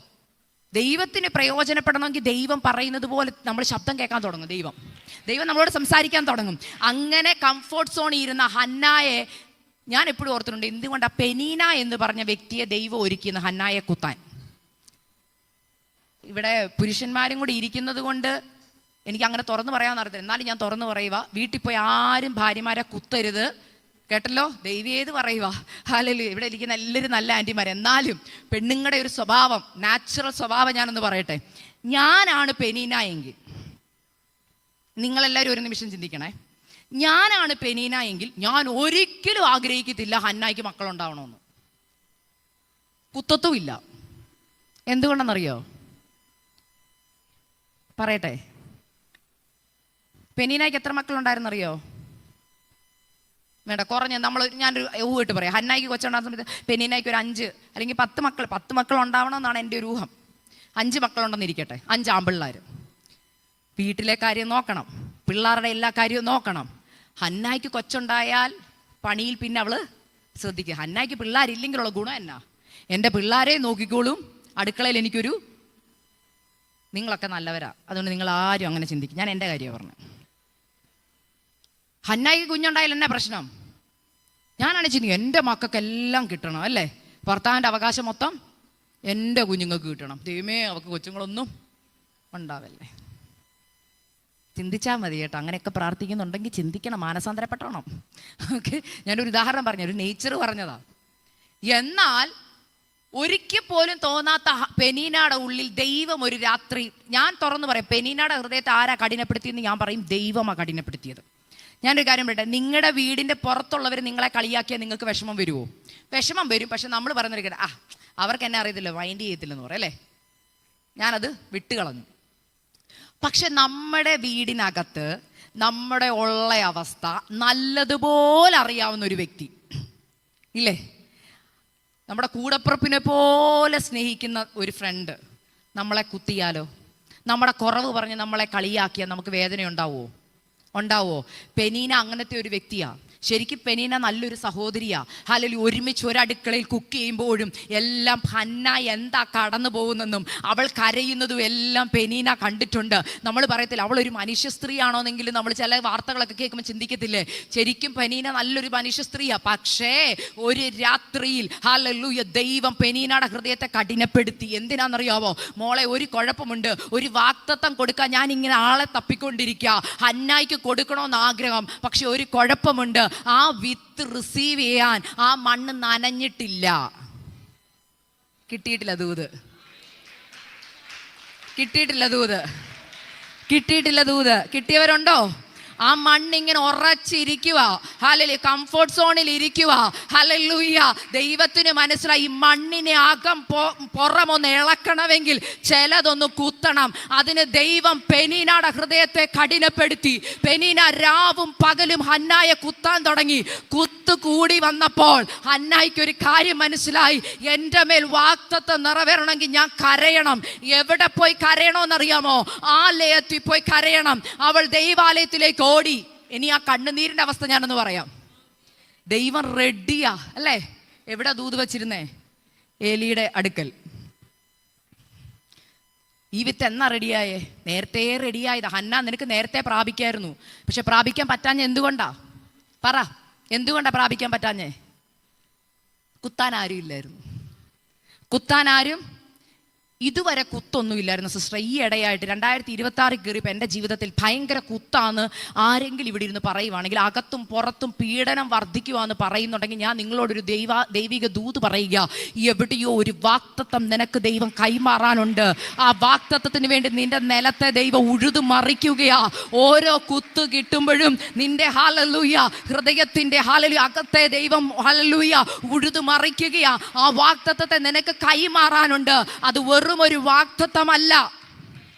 ദൈവത്തിന് പ്രയോജനപ്പെടണമെങ്കിൽ ദൈവം പറയുന്നത് പോലെ നമ്മൾ ശബ്ദം കേൾക്കാൻ തുടങ്ങും. ദൈവം നമ്മളോട് സംസാരിക്കാൻ തുടങ്ങും. അങ്ങനെ കംഫോർട്ട് സോണിൽ ഇരുന്ന ഹന്നായെ ഞാൻ എപ്പോഴും ഓർത്തിട്ടുണ്ട്. എന്തുകൊണ്ടാണ് പെനീന എന്ന് പറഞ്ഞ വ്യക്തിയെ ദൈവം ഒരുക്കിയെന്ന് ഹന്നായെ കുത്താൻ. ഇവിടെ പുരുഷന്മാരും കൂടി ഇരിക്കുന്നത് കൊണ്ട് എനിക്ക് അങ്ങനെ തുറന്നു പറയാമെന്ന് അറിയത്തില്ല. എന്നാലും ഞാൻ തുറന്നു പറയുക, വീട്ടിൽ പോയി ആരും ഭാര്യമാരെ കുത്തരുത്, കേട്ടല്ലോ? ദൈവം പറയുക. ഹല്ലേലൂയ. ഇവിടെ ഇരിക്കുന്ന എല്ലാവരും നല്ല ആൻറ്റിമാർ. എന്നാലും പെണ്ണുങ്ങളുടെ ഒരു സ്വഭാവം, നാച്ചുറൽ സ്വഭാവം ഞാനൊന്ന് പറയട്ടെ. ഞാനാണ് പെനീന എങ്കിൽ, നിങ്ങളെല്ലാവരും ഒരു നിമിഷം ചിന്തിക്കണേ, ഞാനാണ് പെനീന എങ്കിൽ ഞാൻ ഒരിക്കലും ആഗ്രഹിക്കത്തില്ല ഹന്നായ്ക്ക് മക്കളുണ്ടാവണമെന്ന്. കുത്തത്തുമില്ല. എന്തുകൊണ്ടെന്നറിയോ? പറയട്ടെ. പെനീനയ്ക്ക് എത്ര മക്കളുണ്ടായിരുന്നറിയോ? വേണ്ട, കുറഞ്ഞ ഞാനൊരു ഊഹിട്ട് പറയാം. ഹന്നായിക്ക് കൊച്ചുണ്ടാകുന്ന സമയത്ത് പെനീനയ്ക്ക് ഒരു 5 അല്ലെങ്കിൽ 10 മക്കൾ ഉണ്ടാവണമെന്നാണ് എൻ്റെ ഒരു ഊഹം. 5 മക്കളുണ്ടെന്നിരിക്കട്ടെ, 5 ആൺപിള്ളേർ. വീട്ടിലെ കാര്യം നോക്കണം, പിള്ളേരുടെ എല്ലാ കാര്യവും നോക്കണം. ഹന്നായിക്ക് കൊച്ചുണ്ടായാൽ പണിയിൽ പിന്നെ അവള് ശ്രദ്ധിക്കുക. ഹന്നായിക്ക് പിള്ളേരില്ലെങ്കിലുള്ള ഗുണം എന്നാ? എൻ്റെ പിള്ളേരെ നോക്കിക്കോളും, അടുക്കളയിൽ എനിക്കൊരു, നിങ്ങളൊക്കെ നല്ലവരാ, അതുകൊണ്ട് നിങ്ങൾ ആരും അങ്ങനെ ചിന്തിക്കും. ഞാൻ എൻ്റെ കാര്യമാണ് പറഞ്ഞത്. ഹന്നായിക്ക് കുഞ്ഞുണ്ടായാൽ എന്നാ പ്രശ്നം? ഞാനാണ് ചിന്തിക്കുക, എൻ്റെ മക്കൾക്കെല്ലാം കിട്ടണം അല്ലേ, ഭർത്താവിൻ്റെ അവകാശം മൊത്തം എൻ്റെ കുഞ്ഞുങ്ങൾക്ക് കിട്ടണം. ദൈവമേ, അവർക്ക് കൊച്ചുങ്ങളൊന്നും ഉണ്ടാവല്ലേ. ചിന്തിച്ചാൽ മതി കേട്ടോ. അങ്ങനെയൊക്കെ പ്രാർത്ഥിക്കുന്നുണ്ടെങ്കിൽ ചിന്തിക്കണം, മാനസാന്തരപ്പെട്ടണം. ഓക്കെ, ഞാനൊരു ഉദാഹരണം പറഞ്ഞു, ഒരു നേച്ചർ പറഞ്ഞതാ. എന്നാൽ ഒരിക്കൽ പോലും തോന്നാത്ത പെനീനയുടെ ഉള്ളിൽ ദൈവം ഒരു രാത്രി, ഞാൻ തുറന്നു പറയാം, പെനീനയുടെ ഹൃദയത്തെ ആരാ കഠിനപ്പെടുത്തിയെന്ന് ഞാൻ പറയും, ദൈവമാണ് കഠിനപ്പെടുത്തിയത്. ഞാനൊരു കാര്യം പറയട്ടെ, നിങ്ങളുടെ വീടിൻ്റെ പുറത്തുള്ളവർ നിങ്ങളെ കളിയാക്കിയാൽ നിങ്ങൾക്ക് വിഷമം വരുമോ? വിഷമം വരും. പക്ഷെ നമ്മൾ പറയുന്നൊരു അവർക്ക് എന്നെ അറിയത്തില്ല, മൈൻഡ് ചെയ്യത്തില്ലെന്ന് പറയും അല്ലേ. ഞാനത് വിട്ടുകളഞ്ഞു. പക്ഷെ നമ്മുടെ വീടിനകത്ത് നമ്മുടെ ഉള്ള അവസ്ഥ നല്ലതുപോലെ അറിയാവുന്ന ഒരു വ്യക്തി ഇല്ലേ, നമ്മുടെ കൂടപ്പുറപ്പിനെ പോലെ സ്നേഹിക്കുന്ന ഒരു ഫ്രണ്ട് നമ്മളെ കുത്തിയാലോ, നമ്മുടെ കുറവ് പറഞ്ഞ് നമ്മളെ കളിയാക്കിയാൽ നമുക്ക് വേദന ഉണ്ടാവോ? പെനീന അങ്ങനത്തെ ഒരു വ്യക്തിയാ. ശരിക്കും പെനീന നല്ലൊരു സഹോദരിയാ. അല്ലെങ്കിൽ ഒരുമിച്ച് ഒരടുക്കളയിൽ കുക്ക് ചെയ്യുമ്പോഴും എല്ലാം ഹന്ന എന്താ കടന്നു പോകുന്നെന്നും അവൾ കരയുന്നതും എല്ലാം പെനീന കണ്ടിട്ടുണ്ട്. നമ്മൾ പറയത്തില്ല അവളൊരു മനുഷ്യ സ്ത്രീയാണോന്നെങ്കിലും നമ്മൾ ചില വാർത്തകളൊക്കെ കേൾക്കുമ്പോൾ ചിന്തിക്കത്തില്ലേ, ശരിക്കും പെനീന നല്ലൊരു മനുഷ്യ സ്ത്രീയാ. പക്ഷേ ഒരു രാത്രിയിൽ ഹല്ലേലൂയ ദൈവം പെനീനയുടെ ഹൃദയത്തെ കഠിനപ്പെടുത്തി. എന്തിനാണെന്നറിയാവോ? മോളെ, ഒരു കുഴപ്പമുണ്ട്, ഒരു വാഗ്ദത്തം കൊടുക്കാൻ ഞാൻ ഇങ്ങനെ ആളെ തപ്പിക്കൊണ്ടിരിക്കുക, ഹന്നായിക്ക് കൊടുക്കണമെന്ന് ആഗ്രഹം. പക്ഷെ ഒരു കുഴപ്പമുണ്ട്, ആ വിത്ത് റിസീവ് ചെയ്യാൻ ആ മണ്ണ് നനഞ്ഞിട്ടില്ല. കിട്ടിയിട്ടില്ല ദൂത്. കിട്ടിയവരുണ്ടോ? ആ മണ്ണിങ്ങനെ ഉറച്ചിരിക്കുക, ഹല്ലേലൂയ, കംഫോർട്ട് സോണിൽ ഇരിക്കുക. ഹല്ലേലൂയ. ദൈവത്തിന് മനസ്സിലായി, ഈ മണ്ണിനെ അകം പുറമൊന്ന് ഇളക്കണമെങ്കിൽ ചിലതൊന്ന് കുത്തണം. അതിന് ദൈവം പെനീനയുടെ ഹൃദയത്തെ കഠിനപ്പെടുത്തി. പെനീന രാവും പകലും ഹന്നായെ കുത്താൻ തുടങ്ങി. കൂടി വന്നപ്പോൾ ഹന്നായിക്ക് ഒരു കാര്യം മനസ്സിലായി, എൻ്റെ മേൽ വാഗ്ദത്തം നിറവേറണമെങ്കിൽ ഞാൻ കരയണം. എവിടെ പോയി കരയണമെന്നറിയാമോ? ആലയത്തിൽ പോയി കരയണം. അവൾ ദൈവാലയത്തിലേക്ക് ഓടി. ഇനി ആ കണ്ണുനീരിന്റെ അവസ്ഥ ഞാനൊന്ന് പറയാം. ദൈവം റെഡിയാ അല്ലേ? എവിടെ ദൂത് വച്ചിരുന്നേ? ഏലിയുടെ അടുക്കൽ. ഈ വിത്ത് എന്നാ റെഡിയായേ? നേരത്തെ റെഡിയായതാ. ഹന്ന, നിനക്ക് നേരത്തെ പ്രാപിക്കായിരുന്നു. പക്ഷെ പ്രാപിക്കാൻ പറ്റാഞ്ഞ എന്തുകൊണ്ടാ? പറ, എന്തുകൊണ്ടാ പ്രാപിക്കാൻ പറ്റാഞ്ഞേ? കുത്താൻ ആരും ഇല്ലായിരുന്നു. കുത്താൻ ആരും ഇതുവരെ കുത്തൊന്നുമില്ലായിരുന്നു സിസ്റ്റർ. ഈ ഇടയായിട്ട് 2026 കയറിയപ്പോൾ എൻ്റെ ജീവിതത്തിൽ ഭയങ്കര കുത്താന്ന് ആരെങ്കിലും ഇവിടെ ഇരുന്ന് പറയുവാണെങ്കിൽ, അകത്തും പുറത്തും പീഡനം വർദ്ധിക്കുവാന്ന് പറയുന്നുണ്ടെങ്കിൽ, ഞാൻ നിങ്ങളോടൊരു ദൈവിക ദൂത് പറയുക. എവിടെയോ ഒരു വാക്തത്വം നിനക്ക് ദൈവം കൈമാറാനുണ്ട്. ആ വാക്തത്വത്തിന് വേണ്ടി നിന്റെ നിലത്തെ ദൈവം ഉഴുതു മറിക്കുകയാ. ഓരോ കുത്ത് കിട്ടുമ്പോഴും നിന്റെ ഹല്ലേലൂയ, ഹൃദയത്തിൻ്റെ ഹല്ലേലൂയ, അകത്തെ ദൈവം ഹല്ലേലൂയ ഉഴുതു മറിക്കുകയാ. ആ വാക്തത്വത്തെ നിനക്ക് കൈമാറാനുണ്ട്. അത് വെറും ഒരു വാഗ്ദത്തമല്ല.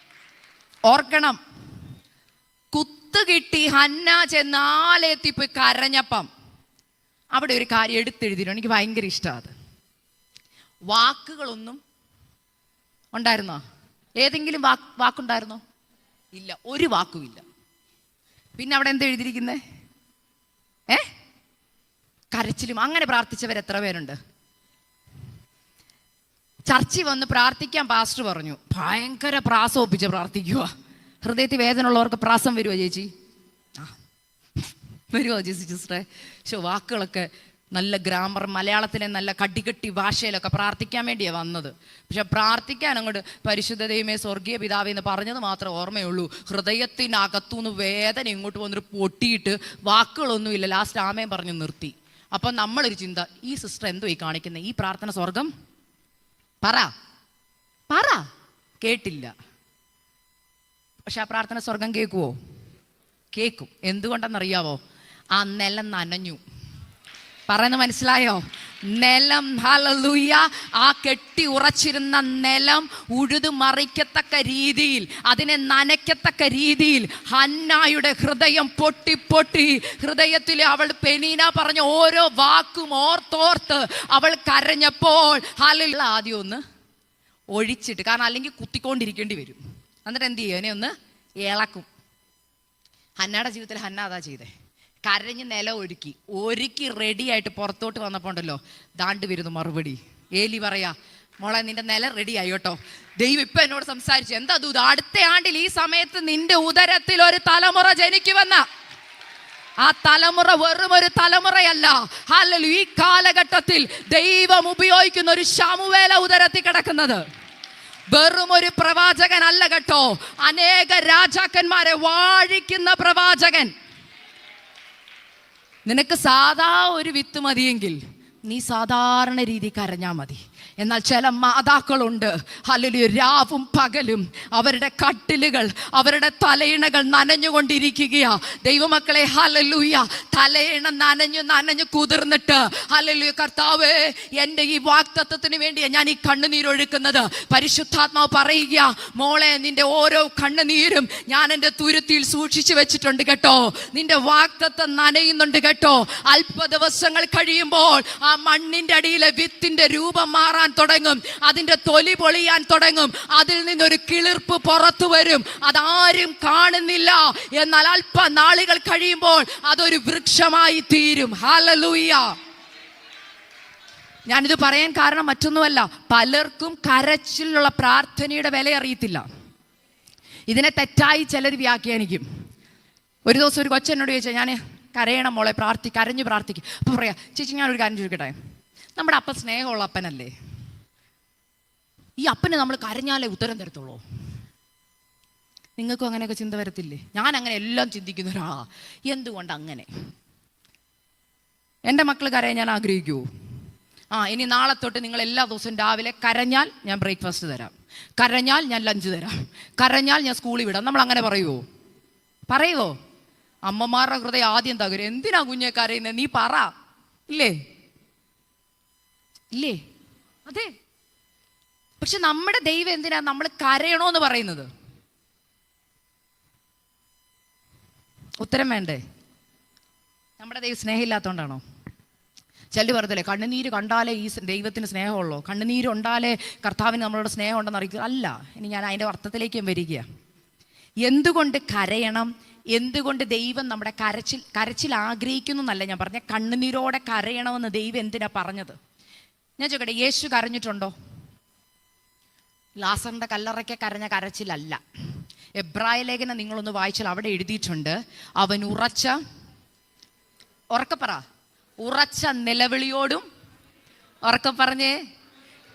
ഓർക്കണം, കുത്ത് കിട്ടി ഹന്ന ചെന്നാലെത്തിപ്പോയി കരഞ്ഞപ്പം അവിടെ ഒരു കാര്യം എടുത്തെഴുതിയിരുന്നു. എനിക്ക് ഭയങ്കര ഇഷ്ടമാണ് അത്. വാക്കുകളൊന്നും ഉണ്ടായിരുന്നോ? ഏതെങ്കിലും വാക്കുണ്ടായിരുന്നോ? ഇല്ല, ഒരു വാക്കുമില്ല. പിന്നെ അവിടെ എന്താ എഴുതിയിരിക്കുന്നത്? കരച്ചിലും. അങ്ങനെ പ്രാർത്ഥിച്ചവർ എത്ര പേരുണ്ട്? ചർച്ചിൽ വന്ന് പ്രാർത്ഥിക്കാൻ പാസ്റ്റർ പറഞ്ഞു, ഭയങ്കര പ്രാസം ഒപ്പിച്ച് പ്രാർത്ഥിക്കുക. ഹൃദയത്തിൽ വേദന ഉള്ളവർക്ക് പ്രാസം വരുമോ ചേച്ചി? വരുമോ ചേച്ചി സിസ്റ്ററെ? വാക്കുകളൊക്കെ നല്ല ഗ്രാമർ, മലയാളത്തിലെ നല്ല കടികട്ടി ഭാഷയിലൊക്കെ പ്രാർത്ഥിക്കാൻ വേണ്ടിയാണ് വന്നത്. പക്ഷെ പ്രാർത്ഥിക്കാൻ അങ്ങോട്ട് പരിശുദ്ധ ദൈവമേ സ്വർഗീയ പിതാവേ എന്ന് പറഞ്ഞത് മാത്രമേ ഓർമ്മയുള്ളൂ. ഹൃദയത്തിനകത്തുനിന്ന് വേദന ഇങ്ങോട്ട് വന്നിട്ട് പൊട്ടിയിട്ട് വാക്കുകളൊന്നുമില്ല. ലാസ്റ്റ് ആമേൻ പറഞ്ഞു നിർത്തി. അപ്പം നമ്മളൊരു ചിന്ത, ഈ സിസ്റ്റർ എന്തോ ഈ കാണിക്കുന്നത്? ഈ പ്രാർത്ഥന സ്വർഗം പറ കേട്ടില്ല. പക്ഷെ ആ പ്രാർത്ഥന സ്വർഗം കേൾക്കുവോ? കേൾക്കും. എന്തുകൊണ്ടെന്നറിയാവോ? ആ നിലം നനഞ്ഞു. പറയുന്നത് മനസ്സിലായോ? നിലം, ഹല്ലേലൂയ, ആ കെട്ടി ഉറച്ചിരുന്ന നിലം ഉഴുതു മറിക്കത്തക്ക രീതിയിൽ, അതിനെ നനയ്ക്കത്തക്ക രീതിയിൽ ഹന്നായുടെ ഹൃദയം പൊട്ടി പൊട്ടി. ഹൃദയത്തിൽ അവൾ പെനീന പറഞ്ഞ ഓരോ വാക്കും ഓർത്തോർത്ത് അവൾ കരഞ്ഞപ്പോൾ ഹല്ലേലൂയ ആദ്യം ഒന്ന് ഒഴിച്ചിട്ട്, കാരണം അല്ലെങ്കിൽ കുത്തിക്കൊണ്ടിരിക്കേണ്ടി വരും. എന്നിട്ട് എന്ത് ചെയ്യും? അതിനെ ഒന്ന് ഇളക്കും. ഹന്നയുടെ ജീവിതത്തിൽ ഹന്ന അതാ ചെയ്തേ. കരഞ്ഞ് നിലം ഒരുക്കി റെഡിയായിട്ട് പുറത്തോട്ട് വന്നപ്പോൾ ഉണ്ടല്ലോ, ദാണ്ട് വരുന്നു മറുപടി. ഏലി പറയാ, മോളെ നിന്റെ നില റെഡിയായി കേട്ടോ. ദൈവം ഇപ്പൊ എന്നോട് സംസാരിച്ചു. എന്താ ദൂത്? അടുത്ത ആണ്ടിൽ ഈ സമയത്ത് നിന്റെ ഉദരത്തിൽ ഒരു തലമുറ ജനിക്കുമെന്ന. ആ തലമുറ വെറും ഒരു തലമുറയല്ല. ഹല്ലേലൂയ, ഈ കാലഘട്ടത്തിൽ ദൈവം ഉപയോഗിക്കുന്ന ഒരു ശമൂവേല ഉദരത്തിൽ കിടക്കുന്നത് വെറും ഒരു പ്രവാചകനല്ല കേട്ടോ. അനേക രാജാക്കന്മാരെ വാഴിക്കുന്ന പ്രവാചകൻ. നിനക്ക് സാധാ ഒരു വിത്ത് മതിയെങ്കിൽ നീ സാധാരണ രീതി കരഞ്ഞാൽ മതി. എന്നാൽ ചില മാതാക്കളുണ്ട്, ഹല്ലേലൂയ, രാവും പകലും അവരുടെ കട്ടിലുകൾ, അവരുടെ തലയിണകൾ നനഞ്ഞുകൊണ്ടിരിക്കുകയാ. ദൈവമക്കളെ, ഹല്ലേലൂയ, തലയിണ നനഞ്ഞു കുതിർന്നിട്ട്, ഹല്ലേലൂയ, കർത്താവേ എൻ്റെ ഈ വാഗ്ദത്തത്തിന് വേണ്ടിയാ ഞാൻ ഈ കണ്ണുനീരൊഴുക്കുന്നത്. പരിശുദ്ധാത്മാവ് പറയുക, മോളെ നിന്റെ ഓരോ കണ്ണുനീരും ഞാൻ എൻ്റെ തുരുത്തിയിൽ സൂക്ഷിച്ചു വെച്ചിട്ടുണ്ട് കേട്ടോ. നിന്റെ വാഗ്ദത്തം നനയുന്നുണ്ട് കേട്ടോ. അല്പ ദിവസങ്ങൾ കഴിയുമ്പോൾ ആ മണ്ണിന്റെ അടിയിലെ വിത്തിന്റെ രൂപം മാറാൻ തുടങ്ങും. അതിന്റെ തൊലി പൊളിയാൻ തുടങ്ങും. അതിൽ നിന്നൊരു കിളിർപ്പ് പുറത്തു വരും. അതാരും കാണുന്നില്ല. എന്നാൽ അല്പ നാളുകൾ കഴിയുമ്പോൾ അതൊരു വൃക്ഷമായി തീരും. ഹല്ലേലൂയ. ഞാനിത് പറയാൻ കാരണം മറ്റൊന്നുമല്ല, പലർക്കും കരച്ചിലുള്ള പ്രാർത്ഥനയുടെ വില അറിയത്തില്ല. ഇതിനെ തെറ്റായി ചിലർ വ്യാഖ്യാനിക്കും. ഒരു ദിവസം ഒരു കൊച്ചെന്നോട് ചോദിച്ചാൽ, ഞാൻ കരയണം മോളെ, കരഞ്ഞു പ്രാർത്ഥിക്കും. അപ്പം പറയാം, ചേച്ചി ഞാനൊരു കാര്യം ചോദിക്കട്ടെ, നമ്മുടെ അപ്പൻ സ്നേഹമുള്ള അപ്പനല്ലേ? ഈ അപ്പന് നമ്മൾ കരഞ്ഞാലേ ഉത്തരം തരത്തുള്ളൂ? നിങ്ങൾക്കും അങ്ങനെയൊക്കെ ചിന്ത വരത്തില്ലേ? ഞാൻ അങ്ങനെ എല്ലാം ചിന്തിക്കുന്ന ഒരാളാ. എന്തുകൊണ്ട് അങ്ങനെ? എൻ്റെ മക്കൾ കരയാൻ ഞാൻ ആഗ്രഹിക്കുമോ? ഇനി നാളെ തൊട്ട് നിങ്ങൾ എല്ലാ ദിവസവും രാവിലെ കരഞ്ഞാൽ ഞാൻ ബ്രേക്ക്ഫാസ്റ്റ് തരാം, കരഞ്ഞാൽ ഞാൻ ലഞ്ച് തരാം, കരഞ്ഞാൽ ഞാൻ സ്കൂളിൽ വിടാം. നമ്മൾ അങ്ങനെ പറയുമോ? അമ്മമാരുടെ ഹൃദയം ആദ്യം തകരും. എന്തിനാ കുഞ്ഞെ കരയുന്നത്? നീ പറ. ഇല്ലേ? അതെ. പക്ഷെ നമ്മുടെ ദൈവം എന്തിനാ നമ്മൾ കരയണോന്ന് പറയുന്നത്? ഉത്തരം വേണ്ടേ? നമ്മുടെ ദൈവം സ്നേഹമില്ലാത്തതുകൊണ്ടാണോ? ചില പറഞ്ഞല്ലേ, കണ്ണുനീര് കണ്ടാലേ ഈ ദൈവത്തിന് സ്നേഹമുള്ളൂ, കണ്ണുനീരുണ്ടാലേ കർത്താവിന് നമ്മളോട് സ്നേഹം ഉണ്ടെന്ന് അറിയിക്കുക. അല്ല. ഇനി ഞാൻ അതിൻ്റെ അർത്ഥത്തിലേക്കും വരിക. എന്തുകൊണ്ട് കരയണം? എന്തുകൊണ്ട് ദൈവം നമ്മുടെ കരച്ചിൽ ആഗ്രഹിക്കുന്നു എന്നല്ല ഞാൻ പറഞ്ഞ, കണ്ണുനീരോടെ കരയണമെന്ന് ദൈവം എന്തിനാ പറഞ്ഞത്? ഞാൻ ചോദിക്കട്ടെ, യേശു കരഞ്ഞിട്ടുണ്ടോ? ലാസറിന്റെ കല്ലറയ്ക്ക് കരഞ്ഞ കരച്ചിലല്ല. എബ്രായ ലേഖനം നിങ്ങളൊന്ന് വായിച്ചാൽ അവിടെ എഴുതിയിട്ടുണ്ട്, അവൻ ഉറച്ച നിലവിളിയോടും, ഉറക്കെ പറഞ്ഞേ,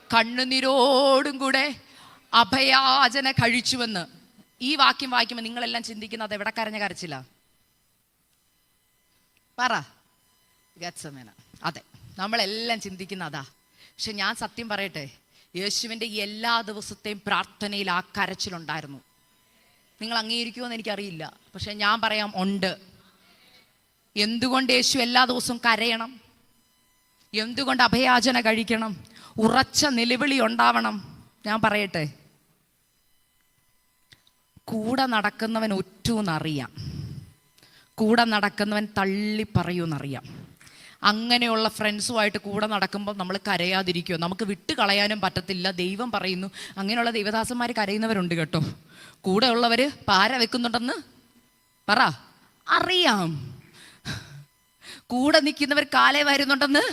കണ്ണുനീരോടും കൂടെ അഭയാചന കഴിച്ചുവെന്ന് ഈ വാക്യം വായിക്കുമ്പോൾ നിങ്ങളെല്ലാം ചിന്തിക്കുന്നത് എവിടെ കരഞ്ഞ കരച്ചില്ല? പറ. ഗത്സമേന. അതെ, നമ്മളെല്ലാം ചിന്തിക്കുന്ന അതാ. പക്ഷെ ഞാൻ സത്യം പറയട്ടെ, യേശുവിൻ്റെ എല്ലാ ദിവസത്തെയും പ്രാർത്ഥനയിൽ ആ കരച്ചിലുണ്ടായിരുന്നു. നിങ്ങൾ അംഗീകരിക്കുമോ എന്ന് എനിക്കറിയില്ല, പക്ഷെ ഞാൻ പറയാം, ഉണ്ട്. എന്തുകൊണ്ട് യേശു എല്ലാ ദിവസവും കരയണം? എന്തുകൊണ്ട് അഭയാചന കഴിക്കണം? ഉറച്ച നിലവിളി ഉണ്ടാവണം. ഞാൻ പറയട്ടെ, കൂടെ നടക്കുന്നവൻ ഒറ്റൂന്നറിയാം, കൂടെ നടക്കുന്നവൻ തള്ളി പറയൂന്നറിയാം. അങ്ങനെയുള്ള ഫ്രണ്ട്സുമായിട്ട് കൂടെ നടക്കുമ്പോൾ നമ്മൾ കരയാതിരിക്കുമോ? നമുക്ക് വിട്ട് കളയാനും പറ്റത്തില്ല. ദൈവം പറയുന്നു, അങ്ങനെയുള്ള ദൈവദാസന്മാർ കരയുന്നവരുണ്ട് കേട്ടോ. കൂടെ ഉള്ളവർ പാര വെക്കുന്നുണ്ടെന്ന് പറ, അറിയാം. കൂടെ നിൽക്കുന്നവർ കാലേ വരുന്നുണ്ടെന്ന്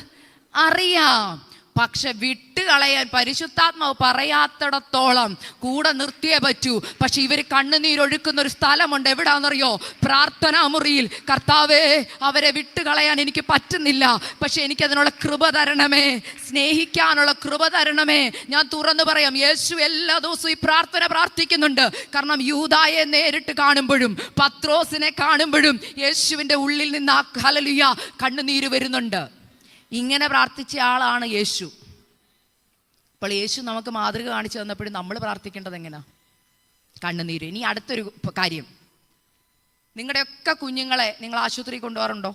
അറിയാം. പക്ഷെ വിട്ടുകളയാൻ പരിശുദ്ധാത്മാവ് പറയാത്തിടത്തോളം കൂടെ നിർത്തിയേ പറ്റൂ. പക്ഷെ ഇവർ കണ്ണുനീരൊഴുക്കുന്ന ഒരു സ്ഥലമുണ്ട്. എവിടാന്നറിയോ? പ്രാർത്ഥനാ മുറിയിൽ. കർത്താവേ, അവരെ വിട്ടുകളയാൻ എനിക്ക് പറ്റുന്നില്ല, പക്ഷെ എനിക്കതിനുള്ള കൃപ തരണമേ, സ്നേഹിക്കാനുള്ള കൃപ തരണമേ. ഞാൻ തുറന്നു പറയാം, യേശു എല്ലാ ദിവസവും ഈ പ്രാർത്ഥന പ്രാർത്ഥിക്കുന്നുണ്ട്. കാരണം യൂദായെ നേരിട്ട് കാണുമ്പോഴും പത്രോസിനെ കാണുമ്പോഴും യേശുവിൻ്റെ ഉള്ളിൽ നിന്ന് ആ ഹല്ലേലൂയ കണ്ണുനീര് വരുന്നുണ്ട്. ഇങ്ങനെ പ്രാർത്ഥിച്ച ആളാണ് യേശു. അപ്പോൾ യേശു നമുക്ക് മാതൃക കാണിച്ചു തന്നപ്പോഴും നമ്മൾ പ്രാർത്ഥിക്കേണ്ടത് എങ്ങനെയാ? കണ്ണുനീര്. ഇനി അടുത്തൊരു കാര്യം, നിങ്ങളുടെയൊക്കെ കുഞ്ഞുങ്ങളെ നിങ്ങൾ ആശുപത്രിയിൽ കൊണ്ടുപോകാറുണ്ടോ?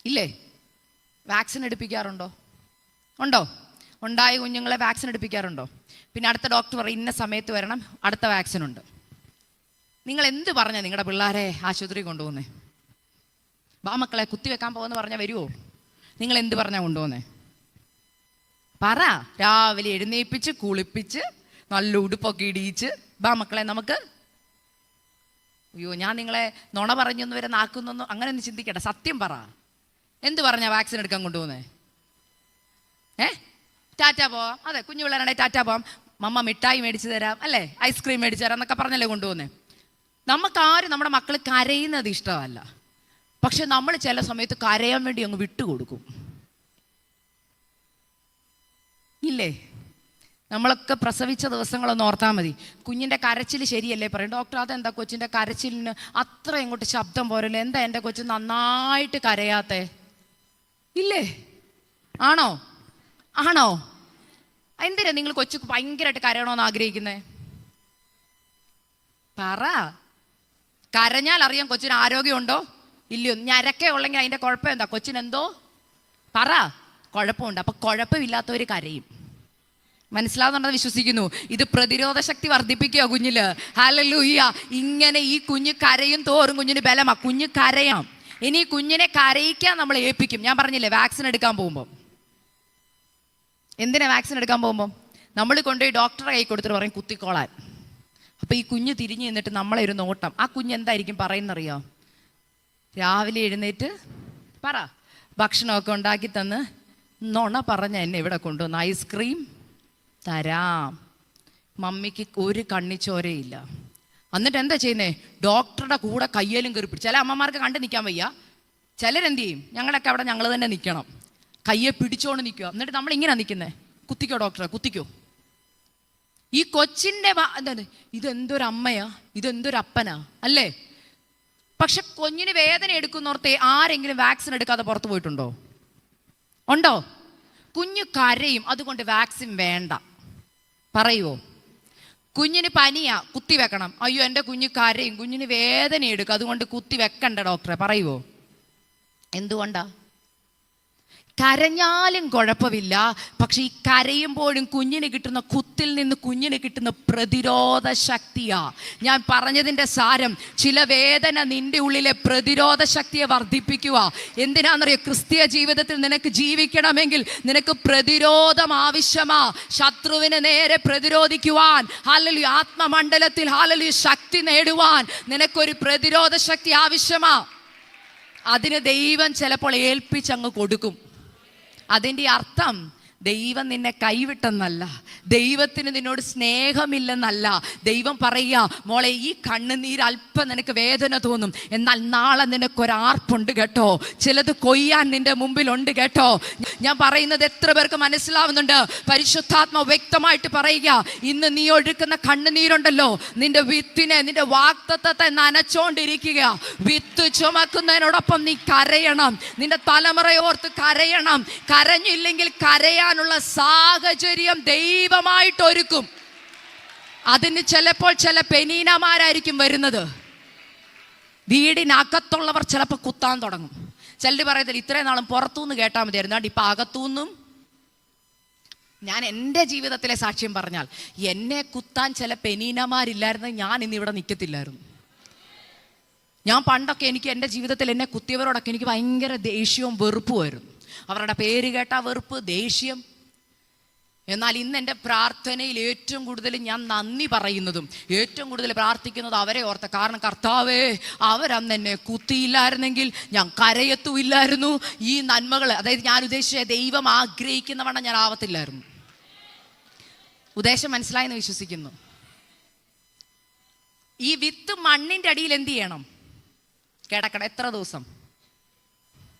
ഇല്ലേ? വാക്സിൻ എടുപ്പിക്കാറുണ്ടോ? ഉണ്ടോ? ഉണ്ടായ കുഞ്ഞുങ്ങളെ വാക്സിൻ എടുപ്പിക്കാറുണ്ടോ? പിന്നെ അടുത്ത ഡോക്ടർ പറയും ഇന്ന സമയത്ത് വരണം, അടുത്ത വാക്സിൻ ഉണ്ട്. നിങ്ങൾ എന്ത് പറഞ്ഞാൽ നിങ്ങളുടെ പിള്ളേരെ ആശുപത്രിയിൽ കൊണ്ടുപോകുന്നേ? വാ മക്കളെ കുത്തിവെക്കാൻ പോകുമെന്ന് പറഞ്ഞാൽ വരുമോ? നിങ്ങൾ എന്ത് പറഞ്ഞാൽ കൊണ്ടുപോകുന്നേ? പറ. രാവിലെ എഴുന്നേൽപ്പിച്ച് കുളിപ്പിച്ച് നല്ല ഉടുപ്പൊക്കെ ഇടിയിച്ച് ബാ മക്കളെ നമുക്ക്. അയ്യോ, ഞാൻ നിങ്ങളെ നുണ പറഞ്ഞൊന്നു വരെ നാക്കുന്നൊന്നും അങ്ങനെ ഒന്നും ചിന്തിക്കട്ടെ. സത്യം പറ. എന്ത് പറഞ്ഞാൽ വാക്സിൻ എടുക്കാൻ കൊണ്ടുപോകുന്നേ? ടാറ്റ പോവാം. അതെ, കുഞ്ഞു പിള്ളേരാണെ ടാറ്റ പോവാം, മമ്മ മിഠായി മേടിച്ചു തരാം, അല്ലേ, ഐസ്ക്രീം മേടിച്ചു തരാം എന്നൊക്കെ പറഞ്ഞല്ലേ കൊണ്ടുപോകുന്നേ. നമുക്കാരും നമ്മുടെ മക്കൾ കരയുന്നത് ഇഷ്ടമല്ല. പക്ഷെ നമ്മൾ ചില സമയത്ത് കരയാൻ വേണ്ടി അങ്ങ് വിട്ടുകൊടുക്കും, ഇല്ലേ? നമ്മളൊക്കെ പ്രസവിച്ച ദിവസങ്ങളൊന്ന് ഓർത്താൽ മതി. കുഞ്ഞിൻ്റെ കരച്ചിൽ ശരിയല്ലേ പറയും ഡോക്ടർ? അതെന്താ കൊച്ചിൻ്റെ കരച്ചിലിന് അത്ര ഇങ്ങോട്ട് ശബ്ദം പോരല്ലോ, എന്താ എൻ്റെ കൊച്ചു നന്നായിട്ട് കരയാത്തേ? ഇല്ലേ? ആണോ? ആണോ? എന്തിനാ നിങ്ങൾ കൊച്ചു ഭയങ്കരമായിട്ട് കരയണമെന്ന് ആഗ്രഹിക്കുന്നേ? പറ. കരഞ്ഞാൽ അറിയാം കൊച്ചിന് ആരോഗ്യമുണ്ടോ ഇല്ലയോ. ഞരക്കേ ഉള്ളെങ്കിൽ അതിൻ്റെ കുഴപ്പം എന്താ? കൊച്ചിനെന്തോ പറ, കുഴപ്പമുണ്ട്. അപ്പം കുഴപ്പമില്ലാത്തവർ കരയും. മനസ്സിലാവുന്നുണ്ടെന്ന് വിശ്വസിക്കുന്നു. ഇത് പ്രതിരോധ ശക്തി വർദ്ധിപ്പിക്കുക കുഞ്ഞില്. ഹല്ലേലൂയ. ഇങ്ങനെ ഈ കുഞ്ഞ് കരയും തോറും കുഞ്ഞിന് ബലമാ. കുഞ്ഞ് കരയാം. ഇനി കുഞ്ഞിനെ കരയിക്കാൻ നമ്മൾ ഏൽപ്പിക്കും. ഞാൻ പറഞ്ഞില്ലേ, വാക്സിൻ എടുക്കാൻ പോകുമ്പോൾ. എന്തിനാ വാക്സിൻ എടുക്കാൻ പോകുമ്പോൾ? നമ്മൾ കൊണ്ടുപോയി ഡോക്ടറെ കൈ കൊടുത്തിട്ട് പറയും കുത്തിക്കോളാൻ. അപ്പം ഈ കുഞ്ഞ് തിരിഞ്ഞ് നിന്നിട്ട് നമ്മളെ ഒരു നോട്ടം. ആ കുഞ്ഞ് എന്തായിരിക്കും പറയുന്നറിയോ? രാവിലെ എഴുന്നേറ്റ് പറ, ഭക്ഷണമൊക്കെ ഉണ്ടാക്കി തന്ന് നുണ പറഞ്ഞ എന്നെ ഇവിടെ കൊണ്ടുവന്ന് ഐസ്ക്രീം തരാം. മമ്മിക്ക് ഒരു കണ്ണിച്ചോരയില്ല. എന്നിട്ട് എന്താ ചെയ്യുന്നേ? ഡോക്ടറുടെ കൂടെ കയ്യേലും കയറി പിടിച്ച്. ചില അമ്മമാർക്ക് കണ്ടു നിൽക്കാൻ വയ്യ. ചിലരെന്ത് ചെയ്യും? ഞങ്ങളൊക്കെ അവിടെ ഞങ്ങൾ തന്നെ നിൽക്കണം, കയ്യെ പിടിച്ചോണ്ട് നിൽക്കുക. എന്നിട്ട് നമ്മളിങ്ങനെ നിൽക്കുന്നേ, കുത്തിക്കോ ഡോക്ടറെ, കുത്തിക്കോ. ഈ കൊച്ചിൻ്റെ എന്താണ്? ഇതെന്തൊരമ്മയാ, ഇതെന്തൊരപ്പനാ, അല്ലേ? പക്ഷെ കുഞ്ഞിന് വേദന എടുക്കുന്നോർത്തെ ആരെങ്കിലും വാക്സിൻ എടുക്കാതെ പുറത്തു പോയിട്ടുണ്ടോ? ഉണ്ടോ? കുഞ്ഞ് കരയും, അതുകൊണ്ട് വാക്സിൻ വേണ്ട പറയുവോ? കുഞ്ഞിന് പനിയാ, കുത്തി വെക്കണം. അയ്യോ എൻ്റെ കുഞ്ഞ് കരയും, കുഞ്ഞിന് വേദന എടുക്കും, അതുകൊണ്ട് കുത്തി വെക്കണ്ട ഡോക്ടറെ പറയുവോ? എന്തുകൊണ്ടാ? കരഞ്ഞാലും കുഴപ്പമില്ല, പക്ഷെ ഈ കരയുമ്പോഴും കുഞ്ഞിന് കിട്ടുന്ന കുത്തിൽ നിന്ന് കുഞ്ഞിന് കിട്ടുന്ന പ്രതിരോധ ശക്തിയാ. ഞാൻ പറഞ്ഞതിൻ്റെ സാരം, ചില വേദന നിന്റെ ഉള്ളിലെ പ്രതിരോധ ശക്തിയെ വർദ്ധിപ്പിക്കുക. എന്തിനാണെന്നറിയോ? ക്രിസ്തീയ ജീവിതത്തിൽ നിനക്ക് ജീവിക്കണമെങ്കിൽ നിനക്ക് പ്രതിരോധം ആവശ്യമാ. ശത്രുവിന് നേരെ പ്രതിരോധിക്കുവാൻ, ഹല്ലേലൂയ, ആത്മമണ്ഡലത്തിൽ ഹല്ലേലൂയ ശക്തി നേടുവാൻ നിനക്കൊരു പ്രതിരോധ ശക്തി ആവശ്യമാ. അതിന് ദൈവം ചിലപ്പോൾ ഏൽപ്പിച്ചങ്ങ് കൊടുക്കും. അതിൻ്റെ അർത്ഥം ദൈവം നിന്നെ കൈവിട്ടെന്നല്ല, ദൈവത്തിന് നിന്നോട് സ്നേഹമില്ലെന്നല്ല. ദൈവം പറയുക, മോളെ ഈ കണ്ണുനീര് അല്പം നിനക്ക് വേദന തോന്നും, എന്നാൽ നാളെ നിനക്കൊരാർപ്പുണ്ട് കേട്ടോ. ചിലത് കൊയ്യാൻ നിന്റെ മുമ്പിലുണ്ട് കേട്ടോ. ഞാൻ പറയുന്നത് എത്ര പേർക്ക് മനസ്സിലാവുന്നുണ്ട്? പരിശുദ്ധാത്മ വ്യക്തമായിട്ട് പറയുക, ഇന്ന് നീ ഒഴുക്കുന്ന കണ്ണുനീരുണ്ടല്ലോ, നിന്റെ വിത്തിനെ, നിന്റെ വാഗ്ദത്തത്തെ നനച്ചോണ്ടിരിക്കുക. വിത്ത് ചുമക്കുന്നതിനോടൊപ്പം നീ കരയണം. നിന്റെ തലമുറയോർത്ത് കരയണം. കരഞ്ഞില്ലെങ്കിൽ കരയാനുള്ള സാഹചര്യം ദൈവമായിട്ട് ഒരുക്കും. അതിന് ചിലപ്പോൾ ചില പെനീനമാരായിരിക്കും വരുന്നത്. വീടിനകത്തുള്ളവർ ചിലപ്പോൾ കുത്താൻ തുടങ്ങും. ചിലർ പറയത്തില്ല, ഇത്രയും നാളും പുറത്തുനിന്ന് കേട്ടാൽ മതിയായിരുന്നു, ഇപ്പം അകത്തുനിന്നും. ഞാൻ എൻ്റെ ജീവിതത്തിലെ സാക്ഷ്യം പറഞ്ഞാൽ, എന്നെ കുത്താൻ ചില പെനീനമാരില്ലായിരുന്നു, ഞാൻ ഇന്ന് ഇവിടെ നിൽക്കത്തില്ലായിരുന്നു. ഞാൻ പണ്ടൊക്കെ എനിക്ക് എൻ്റെ ജീവിതത്തിൽ എന്നെ കുത്തിയവരോടൊക്കെ എനിക്ക് ഭയങ്കര ദേഷ്യവും വെറുപ്പുമായിരുന്നു. അവരുടെ പേര് കേട്ടാ വെറുപ്പ്, ദേഷ്യം. എന്നാൽ ഇന്ന് എൻ്റെ പ്രാർത്ഥനയിൽ ഏറ്റവും കൂടുതൽ ഞാൻ നന്ദി പറയുന്നതും ഏറ്റവും കൂടുതൽ പ്രാർത്ഥിക്കുന്നതും അവരെ ഓർത്ത. കാരണം കർത്താവേ, അവരന്ന് എന്നെ കുത്തിയില്ലായിരുന്നെങ്കിൽ ഞാൻ കരയത്തുമില്ലായിരുന്നു. ഈ നന്മകൾ, അതായത് ഞാൻ ഉദ്ദേശിച്ച ദൈവം ആഗ്രഹിക്കുന്നവണ്ണം ഞാൻ ആവത്തില്ലായിരുന്നു. ഉദ്ദേശം മനസ്സിലായെന്ന് വിശ്വസിക്കുന്നു. ഈ വിത്ത് മണ്ണിൻ്റെ അടിയിൽ എന്ത് ചെയ്യണം? കിടക്കണം. എത്ര ദിവസം?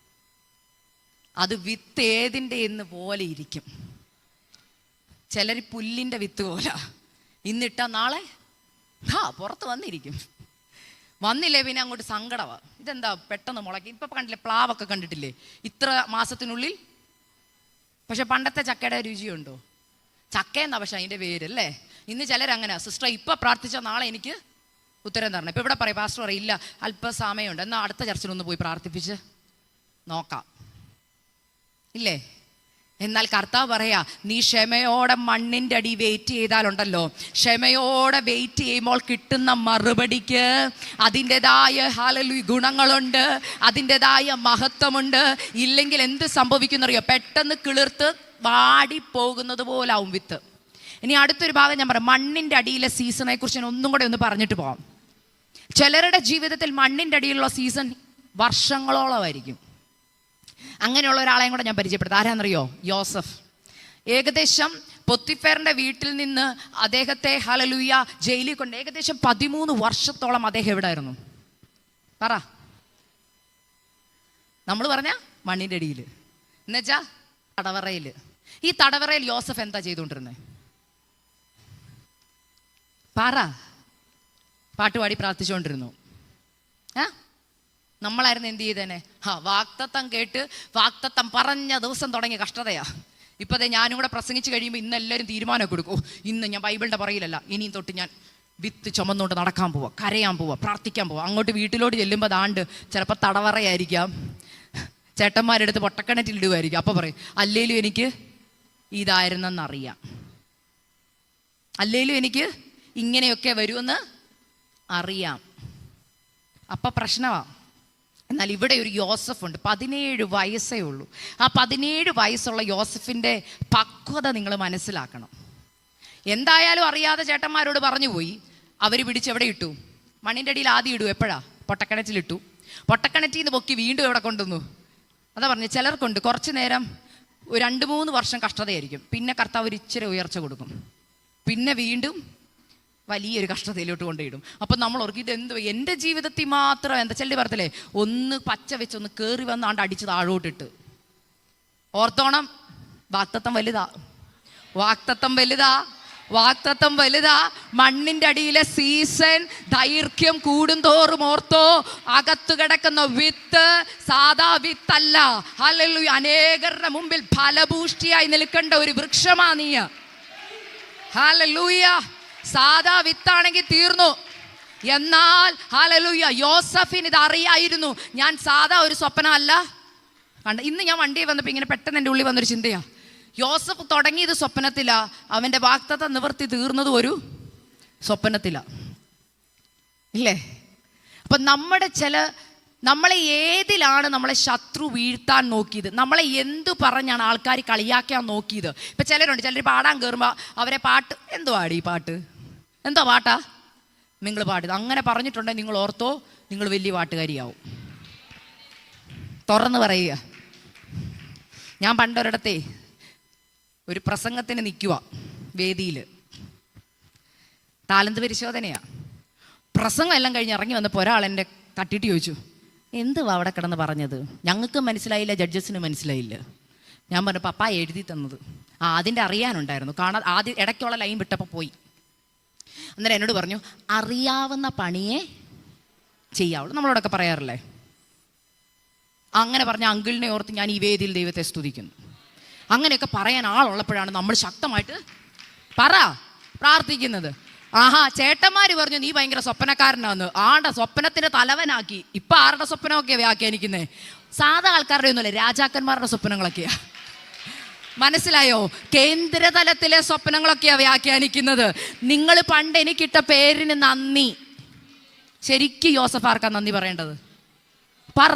അത് വിത്ത് ഏതിൻ്റെ എന്ന് പോലെ ഇരിക്കും. ചിലർ പുല്ലിൻ്റെ വിത്ത് പോലെ, ഇന്നിട്ടാ നാളെ പുറത്ത് വന്നിരിക്കും. വന്നില്ലേ പിന്നെ അങ്ങോട്ട് സങ്കടമാണ്. ഇതെന്താ പെട്ടെന്ന് മുളയ്ക്കും. ഇപ്പം കണ്ടില്ലേ, പ്ലാവൊക്കെ കണ്ടിട്ടില്ലേ, ഇത്ര മാസത്തിനുള്ളിൽ. പക്ഷെ പണ്ടത്തെ ചക്കയുടെ രുചിയുണ്ടോ? ചക്കയെന്നാ പക്ഷെ അതിൻ്റെ പേരല്ലേ. ഇന്ന് ചിലരങ്ങനെ, സിസ്റ്റർ ഇപ്പം പ്രാർത്ഥിച്ചാൽ നാളെ എനിക്ക് ഉത്തരം തരണം. ഇപ്പം ഇവിടെ പറയും, പാസ്റ്റർ പറയും, ഇല്ല അല്പസമയമുണ്ട്, എന്നാൽ അടുത്ത ചർച്ചിലൊന്ന് പോയി പ്രാർത്ഥിപ്പിച്ച് നോക്കാം, ഇല്ലേ? എന്നാൽ കർത്താവ് പറയാ, നീ ക്ഷമയോടെ മണ്ണിൻ്റെ അടി വെയിറ്റ് ചെയ്താലുണ്ടല്ലോ, ക്ഷമയോടെ വെയിറ്റ് ചെയ്യുമ്പോൾ കിട്ടുന്ന മറുപടിക്ക് അതിൻ്റെതായ ഹല്ലേലൂയ ഗുണങ്ങളുണ്ട്, അതിൻ്റെതായ മഹത്വമുണ്ട്. ഇല്ലെങ്കിൽ എന്ത് സംഭവിക്കുന്നറിയോ? പെട്ടെന്ന് കിളിർത്ത് വാടിപ്പോകുന്നത് പോലാവും വിത്ത്. ഇനി അടുത്തൊരു ഭാഗം ഞാൻ പറയാം, മണ്ണിൻ്റെ അടിയിലെ സീസണെ കുറിച്ച് ഞാൻ ഒന്നും കൂടെ ഒന്ന് പറഞ്ഞിട്ട് പോകാം. ചിലരുടെ ജീവിതത്തിൽ മണ്ണിൻ്റെ അടിയിലുള്ള സീസൺ വർഷങ്ങളോളമായിരിക്കും. അങ്ങനെയുള്ള ഒരാളെയും കൂടെ ഞാൻ പരിചയപ്പെടുത്താം. ആരാന്നറിയോ? യോസഫ്. ഏകദേശം പൊത്തിഫേറിന്റെ വീട്ടിൽ നിന്ന് അദ്ദേഹത്തെ ഹല്ലേലൂയ ജയിലിൽ കൊണ്ട് ഏകദേശം 13 വർഷത്തോളം അദ്ദേഹം എവിടെ ആയിരുന്നു? പറ. നമ്മൾ പറഞ്ഞ മണ്ണിൻ്റെ അടിയിൽ, എന്നുവെച്ചാ തടവറയിൽ. ഈ തടവറയിൽ യോസഫ് എന്താ ചെയ്തുകൊണ്ടിരുന്നത്? പറ. പാട്ടുപാടി പ്രാർത്ഥിച്ചുകൊണ്ടിരുന്നു. നമ്മളായിരുന്നു എന്ത് ചെയ്തേനെ? വാക്തത്വം കേട്ട് വാക്തത്വം പറഞ്ഞ ദിവസം തുടങ്ങിയ കഷ്ടതയാ. ഇപ്പതേ ഞാനും കൂടെ പ്രസംഗിച്ച് കഴിയുമ്പോൾ ഇന്ന് എല്ലാവരും തീരുമാനമൊക്കെ കൊടുക്കും, ഇന്ന് ഞാൻ ബൈബിളിൻ്റെ പറയിലല്ല, ഇനിയും തൊട്ട് ഞാൻ വിത്ത് ചുമന്നുകൊണ്ട് നടക്കാൻ പോവാ, കരയാൻ പോവാ, പ്രാർത്ഥിക്കാൻ പോവാ. അങ്ങോട്ട് വീട്ടിലോട്ട് ചെല്ലുമ്പോൾ ദാണ്ട് ചിലപ്പോൾ തടവറയായിരിക്കാം, ചേട്ടന്മാരെടുത്ത് പൊട്ടക്കിണറ്റിലിടുമായിരിക്കും. അപ്പോൾ പറയും, അല്ലേലും എനിക്ക് ഇതായിരുന്നെന്നറിയാം, അല്ലേലും എനിക്ക് ഇങ്ങനെയൊക്കെ വരുമെന്ന് അറിയാം. അപ്പം പ്രശ്നമാണ്. എന്നാൽ ഇവിടെ ഒരു യോസഫ് ഉണ്ട്, 17 വയസ്സേ ഉള്ളൂ. ആ 17 വയസ്സുള്ള യോസഫിൻ്റെ പക്വത നിങ്ങൾ മനസ്സിലാക്കണം. എന്തായാലും അറിയാതെ ചേട്ടന്മാരോട് പറഞ്ഞു പോയി. അവർ പിടിച്ചെവിടെ ഇട്ടു? മണ്ണിൻ്റെ അടിയിൽ ആദ്യം ഇടൂ. എപ്പോഴാ? പൊട്ടക്കിണറ്റിലിട്ടു. പൊട്ടക്കിണറ്റിൽ നിന്ന് പൊക്കി വീണ്ടും എവിടെ കൊണ്ടുവന്നു? അതാ പറഞ്ഞു, ചിലർക്കുണ്ട് കുറച്ച് നേരം 2-3 വർഷം കഷ്ടതയായിരിക്കും, പിന്നെ കർത്താവ് ഒരു ഇച്ചിരി ഉയർച്ച കൊടുക്കും, പിന്നെ വീണ്ടും വലിയൊരു കഷ്ടതയിലോട്ട് കൊണ്ടിടും. അപ്പം നമ്മൾ ഓർക്കും, ഇതെന്ത് എൻ്റെ ജീവിതത്തിൽ മാത്രം എന്താ? ചെല്ലി പറത്തില്ലേ, ഒന്ന് പച്ച വെച്ചൊന്ന് കയറി വന്നാണ്ട് അടിച്ച് താഴോട്ടിട്ട്. ഓർത്തോണം, വാക്തത്വം വലുതാ, വാക്തത്വം വലുതാ, വാക്തത്വം വലുതാ. മണ്ണിൻ്റെ അടിയിലെ സീസൺ ദൈർഘ്യം കൂടുന്തോറും ഓർത്തോ, അകത്ത് കിടക്കുന്ന വിത്ത് സാധാ വിത്തല്ല. ഹല്ലേലൂയ. അനേകരുടെ മുമ്പിൽ ഫലഭൂഷ്ടിയായി നിൽക്കേണ്ട ഒരു വൃക്ഷമാ നീ. ഹല്ലേലൂയ. സാധാ വിത്താണെങ്കിൽ തീർന്നു. എന്നാൽ ഹല്ലേലൂയ, യോസഫിന് ഇത് അറിയായിരുന്നു, ഞാൻ സാധാ ഒരു സ്വപ്നമല്ല കണ്ട. ഇന്ന് ഞാൻ വണ്ടിയിൽ വന്നപ്പോൾ ഇങ്ങനെ പെട്ടെന്ന് എൻ്റെ ഉള്ളിൽ വന്നൊരു ചിന്തയാ, യോസഫ് തുടങ്ങിയത് സ്വപ്നത്തിലാ, അവൻ്റെ വാഗ്ദത്തം നിവർത്തി തീർന്നതും ഒരു സ്വപ്നത്തിലാ, ഇല്ലേ? അപ്പം നമ്മളെ ഏതിലാണ് നമ്മളെ ശത്രു വീഴ്ത്താൻ നോക്കിയത്? നമ്മളെ എന്തു പറഞ്ഞാണ് ആൾക്കാർ കളിയാക്കാൻ നോക്കിയത്? ഇപ്പം ചിലരുണ്ട്, ചിലർ പാടാൻ കയറുമ്പോൾ അവരെ പാട്ട്, എന്തോ പാടി ഈ പാട്ട്, എന്തോ പാട്ടാ നിങ്ങൾ പാടുന്നത്, അങ്ങനെ പറഞ്ഞിട്ടുണ്ടെങ്കിൽ നിങ്ങൾ ഓർത്തോ, നിങ്ങൾ വലിയ പാട്ടുകാരിയാവും. തുറന്ന് പറയുക. ഞാൻ പണ്ടൊരിടത്തെ ഒരു പ്രസംഗത്തിന് നിൽക്കുക വേദിയിൽ, താലന്ത് പരിശോധനയാ. പ്രസംഗം എല്ലാം കഴിഞ്ഞ് ഇറങ്ങി വന്നപ്പോൾ ഒരാൾ എന്നെ തട്ടിയിട്ട് ചോദിച്ചു, എന്തുവാ അവിടെ കിടന്ന് പറഞ്ഞത്? ഞങ്ങൾക്ക് മനസ്സിലായില്ല, ജഡ്ജസിന് മനസ്സിലായില്ല. ഞാൻ പറഞ്ഞു, പപ്പ എഴുതി തന്നത്. അതിൻ്റെ അറിയാനുണ്ടായിരുന്നു, ആദ്യം ഇടയ്ക്കുള്ള ലൈൻ വിട്ടപ്പോൾ പോയി. അന്നേരം എന്നോട് പറഞ്ഞു, അറിയാവുന്ന പണിയെ ചെയ്യാവുള്ളൂ. നമ്മളോടൊക്കെ പറയാറില്ലേ? അങ്ങനെ പറഞ്ഞ അങ്കിളിനെ ഓർത്ത് ഞാൻ ഈ വേദിയിൽ ദൈവത്തെ സ്തുതിക്കുന്നു. അങ്ങനെയൊക്കെ പറയാൻ ആളുള്ളപ്പോഴാണ് നമ്മൾ ശക്തമായിട്ട് പ്രാർത്ഥിക്കുന്നത്. ആഹാ, ചേട്ടന്മാര് പറഞ്ഞു നീ ഭയങ്കര സ്വപ്നക്കാരനാന്ന്. ആടെ സ്വപ്നത്തിന്റെ തലവനാക്കി. ഇപ്പൊ ആരുടെ സ്വപ്നമൊക്കെയാ വ്യാഖ്യാനിക്കുന്നേ? സാധാ ആൾക്കാരുടെ ഒന്നുമല്ല, രാജാക്കന്മാരുടെ സ്വപ്നങ്ങളൊക്കെയാ. മനസ്സിലായോ? കേന്ദ്രതലത്തിലെ സ്വപ്നങ്ങളൊക്കെയാ വ്യാഖ്യാനിക്കുന്നത്. നിങ്ങൾ പണ്ട് എനിക്കിട്ട പേരിന് നന്ദി. ശരിക്കും യോസഫ് ആർക്കാ നന്ദി പറയേണ്ടത്? പറ.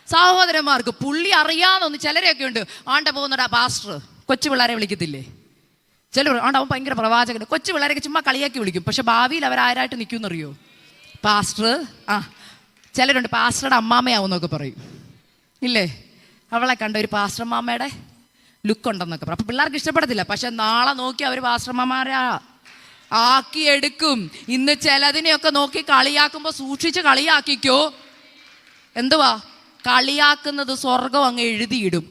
സഹോദരന്മാർക്ക്. പുള്ളി അറിയാതൊന്ന് ചിലരെയൊക്കെ ഉണ്ട്, ആണ്ട പോകുന്നടാ പാസ്റ്റർ. കൊച്ചു പിള്ളേരെ വിളിക്കത്തില്ലേ ചിലർ? ആണ്ട് അവൻ ഭയങ്കര പ്രവാചകൻ. കൊച്ചു പിള്ളേരൊക്കെ ചുമ്മാ കളിയാക്കി വിളിക്കും, പക്ഷെ ഭാവിയിൽ അവരാരായിട്ട് നിൽക്കുമെന്നറിയോ? പാസ്റ്റർ. ചിലരുണ്ട് പാസ്റ്ററുടെ അമ്മാമ്മയാവുന്നൊക്കെ പറയും, ഇല്ലേ? അവളെ കണ്ട ഒരു പാസ്റ്റർ അമ്മാമ്മയുടെ ലുക്ക് ഉണ്ടെന്നൊക്കെ പറയും. അപ്പം പിള്ളേർക്ക് ഇഷ്ടപ്പെടത്തില്ല, പക്ഷെ നാളെ നോക്കി അവർ പാസ്റ്റർ അമ്മമാരാ ആക്കിയെടുക്കും. ഇന്ന് ചിലതിനെയൊക്കെ നോക്കി കളിയാക്കുമ്പോൾ സൂക്ഷിച്ച് കളിയാക്കിക്കോ. എന്തുവാ കളിയാക്കുന്നത്? സ്വർഗം അങ്ങ് എഴുതിയിടും.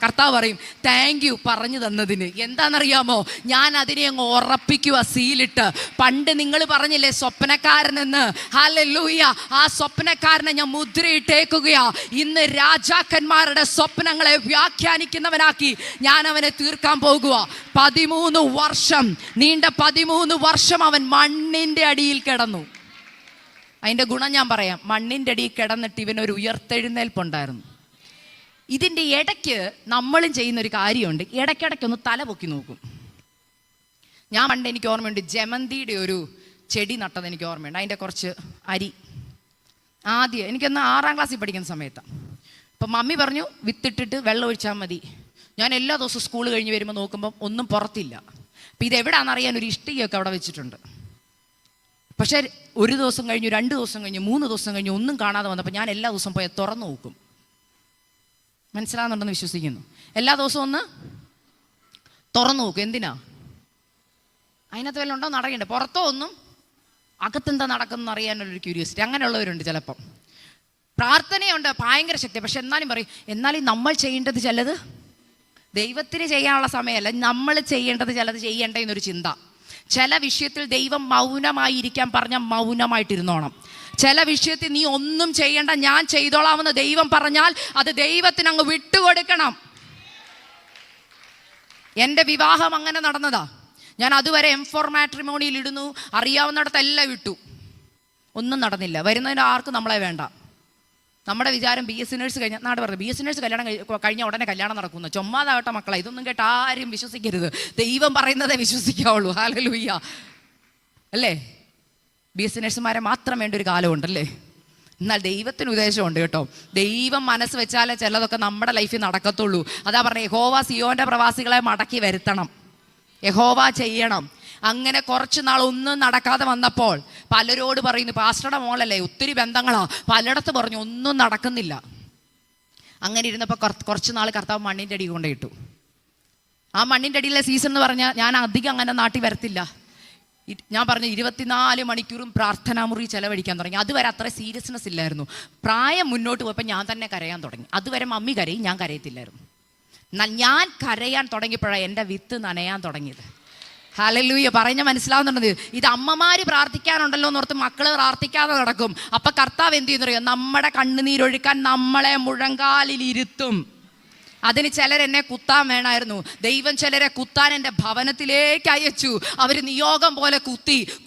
കർത്താവ് പറയും താങ്ക് യു പറഞ്ഞു തന്നതിന്. എന്താണെന്നറിയാമോ? ഞാൻ അതിനെ അങ്ങ് ഉറപ്പിക്കുക സീലിട്ട്. പണ്ട് നിങ്ങൾ പറഞ്ഞില്ലേ സ്വപ്നക്കാരനെന്ന്, ഹല്ലേലൂയ, ആ സ്വപ്നക്കാരനെ ഞാൻ മുദ്രയിട്ടേക്കുകയാ. ഇന്ന് രാജാക്കന്മാരുടെ സ്വപ്നങ്ങളെ വ്യാഖ്യാനിക്കുന്നവനാക്കി ഞാൻ അവനെ തീർക്കാൻ പോകുക. 13 വർഷം നീണ്ട 13 വർഷം അവൻ മണ്ണിന്റെ അടിയിൽ കിടന്നു. അതിൻ്റെ ഗുണം ഞാൻ പറയാം. മണ്ണിൻ്റെ അടിയിൽ കിടന്നിട്ട് ഇവനൊരു ഉയർത്തെഴുന്നേൽപ്പുണ്ടായിരുന്നു. ഇതിൻ്റെ ഇടയ്ക്ക് നമ്മളും ചെയ്യുന്നൊരു കാര്യമുണ്ട്. ഇടയ്ക്കിടയ്ക്കൊന്ന് തല പൊക്കി നോക്കും. ഞാൻ പണ്ട് എനിക്ക് ഓർമ്മയുണ്ട്, ജമന്തിയുടെ ഒരു ചെടി നട്ടത് എനിക്ക് ഓർമ്മയുണ്ട്. അതിൻ്റെ കുറച്ച് അരി ആദ്യം എനിക്കൊന്ന് 6ാം ക്ലാസ്സിൽ പഠിക്കുന്ന സമയത്താണ്. അപ്പം മമ്മി പറഞ്ഞു വിത്തിട്ടിട്ട് വെള്ളം ഒഴിച്ചാൽ മതി. ഞാൻ എല്ലാ ദിവസവും സ്കൂൾ കഴിഞ്ഞ് വരുമ്പോൾ നോക്കുമ്പം ഒന്നും പുറത്തില്ല. അപ്പം ഇതെവിടാണെന്നറിയാൻ ഒരു ഇഷ്ടികയൊക്കെ അവിടെ വെച്ചിട്ടുണ്ട്. പക്ഷേ ഒരു ദിവസം കഴിഞ്ഞു, 2 ദിവസം കഴിഞ്ഞു, 3 ദിവസം കഴിഞ്ഞു, ഒന്നും കാണാതെ വന്നപ്പോൾ ഞാൻ എല്ലാ ദിവസവും പോയി തുറന്നു നോക്കും. മനസ്സിലാകുന്നുണ്ടെന്ന് വിശ്വസിക്കുന്നു. എല്ലാ ദിവസവും ഒന്ന് തുറന്നു നോക്കും. എന്തിനാ? അതിനകത്ത് വല്ലതും ഉണ്ടോ നടക്കണ്ടേ? പുറത്തോ ഒന്നും അകത്തെന്താ നടക്കുന്നതെന്ന് അറിയാനുള്ളൊരു ക്യൂരിയോസിറ്റി. അങ്ങനെയുള്ളവരുണ്ട് ചിലപ്പം. പ്രാർത്ഥനയുണ്ട് ഭയങ്കര ശക്തി, പക്ഷെ എന്നാലും നമ്മൾ ചെയ്യേണ്ടത് ചിലത് ദൈവത്തിന് ചെയ്യാനുള്ള സമയമല്ല, നമ്മൾ ചെയ്യേണ്ടത് ചിലത് ചെയ്യേണ്ട എന്നൊരു ചിന്ത. ചില വിഷയത്തിൽ ദൈവം മൗനമായിരിക്കാൻ പറഞ്ഞാൽ മൗനമായിട്ടിരുന്നോണം. ചില വിഷയത്തിൽ നീ ഒന്നും ചെയ്യേണ്ട, ഞാൻ ചെയ്തോളാമെന്ന് ദൈവം പറഞ്ഞാൽ അത് ദൈവത്തിന് അങ്ങ് വിട്ടുകൊടുക്കണം. എൻ്റെ വിവാഹം അങ്ങനെ നടന്നതാ. ഞാൻ അതുവരെ M4 മാട്രിമോണിയിൽ ഇടുന്നു, അറിയാവുന്നിടത്തെല്ലാം ഇട്ടു, ഒന്നും നടന്നില്ല. വരുന്നതിന് ആർക്കും നമ്മളെ വേണ്ട. നമ്മുടെ വിചാരം BSc നേഴ്സ് കഴിഞ്ഞ നാട് പറഞ്ഞു BSc നേഴ്സ് കഴിഞ്ഞ ഉടനെ കല്യാണം നടക്കുന്നു. ചുമ്മാതാവട്ടെ മക്കളെ, ഇതൊന്നും കേട്ട് ആരും വിശ്വസിക്കരുത്. ദൈവം പറയുന്നതേ വിശ്വസിക്കാവുള്ളൂ. ഹല്ലേലൂയ അല്ലേ? BSc നേഴ്സുമാരെ മാത്രം വേണ്ട ഒരു കാലമുണ്ടല്ലേ? എന്നാൽ ദൈവത്തിന് ഉദ്ദേശമുണ്ട് കേട്ടോ. ദൈവം മനസ്സ് വെച്ചാലേ ചിലതൊക്കെ നമ്മുടെ ലൈഫിൽ നടക്കത്തുള്ളൂ. അതാ പറഞ്ഞ യഹോവ സിയോന്റെ പ്രവാസികളെ മടക്കി വരുത്തണം, യഹോവ ചെയ്യണം. അങ്ങനെ കുറച്ച് നാൾ ഒന്നും നടക്കാതെ വന്നപ്പോൾ പലരോട് പറയുന്നു, പാസ്റ്ററുടെ മോളല്ലേ, ഒത്തിരി ബന്ധങ്ങളാ, പലയിടത്ത് പറഞ്ഞു ഒന്നും നടക്കുന്നില്ല. അങ്ങനെ ഇരുന്നപ്പോൾ കുറച്ച് നാൾ കർത്താവ് മണ്ണിൻ്റെ അടി കൊണ്ടിട്ടു. ആ മണ്ണിൻ്റെ അടിയിലെ സീസൺ എന്ന് പറഞ്ഞാൽ ഞാൻ അധികം അങ്ങനെ നാട്ടിൽ വരത്തില്ല. ഞാൻ പറഞ്ഞു 24 മണിക്കൂറും പ്രാർത്ഥനാമുറി ചെലവഴിക്കാൻ തുടങ്ങി. അതുവരെ അത്ര സീരിയസ്നെസ് ഇല്ലായിരുന്നു. പ്രായം മുന്നോട്ട് പോയപ്പോൾ ഞാൻ തന്നെ കരയാൻ തുടങ്ങി. അതുവരെ മമ്മി കരയും, ഞാൻ കരയത്തില്ലായിരുന്നു. എന്നാൽ ഞാൻ കരയാൻ തുടങ്ങിയപ്പോഴാണ് എൻ്റെ വിത്ത് നനയാൻ തുടങ്ങിയത്. ഹല്ലേലൂയ പറഞ്ഞ മനസ്സിലാവുന്നുണ്ട്. ഇത് അമ്മമാര് പ്രാർത്ഥിക്കാനുണ്ടല്ലോ എന്നോർത്ത് മക്കള് പ്രാർത്ഥിക്കാതെ നടക്കും. അപ്പൊ കർത്താവ് എന്ത് ചെയ്യുന്നറിയോ? നമ്മുടെ കണ്ണുനീരൊഴുക്കാൻ നമ്മളെ മുഴങ്കാലിൽ ഇരുത്തും. അതിന് ചിലരെന്നെ കുത്താൻ വേണമായിരുന്നു. ദൈവം ചിലരെ കുത്താൻ എൻ്റെ ഭവനത്തിലേക്ക് അയച്ചു. അവർ നിയോഗം പോലെ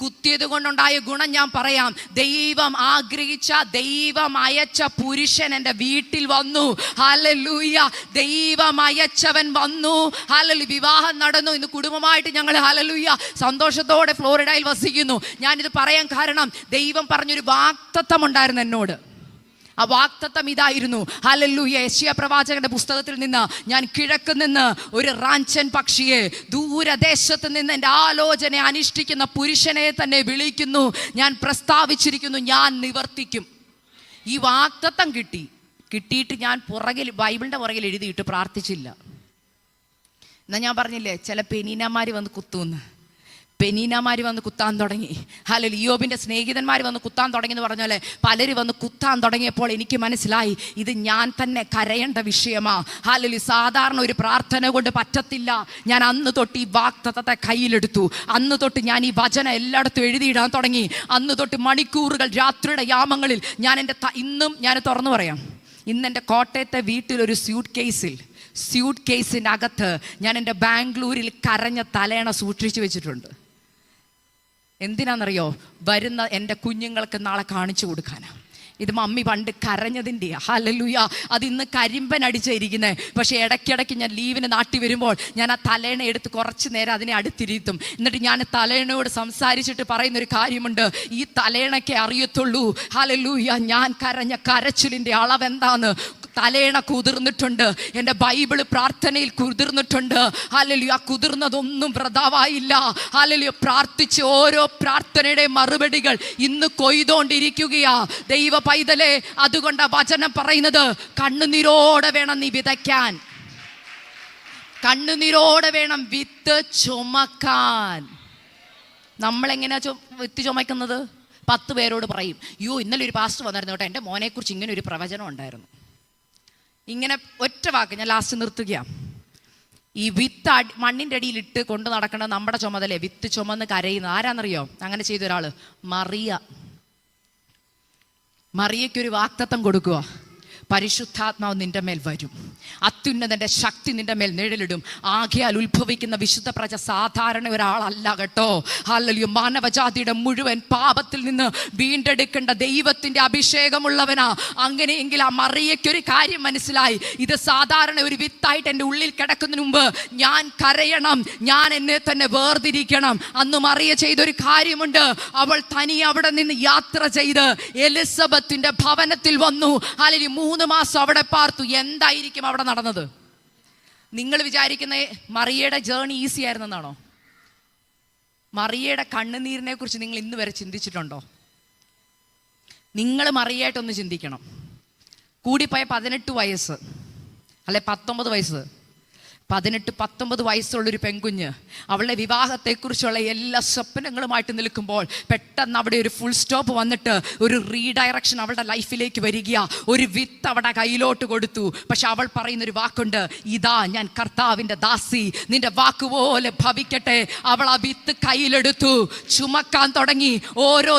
കുത്തിയത് കൊണ്ടുണ്ടായ ഗുണം ഞാൻ പറയാം. ദൈവം ആഗ്രഹിച്ച, ദൈവം അയച്ച പുരുഷൻ എൻ്റെ വീട്ടിൽ വന്നു. ഹല്ലേലൂയ, ദൈവം അയച്ചവൻ വന്നു. ഹല്ലേലൂയ, വിവാഹം നടന്നു. ഇന്ന് കുടുംബമായിട്ട് ഞങ്ങൾ ഹല്ലേലൂയ സന്തോഷത്തോടെ ഫ്ലോറിഡയിൽ വസിക്കുന്നു. ഞാനിത് പറയാൻ കാരണം ദൈവം പറഞ്ഞൊരു വാഗ്ദത്തം ഉണ്ടായിരുന്നു എന്നോട്. ആ വാഗ്ദത്തം ഇതായിരുന്നു. ഹല്ലേലൂയ, യെശയ്യാ പ്രവാചകന്റെ പുസ്തകത്തിൽ നിന്ന് ഞാൻ കിഴക്ക് നിന്ന് ഒരു റാഞ്ചൻ പക്ഷിയെ, ദൂരദേശത്ത് നിന്ന് എൻ്റെ ആലോചന അനുഷ്ഠിക്കുന്ന പുരുഷനെ തന്നെ വിളിക്കുന്നു. ഞാൻ പ്രസ്താവിച്ചിരിക്കുന്നു, ഞാൻ നിവർത്തിക്കും. ഈ വാഗ്ദത്തം കിട്ടിയിട്ട് ഞാൻ ബൈബിളിൻ്റെ പുറകിൽ എഴുതിയിട്ട് പ്രാർത്ഥിച്ചില്ല. എന്നാൽ ഞാൻ പറഞ്ഞില്ലേ ചില പെനീനമാർ വന്ന് കുത്തുമെന്ന്. പെനീനമാർ വന്ന് കുത്താൻ തുടങ്ങി. ഹല്ലേലൂയ. ഇയ്യോബിൻ്റെ സ്നേഹിതന്മാർ വന്ന് കുത്താൻ തുടങ്ങി എന്ന് പറഞ്ഞാൽ പലര് വന്ന് കുത്താൻ തുടങ്ങിയപ്പോൾ എനിക്ക് മനസ്സിലായി ഇത് ഞാൻ തന്നെ കരയേണ്ട വിഷയമാ. ഹല്ലേലൂയ. സാധാരണ ഒരു പ്രാർത്ഥന കൊണ്ട് പറ്റത്തില്ല. ഞാൻ അന്ന് തൊട്ട് ഈ വാഗ്ദത്തത്തെ കയ്യിലെടുത്തു. അന്ന് തൊട്ട് ഞാൻ ഈ വചനം എല്ലായിടത്തും എഴുതിയിടാൻ തുടങ്ങി. അന്ന് തൊട്ട് മണിക്കൂറുകൾ രാത്രിയുടെ യാമങ്ങളിൽ ഞാൻ എൻ്റെ ഇന്നും ഞാൻ തുറന്നു പറയാം, ഇന്നെൻ്റെ കോട്ടയത്തെ വീട്ടിലൊരു സ്യൂട്ട് കേസിൻ്റെ അകത്ത് ഞാൻ എൻ്റെ ബാംഗ്ലൂരിൽ കരഞ്ഞ തലേണ സൂക്ഷിച്ചു വെച്ചിട്ടുണ്ട്. എന്തിനാണെന്നറിയോ? വരുന്ന എൻ്റെ കുഞ്ഞുങ്ങൾക്ക് നാളെ കാണിച്ചു കൊടുക്കാനാണ്. ഇത് മമ്മി പണ്ട് കരഞ്ഞതിൻ്റെയാ. ഹല്ലേലൂയ. അത് ഇന്ന് കരിമ്പൻ അടിച്ചിരിക്കുന്നത്. പക്ഷേ ഇടയ്ക്കിടയ്ക്ക് ഞാൻ ലീവിന് നാട്ടിൽ വരുമ്പോൾ ഞാൻ ആ തലേണ എടുത്ത് കുറച്ച് നേരം അതിനെ അടുത്തിരുത്തും. എന്നിട്ട് ഞാൻ തലേണയോട് സംസാരിച്ചിട്ട് പറയുന്നൊരു കാര്യമുണ്ട്, ഈ തലേണയ്ക്ക് അറിയത്തുള്ളൂ ഹല്ലേലൂയ ഞാൻ കരഞ്ഞ കരച്ചിലിൻ്റെ അളവെന്താന്ന്. തലേണ കുതിർന്നിട്ടുണ്ട്, എൻ്റെ ബൈബിള് പ്രാർത്ഥനയിൽ കുതിർന്നിട്ടുണ്ട്. ഹല്ലേലൂയ. കുതിർന്നതൊന്നും വൃഥാവായില്ല. ഹല്ലേലൂയ. പ്രാർത്ഥിച്ച് ഓരോ പ്രാർത്ഥനയുടെ മറുപടികൾ ഇന്ന് കൊയ്തോണ്ടിരിക്കുകയാ ദൈവ പൈതലേ. അതുകൊണ്ട് വചനം പറയുന്നത് കണ്ണുനീരോടെ വേണം നീ വിതയ്ക്കാൻ, കണ്ണുനീരോടെ വേണം വിത്ത് ചുമക്കാൻ. നമ്മളെങ്ങനെയാ വിത്ത് ചുമക്കുന്നത്? 10 പേരോട് പറയും, യോ ഇന്നലെ ഒരു പാസ്റ്റർ വന്നായിരുന്നു കേട്ടോ, എൻ്റെ മോനെക്കുറിച്ച് ഇങ്ങനെ ഒരു പ്രവചനം ഉണ്ടായിരുന്നു. ഇങ്ങനെ ഒറ്റ വാക്ക് ഞാൻ ലാസ്റ്റ് നിർത്തുകയാണ്. ഈ വിത്ത് മണ്ണിൻ്റെ അടിയിലിട്ട് കൊണ്ട് നടക്കേണ്ടത് നമ്മുടെ ചുമതല. വിത്ത് ചുമന്ന് കരയുന്നത് ആരാന്നറിയോ? അങ്ങനെ ചെയ്ത ഒരാൾ മറിയയ്ക്കൊരു വാഗ്ദത്തം കൊടുക്കുക, പരിശുദ്ധാത്മാവ് നിന്റെ മേൽ വരും, അത്യുന്നതൻ്റെ ശക്തി നിന്റെ മേൽ നിഴലിടും. ആകയാൽ ഉത്ഭവിക്കുന്ന വിശുദ്ധ പ്രജ സാധാരണ ഒരാളല്ല കേട്ടോ. ഹല്ലേലൂയ. മാനവജാതിയുടെ മുഴുവൻ പാപത്തിൽ നിന്ന് വീണ്ടെടുക്കേണ്ട ദൈവത്തിൻ്റെ അഭിഷേകമുള്ളവനാ. അങ്ങനെയെങ്കിൽ ആ മറിയയ്ക്കൊരു കാര്യം മനസ്സിലായി, ഇത് സാധാരണ ഒരു വിത്തായിട്ട് എൻ്റെ ഉള്ളിൽ കിടക്കുന്നതിന് മുമ്പ് ഞാൻ കരയണം, ഞാൻ എന്നെ തന്നെ വേർതിരിക്കണം. അന്ന് മറിയ ചെയ്തൊരു കാര്യമുണ്ട്. അവൾ തനിയെ അവിടെ നിന്ന് യാത്ര ചെയ്ത് എലിസബത്തിന്റെ ഭവനത്തിൽ വന്നു. ഹല്ലേലൂയ. 3 മാസം അവിടെ പാർത്തു. എന്തായിരിക്കും അവിടെ നടന്നത്? നിങ്ങൾ വിചാരിക്കുന്ന മറിയയുടെ ജേർണി ഈസി ആയിരുന്നെന്നാണോ? മറിയയുടെ കണ്ണുനീരിനെ കുറിച്ച് നിങ്ങൾ ഇന്ന് വരെ ചിന്തിച്ചിട്ടുണ്ടോ? നിങ്ങൾ മറിയായിട്ടൊന്ന് ചിന്തിക്കണം. കൂടിപ്പോയ 18 വയസ്സ് അല്ലെ 19 വയസ്സ്, 18-19 വയസ്സുള്ളൊരു പെൺകുഞ്ഞ് അവളുടെ വിവാഹത്തെക്കുറിച്ചുള്ള എല്ലാ സ്വപ്നങ്ങളുമായിട്ട് നിൽക്കുമ്പോൾ പെട്ടെന്ന് അവിടെ ഒരു ഫുൾ സ്റ്റോപ്പ് വന്നിട്ട് ഒരു റീഡയറക്ഷൻ അവളുടെ ലൈഫിലേക്ക് വരിക. ഒരു വിത്ത് അവിടെ കയ്യിലോട്ട് കൊടുത്തു. പക്ഷെ അവൾ പറയുന്നൊരു വാക്കുണ്ട്, ഇതാ ഞാൻ കർത്താവിൻ്റെ ദാസി, നിന്റെ വാക്കുപോലെ ഭവിക്കട്ടെ. അവൾ ആ വിത്ത് കയ്യിലെടുത്തു, ചുമക്കാൻ തുടങ്ങി. ഓരോ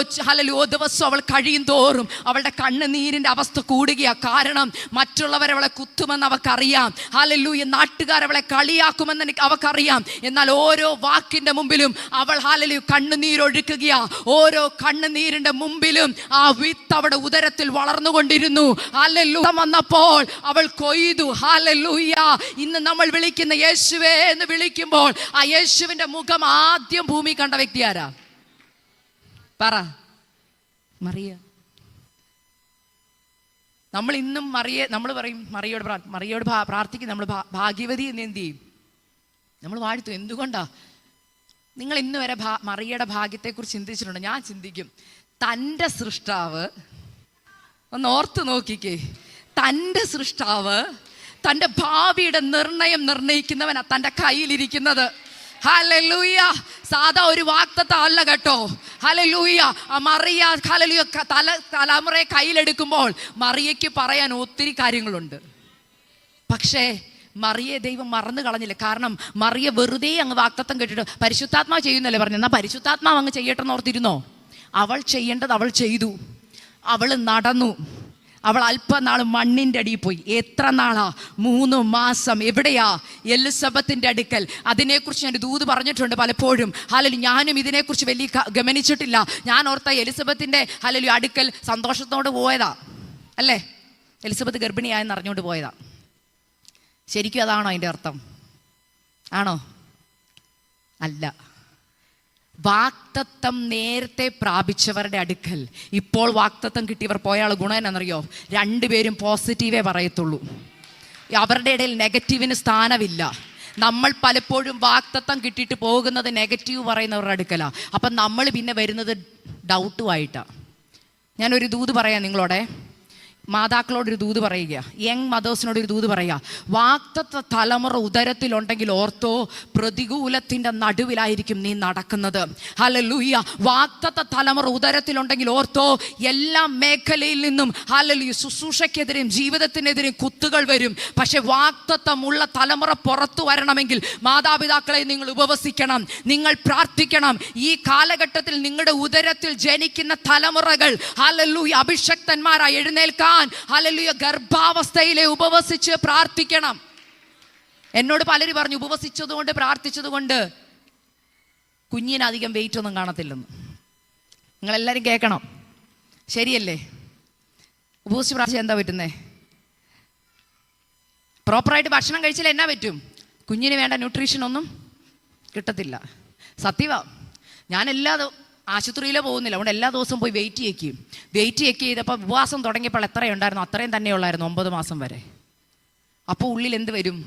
ദിവസവും അവൾ കഴിയും തോറും അവളുടെ കണ്ണുനീരിൻ്റെ അവസ്ഥ കൂടുകയാ. കാരണം മറ്റുള്ളവരവളെ കുത്തുമെന്ന് അവൾക്കറിയാം. ഹല്ലേലൂയ. നാട്ടുകാരവളെ കളിയാക്കുമെന്ന് അവക്കറിയാം. എന്നാൽ ഓരോ വാക്കിന്റെ മുമ്പിലും അവൾ ഹല്ലേലൂയ കണ്ണുനീരൊഴുക്കുകയാ. ഓരോ കണ്ണുനീരിന്റെ മുമ്പിലും ആ വിത്ത് അവിടെ ഉദരത്തിൽ വളർന്നുകൊണ്ടിരുന്നു. ഹല്ലേലൂയ. വന്നപ്പോൾ അവൾ കൊയ്തു. ഹല്ലേലൂയ. ഇന്ന് നമ്മൾ വിളിക്കുന്ന യേശുവേ എന്ന് വിളിക്കുമ്പോൾ ആ യേശുവിന്റെ മുഖം ആദ്യം ഭൂമി കണ്ട വ്യക്തി ആരാ? പറ. മറിയ. നമ്മൾ ഇന്നും നമ്മൾ പറയും മറിയോട് പ്രാർത്ഥിക്കും. നമ്മൾ ഭാഗ്യവതി എന്ന് എന്ത് ചെയ്യും? നമ്മൾ വാഴ്ത്തും. എന്തുകൊണ്ടാ? നിങ്ങൾ ഇന്ന് വരെ മറിയയുടെ ഭാഗ്യത്തെക്കുറിച്ച് ചിന്തിച്ചിട്ടുണ്ടോ? ഞാൻ ചിന്തിക്കും, തൻ്റെ സൃഷ്ടാവ്, ഒന്ന് ഓർത്ത് നോക്കിക്കേ, തൻ്റെ സൃഷ്ടാവ് തൻ്റെ ഭാവിയുടെ നിർണയം നിർണയിക്കുന്നവനാ തൻ്റെ കയ്യിലിരിക്കുന്നത്. ഹല്ലേലൂയ. സാധാ ഒരു വാഗ്ദത്തം അല്ല കേട്ടോ. ഹല്ലേലൂയ. മറിയ ഹല്ലേലൂയ തലമുറയെ കയ്യിലെടുക്കുമ്പോൾ മറിയയ്ക്ക് പറയാൻ ഒത്തിരി കാര്യങ്ങളുണ്ട്. പക്ഷേ മറിയെ ദൈവം മറന്നു കളഞ്ഞില്ല. കാരണം മറിയ വെറുതെ അങ്ങ് വാഗ്ദത്തം കേട്ടിട്ട് പരിശുദ്ധാത്മാവ് ചെയ്യുന്നല്ലേ പറഞ്ഞു. എന്നാൽ പരിശുദ്ധാത്മാവ് അങ്ങ് ചെയ്യട്ടെ എന്ന് ഓർത്തിരുന്നോ? അവൾ ചെയ്യേണ്ടത് അവൾ ചെയ്തു. അവൾ നടന്നു. അവൾ അല്പനാൾ മണ്ണിൻ്റെ അടിയിൽ പോയി. എത്ര നാളാ? 3 മാസം. എവിടെയാ? എലിസബത്തിന്റെ അടുക്കൽ. അതിനെക്കുറിച്ച് ഞാൻ ദൂത് പറഞ്ഞിട്ടുണ്ട് പലപ്പോഴും. ഹല്ലേലൂയ. ഞാനും ഇതിനെക്കുറിച്ച് വലിയ ഗമനിച്ചിട്ടില്ല. ഞാൻ ഓർത്ത എലിസബത്തിന്റെ ഹല്ലേലൂയ അടുക്കൽ സന്തോഷത്തോട് പോയതാ അല്ലേ? എലിസബത്ത് ഗർഭിണിയായെന്ന് അറിഞ്ഞുകൊണ്ട് പോയതാ. ശരിക്കും അതാണോ അതിൻ്റെ അർത്ഥം? ആണോ? അല്ല. വാഗ്ദത്തം നേരത്തെ പ്രാപിച്ചവരുടെ അടുക്കൽ ഇപ്പോൾ വാഗ്ദത്തം കിട്ടിയവർ പോയാൽ ഗുണം എന്നറിയോ? 2 പേരും പോസിറ്റീവേ പറയത്തുള്ളൂ. അവരുടെ ഇടയിൽ നെഗറ്റീവിന് സ്ഥാനമില്ല. നമ്മൾ പലപ്പോഴും വാഗ്ദത്തം കിട്ടിയിട്ട് പോകുന്നത് നെഗറ്റീവ് പറയുന്നവരുടെ അടുക്കലാണ്. അപ്പം നമ്മൾ പിന്നെ വരുന്നത് ഡൗട്ടുമായിട്ടാണ്. ഞാനൊരു ദൂത് പറയാം നിങ്ങളോടെ. മാതാക്കളോടൊരു ദൂത് പറയുക, യങ് മദേഴ്സിനോടൊരു ദൂത് പറയുക. വാഗ്ദത്ത തലമുറ ഉദരത്തിലുണ്ടെങ്കിൽ ഓർത്തോ, പ്രതികൂലത്തിൻ്റെ നടുവിലായിരിക്കും നീ നടക്കുന്നത്. ഹല്ലേലൂയ. വാഗ്ദത്ത തലമുറ ഉദരത്തിലുണ്ടെങ്കിൽ ഓർത്തോ, എല്ലാ മേഖലയിൽ നിന്നും ഹല്ലേലൂയ ശുശ്രൂഷയ്ക്കെതിരെയും ജീവിതത്തിനെതിരെയും കുത്തുകൾ വരും. പക്ഷെ വാഗ്ദത്തമുള്ള തലമുറ പുറത്തു വരണമെങ്കിൽ മാതാപിതാക്കളെ നിങ്ങൾ ഉപവസിക്കണം, നിങ്ങൾ പ്രാർത്ഥിക്കണം. ഈ കാലഘട്ടത്തിൽ നിങ്ങളുടെ ഉദരത്തിൽ ജനിക്കുന്ന തലമുറകൾ ഹല്ലേലൂയ അഭിഷക്തന്മാരായി എഴുന്നേൽക്കാൻ ഹല്ലേലൂയ ഗർഭാവസ്ഥയിലെ ഉപവസിച്ച് പ്രാർത്ഥിക്കണം. എന്നോട് പലരും പറഞ്ഞു ഉപവസിച്ചതുകൊണ്ട് പ്രാർത്ഥിച്ചതുകൊണ്ട് കുഞ്ഞിന് അധികം വെയിറ്റ് ഒന്നും കാണത്തില്ലെന്ന്. നിങ്ങളെല്ലാവരും കേൾക്കണം, ശരിയല്ലേ? ഉപവസിച്ച് പ്രാർത്ഥിച്ചാൽ എന്താ പറ്റുന്നേ? പ്രോപ്പറായിട്ട് ഭക്ഷണം കഴിച്ചാൽ എന്നാ പറ്റും? കുഞ്ഞിന് വേണ്ട ന്യൂട്രീഷൻ ഒന്നും കിട്ടത്തില്ല. സത്യവാ. ഞാൻ ആശുപത്രിയിലോ പോകുന്നില്ല, അതുകൊണ്ട് എല്ലാ ദിവസവും പോയി വെയിറ്റ് ചെക്ക് ചെയ്തപ്പോൾ ഉപവാസം തുടങ്ങിയപ്പോൾ എത്രയുണ്ടായിരുന്നു അത്രയും തന്നെ ഉള്ളായിരുന്നു 9 മാസം വരെ. അപ്പോൾ ഉള്ളിൽ എന്ത് വരും?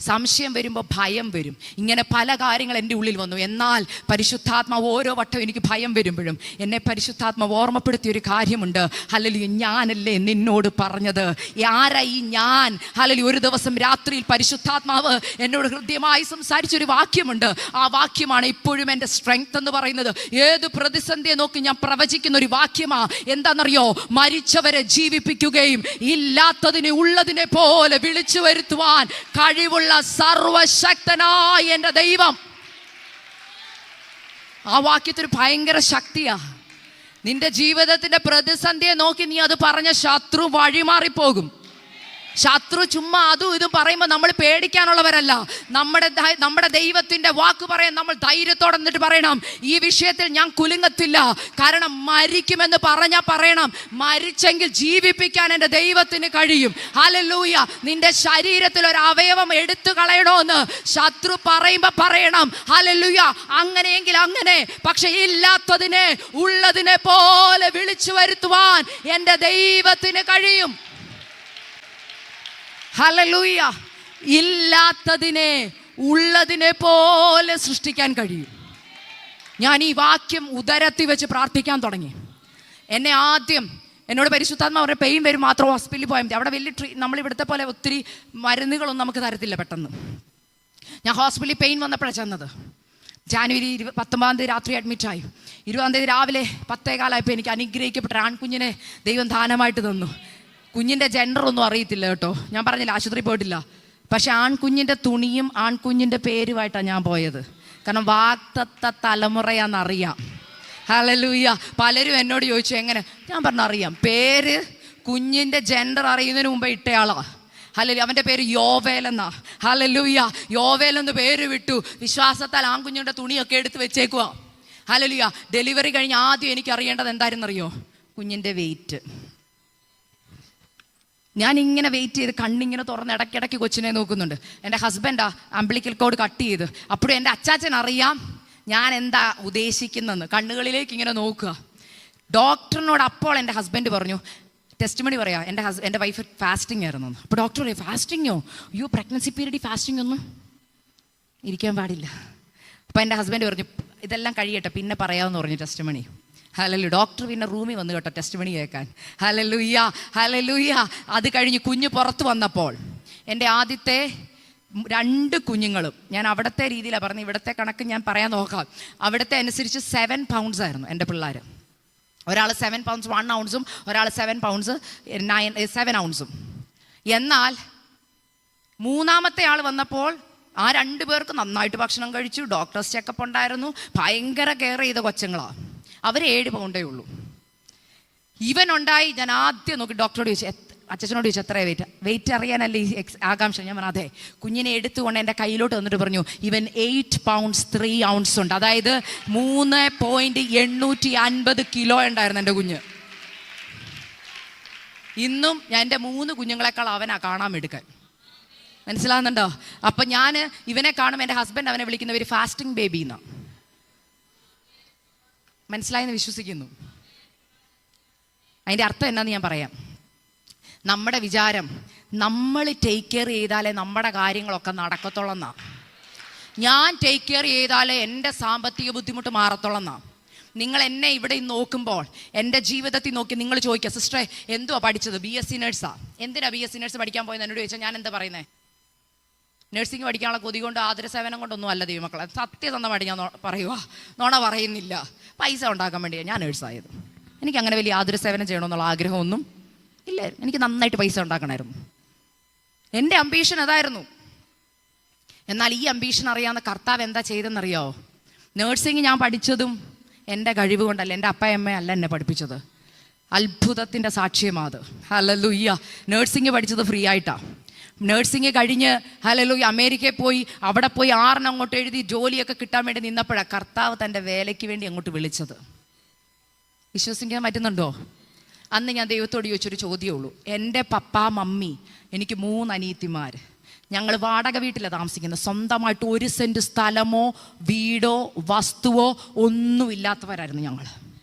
സംശയം വരുമ്പോൾ ഭയം വരും. ഇങ്ങനെ പല കാര്യങ്ങൾ എൻ്റെ ഉള്ളിൽ വന്നു. എന്നാൽ പരിശുദ്ധാത്മാവ് ഓരോ വട്ടം എനിക്ക് ഭയം വരുമ്പോഴും എന്നെ പരിശുദ്ധാത്മാവ് ഓർമ്മപ്പെടുത്തിയൊരു കാര്യമുണ്ട്. ഹല്ലേലൂയ, ഞാനല്ലേ നിന്നോട് പറഞ്ഞത്? ആരാ ഈ ഞാൻ? ഹല്ലേലൂയ. ഒരു ദിവസം രാത്രിയിൽ പരിശുദ്ധാത്മാവ് എന്നോട് ഹൃദ്യമായി സംസാരിച്ചൊരു വാക്യമുണ്ട്. ആ വാക്യമാണ് ഇപ്പോഴും എൻ്റെ സ്ട്രെങ്ത് എന്ന് പറയുന്നത്. ഏത് പ്രതിസന്ധിയെ നോക്കി ഞാൻ പ്രവചിക്കുന്ന ഒരു വാക്യമാ. എന്താണെന്നറിയോ? മരിച്ചവരെ ജീവിപ്പിക്കുകയും ഇല്ലാത്തതിനെ ഉള്ളതിനെ പോലെ വിളിച്ചു വരുത്തുവാൻ കഴിവുള്ള സർവശക്തനായ എൻ്റെ ദൈവം. ആ വാക്യത്തിന് ഭയങ്കര ശക്തിയാ. നിന്റെ ജീവിതത്തിന്റെ പ്രതിസന്ധിയെ നോക്കി നീ അത് പറഞ്ഞ ശത്രു വഴിമാറിപ്പോകും. ശത്രു ചുമ്മാ അതും ഇതും പറയുമ്പോൾ നമ്മൾ പേടിക്കാനുള്ളവരല്ല. നമ്മുടെ ദൈവത്തിന്റെ വാക്ക് പറയാൻ നമ്മൾ ധൈര്യത്തോടെ നിന്നിട്ട് പറയണം, ഈ വിഷയത്തിൽ ഞാൻ കുലുങ്ങത്തില്ല. കാരണം മരിക്കുമെന്ന് പറഞ്ഞാൽ പറയണം, മരിച്ചെങ്കിൽ ജീവിപ്പിക്കാൻ എൻ്റെ ദൈവത്തിന് കഴിയും. ഹല്ലേലൂയ. നിന്റെ ശരീരത്തിൽ ഒരു അവയവം എടുത്തു കളയണമെന്ന് ശത്രു പറയുമ്പോൾ പറയണം, ഹല്ലേലൂയ. അങ്ങനെയെങ്കിൽ അങ്ങനെ, പക്ഷെ ഇല്ലാത്തതിനെ ഉള്ളതിനെ പോലെ വിളിച്ചു വരുത്തുവാൻ എൻ്റെ ദൈവത്തിന് കഴിയും. ഹല്ലേലൂയ. ഇല്ലാത്തതിനെ ഉള്ളതിനെ പോലെ സൃഷ്ടിക്കാൻ കഴിയും. ഞാൻ ഈ വാക്യം ഉദരത്തിൽ വെച്ച് പ്രാർത്ഥിക്കാൻ തുടങ്ങി. എന്നോട് പരിശുദ്ധാത്മാ പറഞ്ഞ പെയിൻ വരും മാത്രം ഹോസ്പിറ്റലിൽ പോയാൽ മതി. അവിടെ വലിയ നമ്മളിവിടുത്തെ പോലെ ഒത്തിരി മരുന്നുകളൊന്നും നമുക്ക് തരത്തില്ല പെട്ടെന്ന്. ഞാൻ ഹോസ്പിറ്റലിൽ പെയിൻ വന്നപ്പോഴാണ് ചെന്നത്. ജാനുവരി 19 രാത്രി അഡ്മിറ്റായി. 20 രാവിലെ 10:15 എനിക്ക് അനുഗ്രഹിക്കപ്പെട്ട ആൺകുഞ്ഞിനെ ദൈവം ദാനമായിട്ട് തന്നു. കുഞ്ഞിൻ്റെ ജെൻഡർ ഒന്നും അറിയത്തില്ല കേട്ടോ, ഞാൻ പറഞ്ഞില്ല ആശുപത്രി പോയിട്ടില്ല. പക്ഷെ ആൺകുഞ്ഞിൻ്റെ തുണിയും ആൺകുഞ്ഞിൻ്റെ പേരുമായിട്ടാണ് ഞാൻ പോയത്. കാരണം വാഗ്ദത്ത തലമുറയാണെന്നറിയാം. ഹല്ലേലൂയ. പലരും എന്നോട് ചോദിച്ചു എങ്ങനെ, ഞാൻ പറഞ്ഞറിയാം. പേര് കുഞ്ഞിൻ്റെ ജെൻഡർ അറിയുന്നതിന് മുമ്പേ ഇട്ടയാളാ. ഹല്ലേലൂയ. അവൻ്റെ പേര് യോവേൽ എന്നാ. ഹല്ലേലൂയ. യോവേൽ എന്ന് പേര് വിട്ടു. വിശ്വാസത്താൽ ആൺകുഞ്ഞിൻ്റെ തുണിയൊക്കെ എടുത്ത് വെച്ചേക്കുക. ഹല്ലേലൂയ. ഡെലിവറി കഴിഞ്ഞ് ആദ്യം എനിക്ക് അറിയേണ്ടത് എന്തായിരുന്നറിയോ? കുഞ്ഞിൻ്റെ വെയിറ്റ്. ഞാൻ ഇങ്ങനെ വെയിറ്റ് ചെയ്ത് കണ്ണിങ്ങനെ തുറന്ന് ഇടയ്ക്കിടയ്ക്ക് കൊച്ചിനെ നോക്കുന്നുണ്ട്. എൻ്റെ ഹസ്ബൻഡാ അംബ്ലിക്കൽ കോഡ് കട്ട് ചെയ്ത്. അപ്പോഴും എൻ്റെ അച്ചാച്ചൻ അറിയാം ഞാൻ എന്താ ഉദ്ദേശിക്കുന്നതെന്ന്. കണ്ണുകളിലേക്ക് ഇങ്ങനെ നോക്കുക. ഡോക്ടറിനോട് അപ്പോൾ എൻ്റെ ഹസ്ബൻഡ് പറഞ്ഞു, ടെസ്റ്റ് മണി പറയാം, എൻ്റെ വൈഫ് ഫാസ്റ്റിംഗ് ആയിരുന്നു. അപ്പോൾ ഡോക്ടർ പറയും, ഫാസ്റ്റിങ്ങോ? അയ്യോ, പ്രഗ്നൻസി പീരീഡ് ഫാസ്റ്റിംഗ് ഒന്നും ഇരിക്കാൻ പാടില്ല. അപ്പോൾ എൻ്റെ ഹസ്ബൻഡ് പറഞ്ഞു, ഇതെല്ലാം കഴിയട്ടെ പിന്നെ പറയാമെന്ന് പറഞ്ഞു ടെസ്റ്റ് മണി. ഹല്ലേലൂയ. ഡോക്ടർ പിന്നെ റൂമിൽ വന്ന് കേട്ടോ ടെസ്റ്റ് മണി കേൾക്കാൻ. Hallelujah, hallelujah. അത് കഴിഞ്ഞ് കുഞ്ഞ് പുറത്ത് വന്നപ്പോൾ എൻ്റെ ആദ്യത്തെ 2 കുഞ്ഞുങ്ങളും, ഞാൻ അവിടുത്തെ രീതിയിലാണ് പറഞ്ഞത്, ഇവിടുത്തെ കണക്ക് ഞാൻ പറയാൻ നോക്കാം. അവിടുത്തെ അനുസരിച്ച് 7 പൗണ്ട്സ് ആയിരുന്നു എൻ്റെ പിള്ളേർ. ഒരാൾ 7 പൗണ്ട്സ് 1 ഔൺസും ഒരാൾ 7 പൗണ്ട്സ് 7 ഔൺസും. എന്നാൽ 3ാമത്തെ ആൾ വന്നപ്പോൾ ആ 2 പേർക്ക് നന്നായിട്ട് ഭക്ഷണം കഴിച്ചു, ഡോക്ടേഴ്സ് ചെക്കപ്പ് ഉണ്ടായിരുന്നു, ഭയങ്കര കെയർ ചെയ്ത കൊച്ചുങ്ങളാണ്. അവർ 7 പൗണ്ടേ ഉള്ളൂ. ഇവനുണ്ടായി. ഞാൻ ആദ്യം നോക്കി ഡോക്ടറോട് ചോദിച്ചു, അച്ഛനോട് ചോദിച്ചു എത്ര വെയിറ്റ് അറിയാനല്ലേ ഈ ആകാംക്ഷ. ഞാൻ പറഞ്ഞു അതെ. കുഞ്ഞിനെ എടുത്തുകൊണ്ട് എൻ്റെ കയ്യിലോട്ട് വന്നിട്ട് പറഞ്ഞു, ഇവൻ 8 പൗണ്ട്സ് 3 ഔൺസ് ഉണ്ട്. അതായത് 3.850 കിലോ ഉണ്ടായിരുന്നു എൻ്റെ കുഞ്ഞ്. ഇന്നും ഞാൻ എൻ്റെ 3 കുഞ്ഞുങ്ങളെക്കാൾ അവനാ കാണാൻ എടുക്കാൻ. മനസ്സിലാകുന്നുണ്ടോ? അപ്പം ഞാൻ ഇവനെ കാണുമ്പോൾ എൻ്റെ ഹസ്ബൻഡ് അവനെ വിളിക്കുന്ന ഒരു ഫാസ്റ്റിംഗ് ബേബി എന്നാണ്. മനസ്സിലായെന്ന് വിശ്വസിക്കുന്നു. അതിൻ്റെ അർത്ഥം എന്നാന്ന് ഞാൻ പറയാം. നമ്മുടെ വിചാരം നമ്മൾ ടേക്ക് കെയർ ചെയ്താലേ നമ്മുടെ കാര്യങ്ങളൊക്കെ നടക്കത്തുള്ളെന്നാ. ഞാൻ ടേക്ക് കെയർ ചെയ്താലേ എൻ്റെ സാമ്പത്തിക ബുദ്ധിമുട്ട് മാറത്തുള്ളെന്നാ. നിങ്ങൾ എന്നെ ഇവിടെ നോക്കുമ്പോൾ, എൻ്റെ ജീവിതത്തിൽ നോക്കി നിങ്ങൾ ചോദിക്കുക, സിസ്റ്ററെ എന്തുവാ പഠിച്ചത്? BSc നേഴ്സാ. എന്തിനാ BSc നേഴ്സ് പഠിക്കാൻ പോയെന്ന് എന്നോട് ചോദിച്ചാൽ ഞാൻ എന്താ പറയുന്നത്? നഴ്സിംഗ് പഠിക്കാനുള്ള കൊതി കൊണ്ട്, ആതുരസേവനം കൊണ്ടൊന്നും അല്ല ദൈവമക്കളെ. സത്യസന്ധമായിട്ട് ഞാൻ പറയുക, നോണ പറയുന്നില്ല. പൈസ ഉണ്ടാക്കാൻ വേണ്ടിയാണ് ഞാൻ നേഴ്സായത്. എനിക്ക് അങ്ങനെ വലിയ ആതുരസേവനം ചെയ്യണമെന്നുള്ള ആഗ്രഹമൊന്നും ഇല്ലായിരുന്നു. എനിക്ക് നന്നായിട്ട് പൈസ ഉണ്ടാക്കണമായിരുന്നു. എൻ്റെ അംബീഷൻ അതായിരുന്നു. എന്നാൽ ഈ അംബീഷൻ അറിയാവുന്ന കർത്താവ് എന്താ ചെയ്തെന്നറിയോ? നേഴ്സിംഗ് ഞാൻ പഠിച്ചതും എൻ്റെ കഴിവ് കൊണ്ടല്ല, എൻ്റെ അപ്പയമ്മയല്ല എന്നെ പഠിപ്പിച്ചത്. അത്ഭുതത്തിൻ്റെ സാക്ഷ്യമാത്. ഹല്ലേലൂയ. നേഴ്സിംഗ് പഠിച്ചത് ഫ്രീ ആയിട്ടാണ്. നേഴ്സിംഗ് കഴിഞ്ഞ് ഹല്ലേലൂയ അമേരിക്കയിൽ പോയി, അവിടെ പോയി 6 അങ്ങോട്ട് എഴുതി ജോലിയൊക്കെ കിട്ടാൻ വേണ്ടി നിന്നപ്പോഴാണ് കർത്താവ് തൻ്റെ വേലയ്ക്ക് വേണ്ടി അങ്ങോട്ട് വിളിച്ചത്. വിശ്വസിക്കാൻ പറ്റുന്നുണ്ടോ? അന്ന് ഞാൻ ദൈവത്തോട് ചോദിച്ചൊരു ചോദ്യമേ ഉള്ളൂ. എൻ്റെ പപ്പ, മമ്മി, എനിക്ക് 3 അനിയത്തിമാർ. ഞങ്ങൾ വാടക വീട്ടിലാണ് താമസിക്കുന്നത്. സ്വന്തമായിട്ട് 1 സെൻറ്റ് സ്ഥലമോ വീടോ വസ്തുവോ ഒന്നുമില്ലാത്തവരായിരുന്നു ഞങ്ങൾ.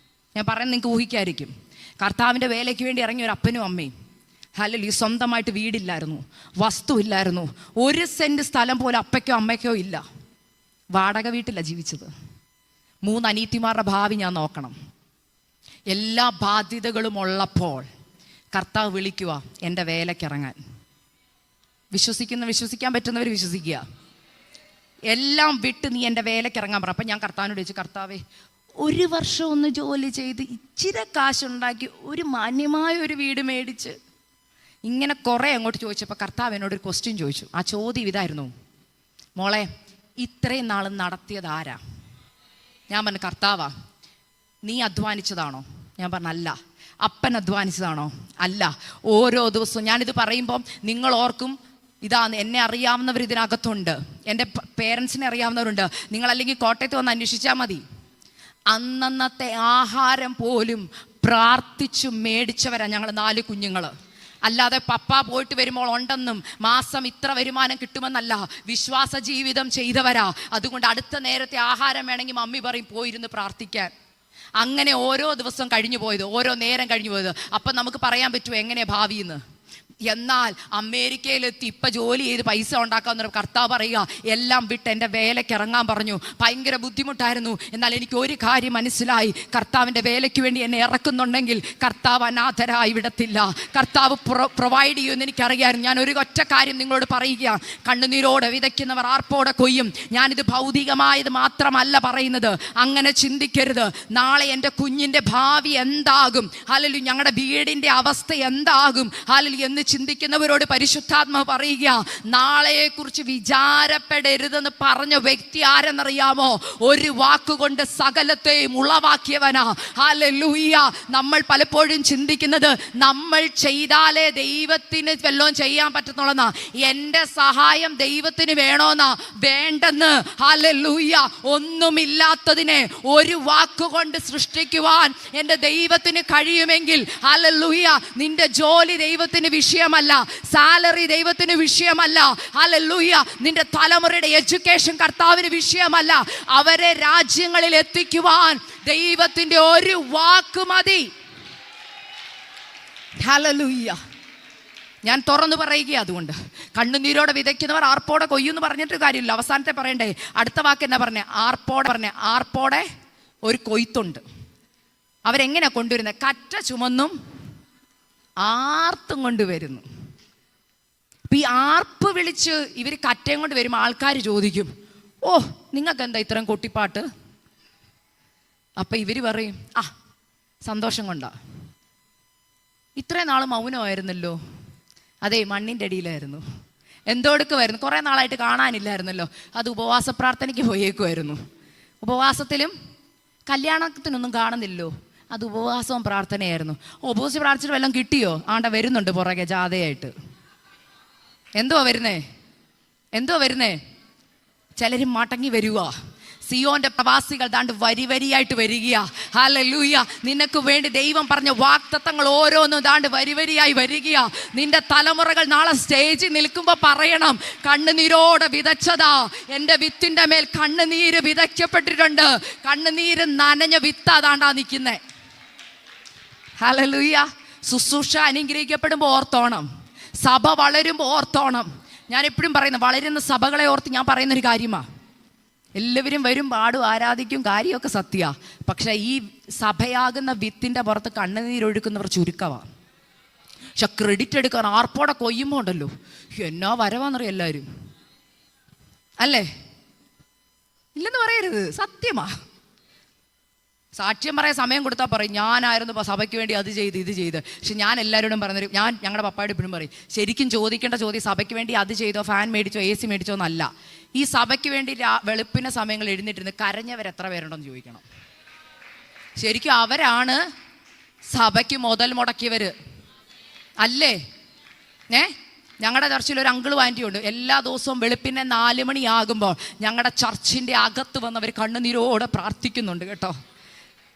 ഞാൻ പറയുന്നത് നിങ്ങൾക്ക് ഊഹിക്കായിരിക്കും. കർത്താവിൻ്റെ വേലയ്ക്ക് വേണ്ടി ഇറങ്ങിയ ഒരു അപ്പനും അമ്മയും. ഹല്ലേലൂയ. സ്വന്തമായിട്ട് വീടില്ലായിരുന്നു, വസ്തു ഇല്ലായിരുന്നു, 1 സെൻറ്റ് സ്ഥലം പോലും അപ്പയ്ക്കോ അമ്മയ്ക്കോ ഇല്ല. വാടക വീട്ടിലാണ് ജീവിച്ചത്. 3 അനിയത്തിമാരുടെ ഭാവി ഞാൻ നോക്കണം. എല്ലാ ബാധ്യതകളും ഉള്ളപ്പോൾ കർത്താവ് വിളിക്കുക എൻ്റെ വേലയ്ക്കിറങ്ങാൻ. വിശ്വസിക്കാൻ പറ്റുന്നവർ വിശ്വസിക്കുക. എല്ലാം വിട്ട് നീ എൻ്റെ വേലയ്ക്കിറങ്ങാൻ പറ. അപ്പം ഞാൻ കർത്താവിനോട് ചോദിച്ചു, കർത്താവേ 1 വർഷം ഒന്ന് ജോലി ചെയ്ത് ഇച്ചിരി കാശുണ്ടാക്കി ഒരു മാന്യമായ ഒരു വീട് മേടിച്ച്, ഇങ്ങനെ കുറേ അങ്ങോട്ട് ചോദിച്ചപ്പോൾ കർത്താവ് എന്നോടൊരു ക്വസ്റ്റ്യൻ ചോദിച്ചു. ആ ചോദ്യം ഇതായിരുന്നു, മോളെ ഇത്രയും നാൾ നടത്തിയത് ആരാ? ഞാൻ പറഞ്ഞു, കർത്താവാ. നീ അധ്വാനിച്ചതാണോ? ഞാൻ പറഞ്ഞു, അല്ല. അപ്പൻ അധ്വാനിച്ചതാണോ? അല്ല. ഓരോ ദിവസവും ഞാനിത് പറയുമ്പം നിങ്ങൾ ഓർക്കും, ഇതാണ് എന്നെ അറിയാവുന്നവർ ഇതിനകത്തുണ്ട്, എൻ്റെ പേരൻസിനെ അറിയാവുന്നവരുണ്ട്. നിങ്ങളല്ലെങ്കിൽ കോട്ടയത്ത് വന്ന് അന്വേഷിച്ചാൽ മതി. അന്നന്നത്തെ ആഹാരം പോലും പ്രാർത്ഥിച്ചു മേടിച്ചവരാ ഞങ്ങൾ 4 കുഞ്ഞുങ്ങൾ. അല്ലാതെ പപ്പ പോയിട്ട് വരുമ്പോൾ ഉണ്ടെന്നും മാസം ഇത്ര വരുമാനം കിട്ടുമെന്നല്ല, വിശ്വാസ ജീവിതം ചെയ്തവരാ. അതുകൊണ്ട് അടുത്ത നേരത്തെ ആഹാരം വേണമെങ്കിൽ മമ്മി പറയും പോയിരുന്ന് പ്രാർത്ഥിക്കാൻ. അങ്ങനെ ഓരോ ദിവസം കഴിഞ്ഞു പോയത്, ഓരോ നേരം കഴിഞ്ഞു പോയത്. അപ്പം നമുക്ക് പറയാൻ പറ്റുമോ എങ്ങനെയാ ഭാവിയെന്ന്? എന്നാൽ അമേരിക്കയിലെത്തി ഇപ്പം ജോലി ചെയ്ത് പൈസ ഉണ്ടാക്കാമെന്ന് കർത്താവ് പറയുക, എല്ലാം വിട്ട് എൻ്റെ വേലയ്ക്ക് ഇറങ്ങാൻ പറഞ്ഞു. ഭയങ്കര ബുദ്ധിമുട്ടായിരുന്നു. എന്നാൽ എനിക്ക് ഒരു കാര്യം മനസ്സിലായി, കർത്താവിൻ്റെ വേലയ്ക്ക് വേണ്ടി എന്നെ ഇറക്കുന്നുണ്ടെങ്കിൽ കർത്താവ് അനാഥരായി വിടത്തില്ല. കർത്താവ് പ്രൊവൈഡ് ചെയ്യുമെന്ന് എനിക്കറിയാമായിരുന്നു. ഞാൻ ഒരു ഒറ്റ കാര്യം നിങ്ങളോട് പറയുക, കണ്ണുനീരോടെ വിതയ്ക്കുന്നവർ ആർപ്പോടെ കൊയ്യും. ഞാനിത് ഭൗതികമായത് മാത്രമല്ല പറയുന്നത്. അങ്ങനെ ചിന്തിക്കരുത്. നാളെ എൻ്റെ കുഞ്ഞിൻ്റെ ഭാവി എന്താകും, ഹല്ലേലൂയ, ഞങ്ങളുടെ വീടിൻ്റെ അവസ്ഥ എന്താകും, ഹല്ലേലൂയ എന്ന് ചിന്തിക്കുന്നവരോട് പരിശുദ്ധാത്മാവ് പറയുക, നാളെയെക്കുറിച്ച് വിചാരപ്പെടരുതെന്ന് പറഞ്ഞ വ്യക്തി ആരെന്നറിയാമോ? ഒരു വാക്കുകൊണ്ട് സകലത്തെയും ഉളവാക്കിയവനാ. ഹല്ലേലൂയ. നമ്മൾ പലപ്പോഴും ചിന്തിക്കുന്നത് നമ്മൾ ചെയ്താലേ ദൈവത്തിന് വല്ലതും ചെയ്യാൻ പറ്റത്തുള്ളൂ. എൻ്റെ സഹായം ദൈവത്തിന് വേണോന്നാ? വേണ്ടെന്ന്. ഹല്ലേലൂയ. ഒന്നുമില്ലാത്തതിനെ ഒരു വാക്കുകൊണ്ട് സൃഷ്ടിക്കുവാൻ എൻ്റെ ദൈവത്തിന് കഴിയുമെങ്കിൽ, ഹല്ലേലൂയ, നിന്റെ ജോലി ദൈവത്തിന് വിഷയമല്ല, സാലറി ദൈവത്തിന് വിഷയമല്ല, ഹല്ലേലൂയ, നിന്റെ തലമുറയുടെ എഡ്യൂക്കേഷൻ കർത്താവിന് വിഷയമല്ല. അവരെ രാജ്യങ്ങളിൽ എത്തിക്കുവാൻ ദൈവത്തിന്റെ ഒരു വാക്ക് മതി. ഹല്ലേലൂയ. ഞാൻ തുറന്നു പറയുക. അതുകൊണ്ട് കണ്ണുനീരോടെ വിതയ്ക്കുന്നവർ ആർപ്പോടെ കൊയ്യുമെന്ന് പറഞ്ഞിട്ട് കാര്യമില്ല. അവസാനത്തെ പറയണ്ടേ? അടുത്ത വാക്ക് എന്നാ പറഞ്ഞേ? ആർപ്പോടെ ഒരു കൊയ്ത്തുണ്ട്. അവരെങ്ങനെ കൊണ്ടുവരുന്നത്? കറ്റ ചുമന്നും ആർത്തും കൊണ്ടുവരുന്നു. ഇപ്പം ഈ ആർപ്പ് വിളിച്ച് ഇവർ കറ്റയും കൊണ്ട് വരുമ്പോൾ ആൾക്കാർ ചോദിക്കും, ഓ നിങ്ങൾക്ക് എന്താ ഇത്രയും കൊട്ടിപ്പാട്ട്? അപ്പം ഇവർ പറയും, ആ സന്തോഷം കൊണ്ടാ. ഇത്രയും നാൾ മൗനമായിരുന്നല്ലോ. അതെ, മണ്ണിൻ്റെ അടിയിലായിരുന്നു. എന്തോടുക്കുമായിരുന്നു? കുറേ നാളായിട്ട് കാണാനില്ലായിരുന്നല്ലോ. അത് ഉപവാസ പ്രാർത്ഥനയ്ക്ക് പോയേക്കുമായിരുന്നു. ഉപവാസത്തിലും കല്യാണത്തിനൊന്നും കാണുന്നില്ലല്ലോ. അത് ഉപവാസവും പ്രാർത്ഥനയായിരുന്നു. ഉപവാസം പ്രാർത്ഥിച്ചിട്ട് വല്ലതും കിട്ടിയോ? ആണ്ട വരുന്നുണ്ട് പുറകെ ജാഥയായിട്ട്. എന്തുവാ വരുന്നേ? ചിലർ മടങ്ങി വരുക. സിയോന്റെ പ്രവാസികൾ ദാണ്ട് വരി വരിയായിട്ട് വരികയാ. ഹല്ലേലൂയ. നിനക്ക് വേണ്ടി ദൈവം പറഞ്ഞ വാഗ്ദത്തങ്ങൾ ഓരോന്നും ദാണ്ട് വരി വരിയായി വരികയാ. നിന്റെ തലമുറകൾ നാളെ സ്റ്റേജിൽ നിൽക്കുമ്പോൾ പറയണം, കണ്ണുനീരോടെ വിതച്ചതാ, എൻ്റെ വിത്തിന്റെ മേൽ കണ്ണുനീര് വിതയ്ക്കപ്പെട്ടിട്ടുണ്ട്. കണ്ണുനീര് നനഞ്ഞ വിത്ത് അതാണ്ടാ നിൽക്കുന്നേ. ഹല്ലേലൂയ. ശുശ്രൂഷ അനുഗ്രഹിക്കപ്പെടുമ്പോൾ ഓർത്തോണം, സഭ വളരുമ്പോൾ ഓർത്തോണം. ഞാൻ എപ്പോഴും പറയുന്നത്, വളരുന്ന സഭകളെ ഓർത്ത് ഞാൻ പറയുന്നൊരു കാര്യമാണ്. എല്ലാവരും വരും, പാടും, ആരാധിക്കും, കാര്യമൊക്കെ സത്യ. പക്ഷെ ഈ സഭയാകുന്ന വിത്തിൻ്റെ പുറത്ത് കണ്ണുനീരൊഴുക്കുന്നവർ ചുരുക്കമാണ്. പക്ഷെ ക്രെഡിറ്റ് എടുക്കാൻ ആർപ്പോടെ കൊയ്യുമ്പോൾ ഉണ്ടല്ലോ, എന്നാ വരവാന്നറിയാം എല്ലാവരും, അല്ലേ? ഇല്ലെന്ന് പറയരുത്, സത്യമാ. സാക്ഷ്യം പറയാൻ സമയം കൊടുത്താൽ പറയും, ഞാനായിരുന്നു സഭയ്ക്ക് വേണ്ടി അത് ചെയ്ത് ഇത് ചെയ്ത്. പക്ഷെ ഞാൻ എല്ലാവരോടും പറഞ്ഞൊരു, ഞാൻ ഞങ്ങളുടെ പപ്പായോട് ഇപ്പോഴും പറയും, ശരിക്കും ചോദിക്കേണ്ട ചോദ്യം സഭയ്ക്ക് വേണ്ടി അത് ചെയ്തോ, ഫാൻ മേടിച്ചോ, AC മേടിച്ചോ എന്നല്ല. ഈ സഭയ്ക്ക് വേണ്ടി വെളുപ്പിന് സമയങ്ങൾ എഴുന്നേറ്റിരുന്ന് കരഞ്ഞവർ എത്ര പേരുണ്ടെന്ന് ചോദിക്കണം. ശരിക്കും അവരാണ് സഭയ്ക്ക് മുതൽ മുടക്കിയവർ, അല്ലേ? ഞങ്ങളുടെ ചർച്ചിൽ ഒരു അങ്കിളും ആൻറ്റിയും ഉണ്ട്. എല്ലാ ദിവസവും വെളുപ്പിനെ 4 മണിയാകുമ്പോൾ ഞങ്ങളുടെ ചർച്ചിൻ്റെ അകത്ത് വന്നവർ കണ്ണുനീരോടെ പ്രാർത്ഥിക്കുന്നുണ്ട് കേട്ടോ.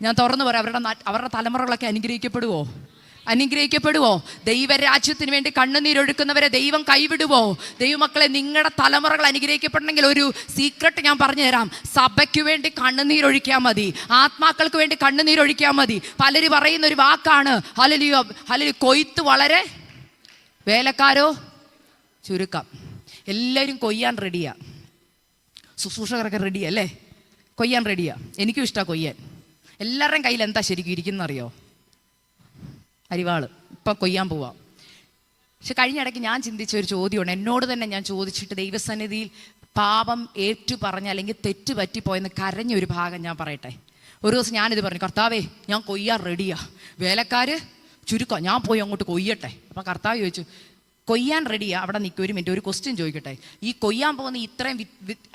ഞാൻ തുറന്നു പറയാം, അവരുടെ തലമുറകളൊക്കെ അനുഗ്രഹിക്കപ്പെടുവോ? ദൈവരാജ്യത്തിന് വേണ്ടി കണ്ണുനീരൊഴുക്കുന്നവരെ ദൈവം കൈവിടുവോ? ദൈവമക്കളെ, നിങ്ങളുടെ തലമുറകൾ അനുഗ്രഹിക്കപ്പെടണമെങ്കിൽ ഒരു സീക്രട്ട് ഞാൻ പറഞ്ഞു തരാം. സഭയ്ക്ക് വേണ്ടി കണ്ണുനീരൊഴിക്കാൻ മതി, ആത്മാക്കൾക്ക് വേണ്ടി കണ്ണുനീരൊഴിക്കാൻ മതി. പലരും പറയുന്ന ഒരു വാക്കാണ് ഹല്ലേലൂയ, കൊയ്ത്ത് വളരെ വേലക്കാരോ ചുരുക്കം. എല്ലാവരും കൊയ്യാൻ റെഡിയാ, ശുശ്രൂഷകരൊക്കെ റെഡിയാ അല്ലേ? കൊയ്യാൻ റെഡിയാ. എനിക്കും ഇഷ്ടമാണ് കൊയ്യാൻ. എല്ലാവരുടെയും കയ്യിൽ എന്താ ശരിക്കും ഇരിക്കുന്നറിയോ? അരിവാള്. ഇപ്പം കൊയ്യാൻ പോവാം. പക്ഷെ കഴിഞ്ഞ ഇടയ്ക്ക് ഞാൻ ചിന്തിച്ച ഒരു ചോദ്യമാണ്, എന്നോട് തന്നെ ഞാൻ ചോദിച്ചിട്ട് ദൈവസന്നിധിയിൽ പാപം ഏറ്റു പറഞ്ഞ അല്ലെങ്കിൽ തെറ്റ് പറ്റിപ്പോയെന്ന് കരഞ്ഞ ഒരു ഭാഗം ഞാൻ പറയട്ടെ. ഒരു ദിവസം ഞാനിത് പറഞ്ഞു, കർത്താവേ ഞാൻ കൊയ്യാൻ റെഡിയാ, വേലക്കാർ ചുരുക്കം, ഞാൻ പോയി അങ്ങോട്ട് കൊയ്യട്ടെ. അപ്പം കർത്താവ് ചോദിച്ചു, കൊയ്യാൻ റെഡിയാ, അവിടെ നിൽക്കും, ഒരു മിനിറ്റ്, ഒരു ക്വസ്റ്റ്യൻ ചോദിക്കട്ടെ. ഈ കൊയ്യാൻ പോകുന്ന ഇത്രയും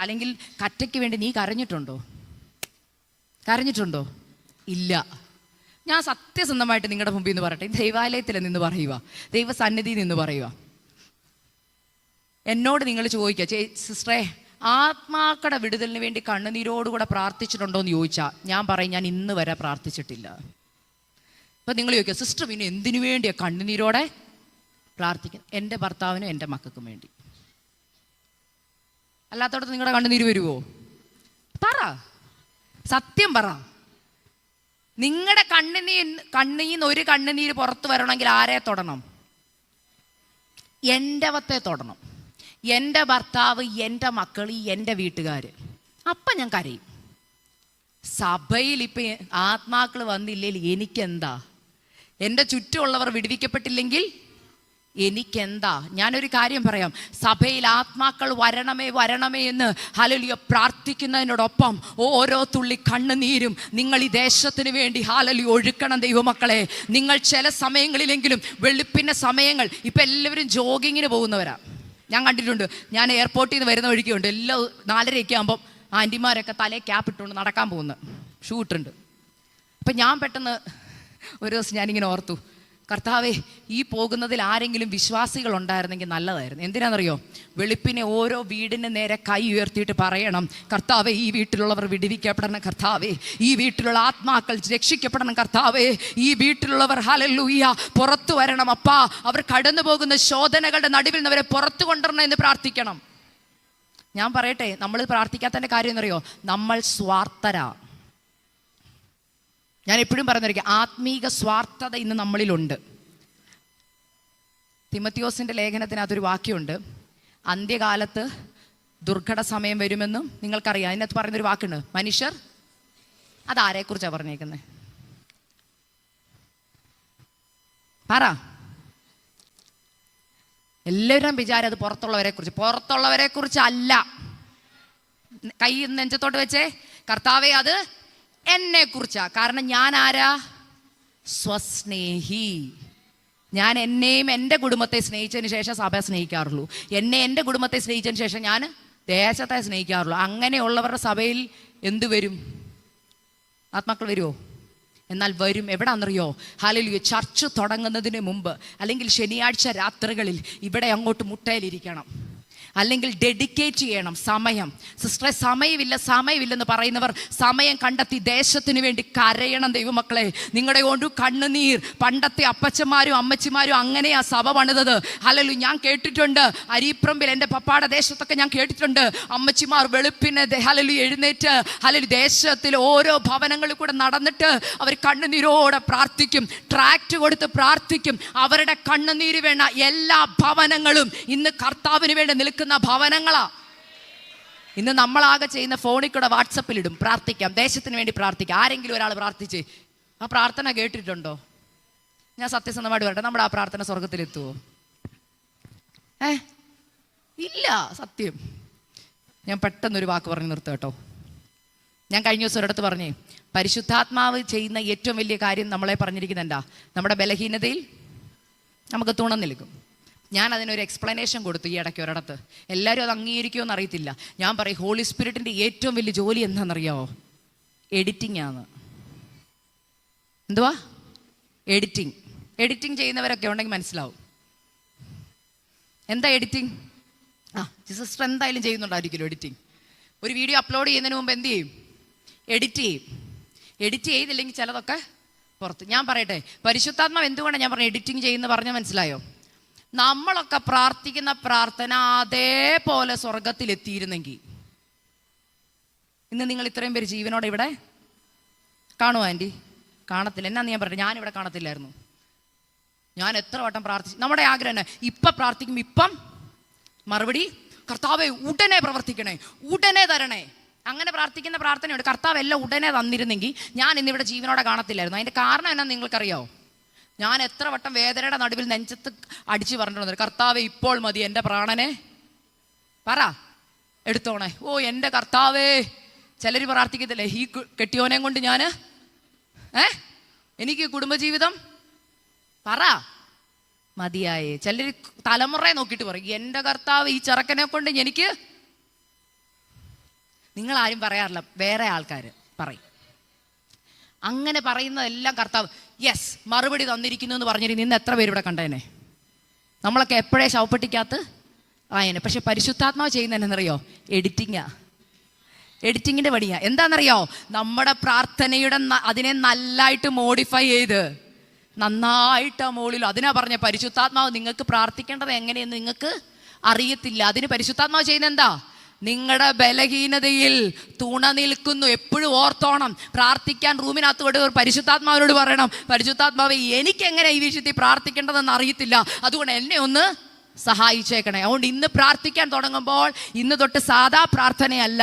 അല്ലെങ്കിൽ കറ്റയ്ക്ക് വേണ്ടി നീ കരഞ്ഞിട്ടുണ്ടോ? ഇല്ല. ഞാൻ സത്യസന്ധമായിട്ട് നിങ്ങളുടെ മുമ്പിൽ നിന്ന് പറയട്ടെ, ദൈവാലയത്തിൽ നിന്ന് പറയുക, ദൈവസന്നിധിയിൽ നിന്ന് പറയുക. എന്നോട് നിങ്ങൾ ചോദിക്കുക, സിസ്റ്ററെ ആത്മാക്കളുടെ വിടുതലിന് വേണ്ടി കണ്ണുനീരോടുകൂടെ പ്രാർത്ഥിച്ചിട്ടുണ്ടോ എന്ന് ചോദിച്ചാൽ ഞാൻ പറയും, ഞാൻ ഇന്ന് വരെ പ്രാർത്ഥിച്ചിട്ടില്ല. അപ്പം നിങ്ങൾ ചോദിക്കുക, സിസ്റ്റർ പിന്നെ എന്തിനു വേണ്ടിയാണ് കണ്ണുനീരോടെ പ്രാർത്ഥിക്കുന്നത്? എൻ്റെ ഭർത്താവിനും എൻ്റെ മക്കൾക്കും വേണ്ടി. അല്ലാത്തടത്ത് നിങ്ങളുടെ കണ്ണുനീര് വരുമോ? പറ, സത്യം പറ. നിങ്ങളുടെ കണ്ണീന്ന് ഒരു കണ്ണുനീര് പുറത്ത് വരണമെങ്കിൽ ആരെ തൊടണം? എൻ്റെ വത്തെ തൊടണം. എൻ്റെ ഭർത്താവ്, എൻ്റെ മക്കൾ, എൻ്റെ വീട്ടുകാർ. അപ്പം ഞാൻ കരയും. സഭയിൽ ഇപ്പം ആത്മാക്കൾ വന്നില്ലെങ്കിൽ എനിക്കെന്താ? എൻ്റെ ചുറ്റുമുള്ളവർ വിടുവിക്കപ്പെട്ടില്ലെങ്കിൽ എനിക്കെന്താ? ഞാനൊരു കാര്യം പറയാം, സഭയിൽ ആത്മാക്കൾ വരണമേ എന്ന് ഹല്ലേലൂയ പ്രാർത്ഥിക്കുന്നതിനോടൊപ്പം ഓരോ തുള്ളി കണ്ണുനീരും നിങ്ങൾ ഈ ദേശത്തിന് വേണ്ടി ഹല്ലേലൂയ ഒഴുക്കണം ദൈവമക്കളെ. നിങ്ങൾ ചില സമയങ്ങളിലെങ്കിലും വെളുപ്പിൻ്റെ സമയങ്ങൾ, ഇപ്പം എല്ലാവരും ജോഗിങ്ങിന് പോകുന്നവരാ, ഞാൻ കണ്ടിട്ടുണ്ട്. ഞാൻ എയർപോർട്ടിൽ നിന്ന് വരുന്ന വഴിക്കുണ്ട്, എല്ലാ 4:30 ആകുമ്പം ആൻറ്റിമാരൊക്കെ തലേ ക്യാപ്പ് ഇട്ടുകൊണ്ട് നടക്കാൻ പോകുന്നു, ഷൂ ഇട്ടുണ്ട്. അപ്പം ഞാൻ പെട്ടെന്ന് ഒരു ദിവസം ഞാനിങ്ങനെ ഓർത്തു, കർത്താവേ ഈ പോകുന്നതിൽ ആരെങ്കിലും വിശ്വാസികൾ ഉണ്ടായിരുന്നെങ്കിൽ നല്ലതായിരുന്നു. എന്തിനാണെന്നറിയോ? വെളുപ്പിനെ ഓരോ വീടിന് നേരെ കൈ ഉയർത്തിയിട്ട് പറയണം, കർത്താവേ ഈ വീട്ടിലുള്ളവർ വിടുവിക്കപ്പെടണം, കർത്താവേ ഈ വീട്ടിലുള്ള ആത്മാക്കൾ രക്ഷിക്കപ്പെടണം, കർത്താവേ ഈ വീട്ടിലുള്ളവർ ഹല്ലേലൂയ പുറത്തു വരണം അപ്പാ, അവർ കടന്നു പോകുന്ന ശോധനകളുടെ നടുവിൽ നിന്ന് അവരെ പുറത്തു കൊണ്ടുവരണം എന്ന് പ്രാർത്ഥിക്കണം. ഞാൻ പറയട്ടെ, നമ്മൾ പ്രാർത്ഥിക്കാത്തതിൻ്റെ കാര്യം എന്നറിയോ? നമ്മൾ സ്വാർത്ഥരാ. ഞാൻ എപ്പോഴും പറഞ്ഞിരിക്കുക, ആത്മീക സ്വാർത്ഥത ഇന്ന് നമ്മളിലുണ്ട്. തിമത്തിയോസിൻ്റെ ലേഖനത്തിനകത്തൊരു വാക്യമുണ്ട്, അന്ത്യകാലത്ത് ദുർഘട സമയം വരുമെന്നും നിങ്ങൾക്കറിയാം. അതിനകത്ത് പറയുന്നൊരു വാക്കുണ്ട്, മനുഷ്യർ. അതാരെക്കുറിച്ചാണ് പറഞ്ഞേക്കുന്നത്? പറ. എല്ലാവരും വിചാരം അത് പുറത്തുള്ളവരെ കുറിച്ചല്ല. കൈ നെഞ്ചത്തോട്ട് വെച്ചേ, കർത്താവേ അത് എന്നെ കുറിച്ചാ. കാരണം ഞാൻ ആരാ? സ്വസ്നേഹി. ഞാൻ എന്നെയും എൻ്റെ കുടുംബത്തെ സ്നേഹിച്ചതിന് ശേഷം സഭ സ്നേഹിക്കാറുള്ളൂ. എൻ്റെ കുടുംബത്തെ സ്നേഹിച്ചതിന് ശേഷം ഞാൻ ദേശത്തെ സ്നേഹിക്കാറുള്ളൂ. അങ്ങനെയുള്ളവരുടെ സഭയിൽ എന്തു വരും? ആത്മാക്കൾ വരുമോ? എന്നാൽ വരും. എവിടാന്നറിയോ? ഹല്ലേലൂയ, ചർച്ച് തുടങ്ങുന്നതിന് മുമ്പ് അല്ലെങ്കിൽ ശനിയാഴ്ച രാത്രികളിൽ ഇവിടെ അങ്ങോട്ട് മുട്ടയിലിരിക്കണം, അല്ലെങ്കിൽ ഡെഡിക്കേറ്റ് ചെയ്യണം സമയം. സിസ്റ്ററെ സമയമില്ലെന്ന് പറയുന്നവർ സമയം കണ്ടെത്തി ദേശത്തിന് വേണ്ടി കരയണം ദൈവമക്കളെ. നിങ്ങളുടെ കൊണ്ട് കണ്ണുനീർ. പണ്ടത്തെ അപ്പച്ചന്മാരും അമ്മച്ചിമാരും അങ്ങനെയാ സഭ പണിതത്. ഹല്ലേലൂയ, ഞാൻ കേട്ടിട്ടുണ്ട്. അരീപ്രമ്പിൽ എൻ്റെ പപ്പാടെ ദേശത്തൊക്കെ ഞാൻ കേട്ടിട്ടുണ്ട്, അമ്മച്ചിമാർ വെളുപ്പിനെ ഹല്ലേലൂയ എഴുന്നേറ്റ് ഹല്ലേലൂയ ദേശത്തിൽ ഓരോ ഭവനങ്ങളിൽ കൂടെ നടന്നിട്ട് അവർ കണ്ണുനീരോടെ പ്രാർത്ഥിക്കും, ട്രാക്റ്റ് കൊടുത്ത് പ്രാർത്ഥിക്കും. അവരുടെ കണ്ണുനീര് വേണ്ട എല്ലാ ഭവനങ്ങളും ഇന്ന് കർത്താവിന് വേണ്ടി നിൽക്കുന്ന ഭവനങ്ങളാ. ഇന്ന് നമ്മളാകെ ചെയ്യുന്ന ഫോണിൽ കൂടെ വാട്സപ്പിലിടും, പ്രാർത്ഥിക്കാം, ദേശത്തിന് വേണ്ടി പ്രാർത്ഥിക്കാം. ആരെങ്കിലും ഒരാൾ പ്രാർത്ഥിച്ച് ആ പ്രാർത്ഥന കേട്ടിട്ടുണ്ടോ? ഞാൻ സത്യസന്ധമായിട്ട് പറയട്ടെ, നമ്മുടെ ആ പ്രാർത്ഥന സ്വർഗത്തിലെത്തുമോ? ഇല്ല. സത്യം. ഞാൻ പെട്ടെന്നൊരു വാക്ക് പറഞ്ഞ് നിർത്തും കേട്ടോ. ഞാൻ കഴിഞ്ഞ ദിവസം ഒരിടത്ത് പറഞ്ഞേ, പരിശുദ്ധാത്മാവ് ചെയ്യുന്ന ഏറ്റവും വലിയ കാര്യം നമ്മളെ പറഞ്ഞിരിക്കുന്നത് എന്താ? നമ്മുടെ ബലഹീനതയിൽ നമുക്ക് തുണ നൽകും. ഞാൻ അതിനൊരു എക്സ്പ്ലനേഷൻ കൊടുത്തു ഈ ഇടയ്ക്ക് ഒരിടത്ത്. എല്ലാവരും അത് അംഗീകരിക്കുമോ എന്നറിയത്തില്ല. ഞാൻ പറയും, ഹോളി സ്പിരിറ്റിൻ്റെ ഏറ്റവും വലിയ ജോലി എന്താണെന്നറിയാമോ? എഡിറ്റിംഗ് ആണ്. എന്തുവാ? എഡിറ്റിംഗ് ചെയ്യുന്നവരൊക്കെ ഉണ്ടെങ്കിൽ മനസ്സിലാവും എന്താ എഡിറ്റിംഗ്. സിസ്റ്റർ എന്തായാലും ചെയ്യുന്നുണ്ടായിരിക്കുമല്ലോ എഡിറ്റിംഗ്. ഒരു വീഡിയോ അപ്ലോഡ് ചെയ്യുന്നതിന് മുമ്പ് എന്ത് ചെയ്യും? എഡിറ്റ് ചെയ്തില്ലെങ്കിൽ ചിലതൊക്കെ പുറത്ത്. ഞാൻ പറയട്ടെ, പരിശുദ്ധാത്മാവ് എന്തുകൊണ്ടാണ് ഞാൻ പറഞ്ഞു എഡിറ്റിംഗ് ചെയ്യുന്ന പറഞ്ഞാൽ മനസ്സിലായോ? നമ്മളൊക്കെ പ്രാർത്ഥിക്കുന്ന പ്രാർത്ഥന അതേപോലെ സ്വർഗത്തിലെത്തിയിരുന്നെങ്കിൽ ഇന്ന് നിങ്ങൾ ഇത്രയും പേര് ജീവനോടെ ഇവിടെ കാണുമോ? ആൻറ്റി കാണത്തില്ല. എന്നാന്ന് ഞാൻ പറയട്ടെ, ഞാനിവിടെ കാണത്തില്ലായിരുന്നു. ഞാൻ എത്ര വട്ടം പ്രാർത്ഥിച്ചു. നമ്മുടെ ആഗ്രഹം തന്നെ, ഇപ്പം പ്രാർത്ഥിക്കും, ഇപ്പം മറുപടി കർത്താവേ ഉടനെ പ്രവർത്തിക്കണേ, ഉടനെ തരണേ. അങ്ങനെ പ്രാർത്ഥിക്കുന്ന പ്രാർത്ഥനയുണ്ട്. കർത്താവ് എല്ലാം ഉടനെ തന്നിരുന്നെങ്കിൽ ഞാൻ ഇന്നിവിടെ ജീവനോടെ കാണത്തില്ലായിരുന്നു. അതിൻ്റെ കാരണം എന്നാ നിങ്ങൾക്കറിയാമോ? ഞാൻ എത്ര വട്ടം വേദനയുടെ നടുവിൽ നെഞ്ചത്ത് അടിച്ചു പറഞ്ഞിട്ടുണ്ട്, കർത്താവേ ഇപ്പോൾ മതി, എൻ്റെ പ്രാണനെ പറ എടുത്തോണേ. ഓ എൻ്റെ കർത്താവേ. ചിലർ പ്രാർത്ഥിക്കത്തില്ലേ, ഈ കെട്ടിയോനെ കൊണ്ട് ഞാൻ എനിക്ക് കുടുംബജീവിതം പറ മതിയായേ. ചിലർ തലമുറയെ നോക്കിയിട്ട് പറയും, എൻ്റെ കർത്താവ് ഈ ചെറുക്കനെ കൊണ്ട് എനിക്ക്. നിങ്ങളാരും പറയാറില്ല, വേറെ ആൾക്കാർ പറയും. അങ്ങനെ പറയുന്നതെല്ലാം കർത്താവ് യെസ് മറുപടി തന്നിരിക്കുന്നു എന്ന് പറഞ്ഞിട്ട് നിന്ന് എത്ര പേര് ഇവിടെ കണ്ടേനെ? നമ്മളൊക്കെ എപ്പോഴേ ശവപ്പെട്ടിക്കകത്ത് ആയനെ. പക്ഷെ പരിശുദ്ധാത്മാവ് ചെയ്യുന്നതെന്നറിയോ? എഡിറ്റിങ്ങിൻ്റെ പണിയാ. എന്താണെന്നറിയോ? നമ്മുടെ പ്രാർത്ഥനയുടെ അതിനെ നല്ലതായിട്ട് മോഡിഫൈ ചെയ്ത് നന്നായിട്ട് മുകളിൽ. അതിനാ പറഞ്ഞ പരിശുദ്ധാത്മാവ് നിങ്ങൾക്ക് പ്രാർത്ഥിക്കേണ്ടത് എങ്ങനെയെന്ന് നിങ്ങൾക്ക് അറിയത്തില്ല. അതിന് പരിശുദ്ധാത്മാവ് ചെയ്യുന്നത് എന്താ? നിങ്ങളുടെ ബലഹീനതയിൽ തുണ നിൽക്കുന്നു. എപ്പോഴും ഓർത്തോണം. പ്രാർത്ഥിക്കാൻ റൂമിനകത്ത് കൊണ്ട് പരിശുദ്ധാത്മാവിനോട് പറയണം, പരിശുദ്ധാത്മാവ് എനിക്കെങ്ങനെ ഈ വിഷയത്തിൽ പ്രാർത്ഥിക്കേണ്ടതെന്ന് അറിയത്തില്ല, അതുകൊണ്ട് എന്നെ ഒന്ന് സഹായിച്ചേക്കണേ. അതുകൊണ്ട് ഇന്ന് പ്രാർത്ഥിക്കാൻ തുടങ്ങുമ്പോൾ ഇന്ന് തൊട്ട് സാധാ പ്രാർത്ഥനയല്ല.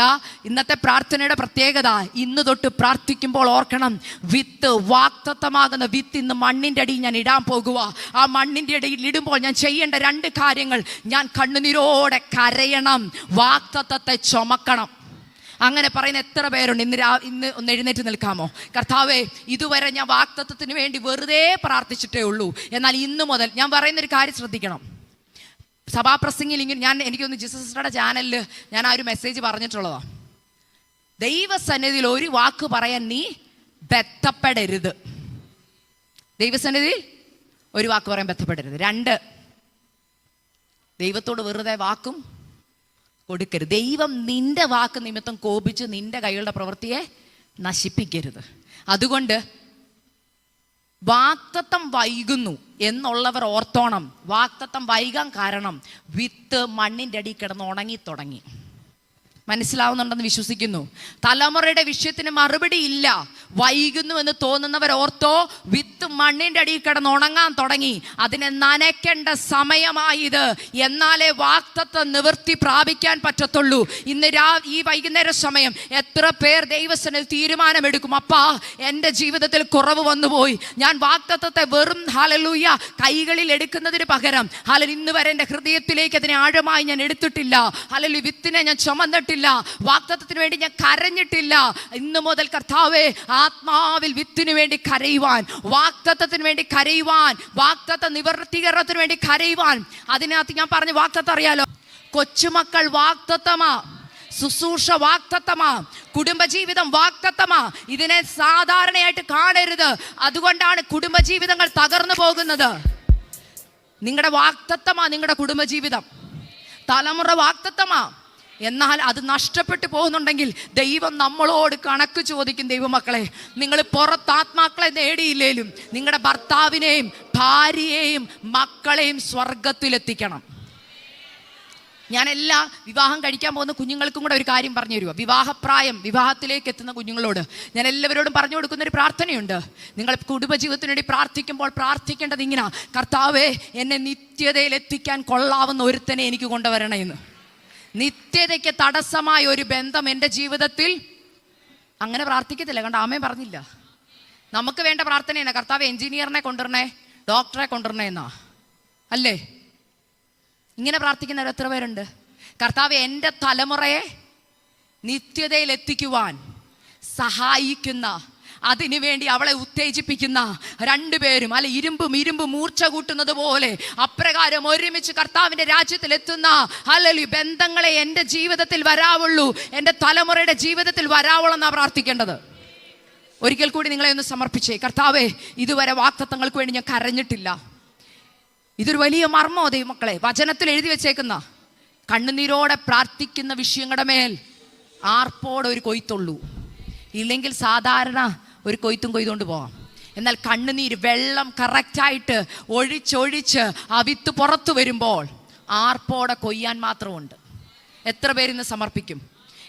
ഇന്നത്തെ പ്രാർത്ഥനയുടെ പ്രത്യേകത, ഇന്ന് തൊട്ട് പ്രാർത്ഥിക്കുമ്പോൾ ഓർക്കണം, വിത്ത് വാക്തത്വമാകുന്ന വിത്ത് ഇന്ന് മണ്ണിൻ്റെ അടിയിൽ ഞാൻ ഇടാൻ പോകുക. ആ മണ്ണിൻ്റെ അടിയിൽ ഇടുമ്പോൾ ഞാൻ ചെയ്യേണ്ട 2 കാര്യങ്ങൾ. ഞാൻ കണ്ണുനീരോടെ കരയണം, വാക്തത്വത്തെ ചുമക്കണം. അങ്ങനെ പറയുന്ന എത്ര പേരുണ്ട്? ഇന്ന് ഒന്ന് എഴുന്നേറ്റ് നിൽക്കാമോ? കർത്താവേ, ഇതുവരെ ഞാൻ വാക്തത്വത്തിന് വേണ്ടി വെറുതെ പ്രാർത്ഥിച്ചിട്ടേ ഉള്ളൂ. എന്നാൽ ഇന്ന് മുതൽ ഞാൻ പറയുന്നൊരു കാര്യം ശ്രദ്ധിക്കണം. സഭാപ്രസംഗിൽ ഇങ്ങനെ എനിക്കൊന്ന് ജിസസിസ്റ്ററുടെ ചാനലിൽ ഞാൻ ആ ഒരു മെസ്സേജ് പറഞ്ഞിട്ടുള്ളതാണ്. ദൈവസന്നിധിയിൽ ഒരു വാക്ക് പറയാൻ നീ ബന്ധപ്പെടരുത്. ദൈവസന്നിധിയിൽ ഒരു വാക്ക് പറയാൻ ബന്ധപ്പെടരുത്. 2, ദൈവത്തോട് വെറുതെ വാക്കും കൊടുക്കരുത്. ദൈവം നിന്റെ വാക്ക് നിമിത്തം കോപിച്ച് നിന്റെ കൈകളുടെ പ്രവൃത്തിയെ നശിപ്പിക്കരുത്. അതുകൊണ്ട് വാക്തത്വം വൈകുന്നു എന്നുള്ളവർ ഓർത്തോണം. വാക്തത്വം വൈകാൻ കാരണം വിത്ത് മണ്ണിൻ്റെ അടിയിൽ കിടന്ന് ഉണങ്ങി തുടങ്ങി. മനസ്സിലാവുന്നുണ്ടെന്ന് വിശ്വസിക്കുന്നു. തലമുറയുടെ വിഷയത്തിന് മറുപടി ഇല്ല. വൈകുന്നു എന്ന് തോന്നുന്നവർ ഓർത്തോ, വിത്ത് മണ്ണിൻ്റെ അടിയിൽ കിടന്ന് ഉണങ്ങാൻ തുടങ്ങി. അതിനെ നനയ്ക്കേണ്ട സമയമായത്. എന്നാലേ വാക്തത്വം നിവൃത്തി പ്രാപിക്കാൻ പറ്റത്തുള്ളൂ. ഇന്ന് ഈ വൈകുന്നേര സമയം എത്ര പേർ ദൈവസന്നിധിയിൽ തീരുമാനമെടുക്കും, അപ്പാ എൻ്റെ ജീവിതത്തിൽ കുറവ് വന്നുപോയി, ഞാൻ വാക്തത്വത്തെ വെറും ഹല്ലേലൂയ കൈകളിൽ എടുക്കുന്നതിന് പകരം ഹല്ലേലൂയ ഇന്ന് വരെ എൻ്റെ ഹൃദയത്തിലേക്ക് അതിനെ ആഴമായി ഞാൻ എടുത്തിട്ടില്ല. ഹല്ലേലൂയ വിത്തിനെ ഞാൻ ചുമന്നിട്ടില്ല. വാക്തത്വത്തിന് വേണ്ടി ഞാൻ കരഞ്ഞിട്ടില്ല. ഇന്ന് മുതൽ കർത്താവേ, ആത്മാവിൽ വിത്തിന് വേണ്ടി കരയുവാൻ, വാക്തത്വത്തിന് വേണ്ടി കരയുവാൻ, വാക്തത്വ നിവർത്തീകരണത്തിന് വേണ്ടി കരയുവാൻ. അതിനകത്ത് ഞാൻ പറഞ്ഞ വാക്തത്വം അറിയാലോ. കൊച്ചുമക്കൾ വാക്തത്വമാ, ശുശ്രൂഷ വാക്തത്വമാ, കുടുംബജീവിതം വാക്തത്വമാ. ഇതിനെ സാധാരണയായിട്ട് കാണരുത്. അതുകൊണ്ടാണ് കുടുംബജീവിതങ്ങൾ തകർന്നു പോകുന്നത്. നിങ്ങളുടെ വാക്തത്വമാ നിങ്ങളുടെ കുടുംബജീവിതം, തലമുറ വാക്തത്വമാ. എന്നാൽ അത് നഷ്ടപ്പെട്ടു പോകുന്നുണ്ടെങ്കിൽ ദൈവം നമ്മളോട് കണക്ക് ചോദിക്കും. ദൈവമക്കളെ, നിങ്ങൾ പുറത്താത്മാക്കളെ നേടിയില്ലേലും നിങ്ങളുടെ ഭർത്താവിനെയും ഭാര്യയെയും മക്കളെയും സ്വർഗത്തിലെത്തിക്കണം. ഞാൻ എല്ലാ വിവാഹം കഴിക്കാൻ പോകുന്ന കുഞ്ഞുങ്ങൾക്കും കൂടെ ഒരു കാര്യം പറഞ്ഞു തരുക. വിവാഹപ്രായം, വിവാഹത്തിലേക്ക് എത്തുന്ന കുഞ്ഞുങ്ങളോട് ഞാൻ എല്ലാവരോടും പറഞ്ഞു കൊടുക്കുന്നൊരു പ്രാർത്ഥനയുണ്ട്. നിങ്ങൾ കുടുംബജീവിതത്തിന് വേണ്ടി പ്രാർത്ഥിക്കുമ്പോൾ പ്രാർത്ഥിക്കേണ്ടത് ഇങ്ങനെ: കർത്താവേ, എന്നെ നിത്യതയിൽ എത്തിക്കാൻ കൊള്ളാവുന്ന ഒരുത്തനെ എനിക്ക് കൊണ്ടുവരണേന്ന്. നിത്യതയ്ക്ക് തടസ്സമായ ഒരു ബന്ധം എൻ്റെ ജീവിതത്തിൽ. അങ്ങനെ പ്രാർത്ഥിക്കത്തില്ല, കണ്ട ആമേ പറഞ്ഞില്ല. നമുക്ക് വേണ്ട പ്രാർത്ഥന എന്നാ? കർത്താവ് എഞ്ചിനീയറിനെ കൊണ്ടുവരണേ, ഡോക്ടറെ കൊണ്ടുവരണേ എന്നാ അല്ലേ? ഇങ്ങനെ പ്രാർത്ഥിക്കുന്നവർ എത്ര പേരുണ്ട്? കർത്താവ് എൻ്റെ തലമുറയെ നിത്യതയിൽ എത്തിക്കുവാൻ സഹായിക്കുന്ന, അതിനുവേണ്ടി അവളെ ഉത്തേജിപ്പിക്കുന്ന രണ്ടുപേരും, അല്ല ഇരുമ്പ് മൂർച്ച കൂട്ടുന്നത് പോലെ അപ്രകാരം ഒരുമിച്ച് കർത്താവിൻ്റെ രാജ്യത്തിൽ എത്തുന്ന ഹല്ലേലൂയ ബന്ധങ്ങളെ എൻ്റെ ജീവിതത്തിൽ വരാവുള്ളൂ, എൻ്റെ തലമുറയുടെ ജീവിതത്തിൽ വരാവുള്ളൂ എന്നാണ് പ്രാർത്ഥിക്കേണ്ടത്. ഒരിക്കൽ കൂടി നിങ്ങളെ ഒന്ന് സമർപ്പിച്ചേ. കർത്താവേ, ഇതുവരെ വാഗ്ദത്തങ്ങൾക്ക് വേണ്ടി ഞാൻ കരഞ്ഞിട്ടില്ല. ഇതൊരു വലിയ മർമ്മോ ദൈവമക്കളെ, വചനത്തിൽ എഴുതി വെച്ചേക്കുന്ന കണ്ണുനീരോടെ പ്രാർത്ഥിക്കുന്ന വിഷയങ്ങളുടെ മേൽ ആർപ്പോടെ ഒരു കൊയ്ത്തുള്ളൂ. ഇല്ലെങ്കിൽ സാധാരണ ഒരു കൊയ്തുകൊണ്ട് പോവാം. എന്നാൽ കണ്ണുനീര് വെള്ളം കറക്റ്റായിട്ട് ഒഴിച്ചൊഴിച്ച് ആ വിത്ത് പുറത്തു വരുമ്പോൾ ആർപ്പോടെ കൊയ്യാൻ മാത്രമുണ്ട്. എത്ര പേരിന്ന് സമർപ്പിക്കും?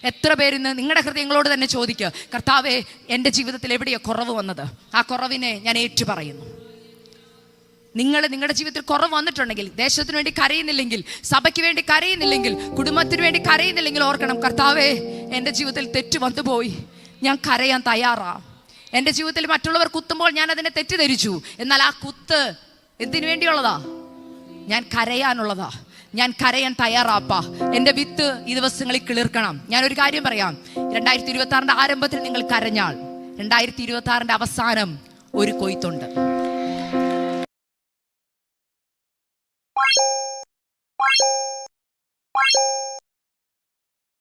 എത്ര പേരിന്ന് നിങ്ങളുടെ ഹൃദയങ്ങളോട് തന്നെ ചോദിക്കുക, കർത്താവേ, എൻ്റെ ജീവിതത്തിൽ എവിടെയാണ് കുറവ് വന്നത്? ആ കുറവിനെ ഞാൻ ഏറ്റു പറയുന്നു. നിങ്ങളുടെ ജീവിതത്തിൽ കുറവ് വന്നിട്ടുണ്ടെങ്കിൽ, ദേശത്തിന് വേണ്ടി കരയുന്നില്ലെങ്കിൽ, സഭയ്ക്ക് വേണ്ടി കരയുന്നില്ലെങ്കിൽ, കുടുംബത്തിന് വേണ്ടി കരയുന്നില്ലെങ്കിൽ ഓർക്കണം, കർത്താവേ, എൻ്റെ ജീവിതത്തിൽ തെറ്റ് വന്നുപോയി, ഞാൻ കരയാൻ തയ്യാറാ. എൻ്റെ ജീവിതത്തിൽ മറ്റുള്ളവർ കുത്തുമ്പോൾ ഞാൻ അതിനെ തെറ്റിദ്ധരിച്ചു. എന്നാൽ ആ കുത്ത് എന്തിനു വേണ്ടിയുള്ളതാ? ഞാൻ കരയാനുള്ളതാ. ഞാൻ കരയാൻ തയ്യാറാപ്പാ. എൻ്റെ വിത്ത് ഈ ദിവസങ്ങളിൽ കിളിർക്കണം. ഞാനൊരു കാര്യം പറയാം, 2026 ആരംഭത്തിൽ നിങ്ങൾ കരഞ്ഞാൽ 2026 അവസാനം ഒരു കൊയ്ത്തുണ്ട്.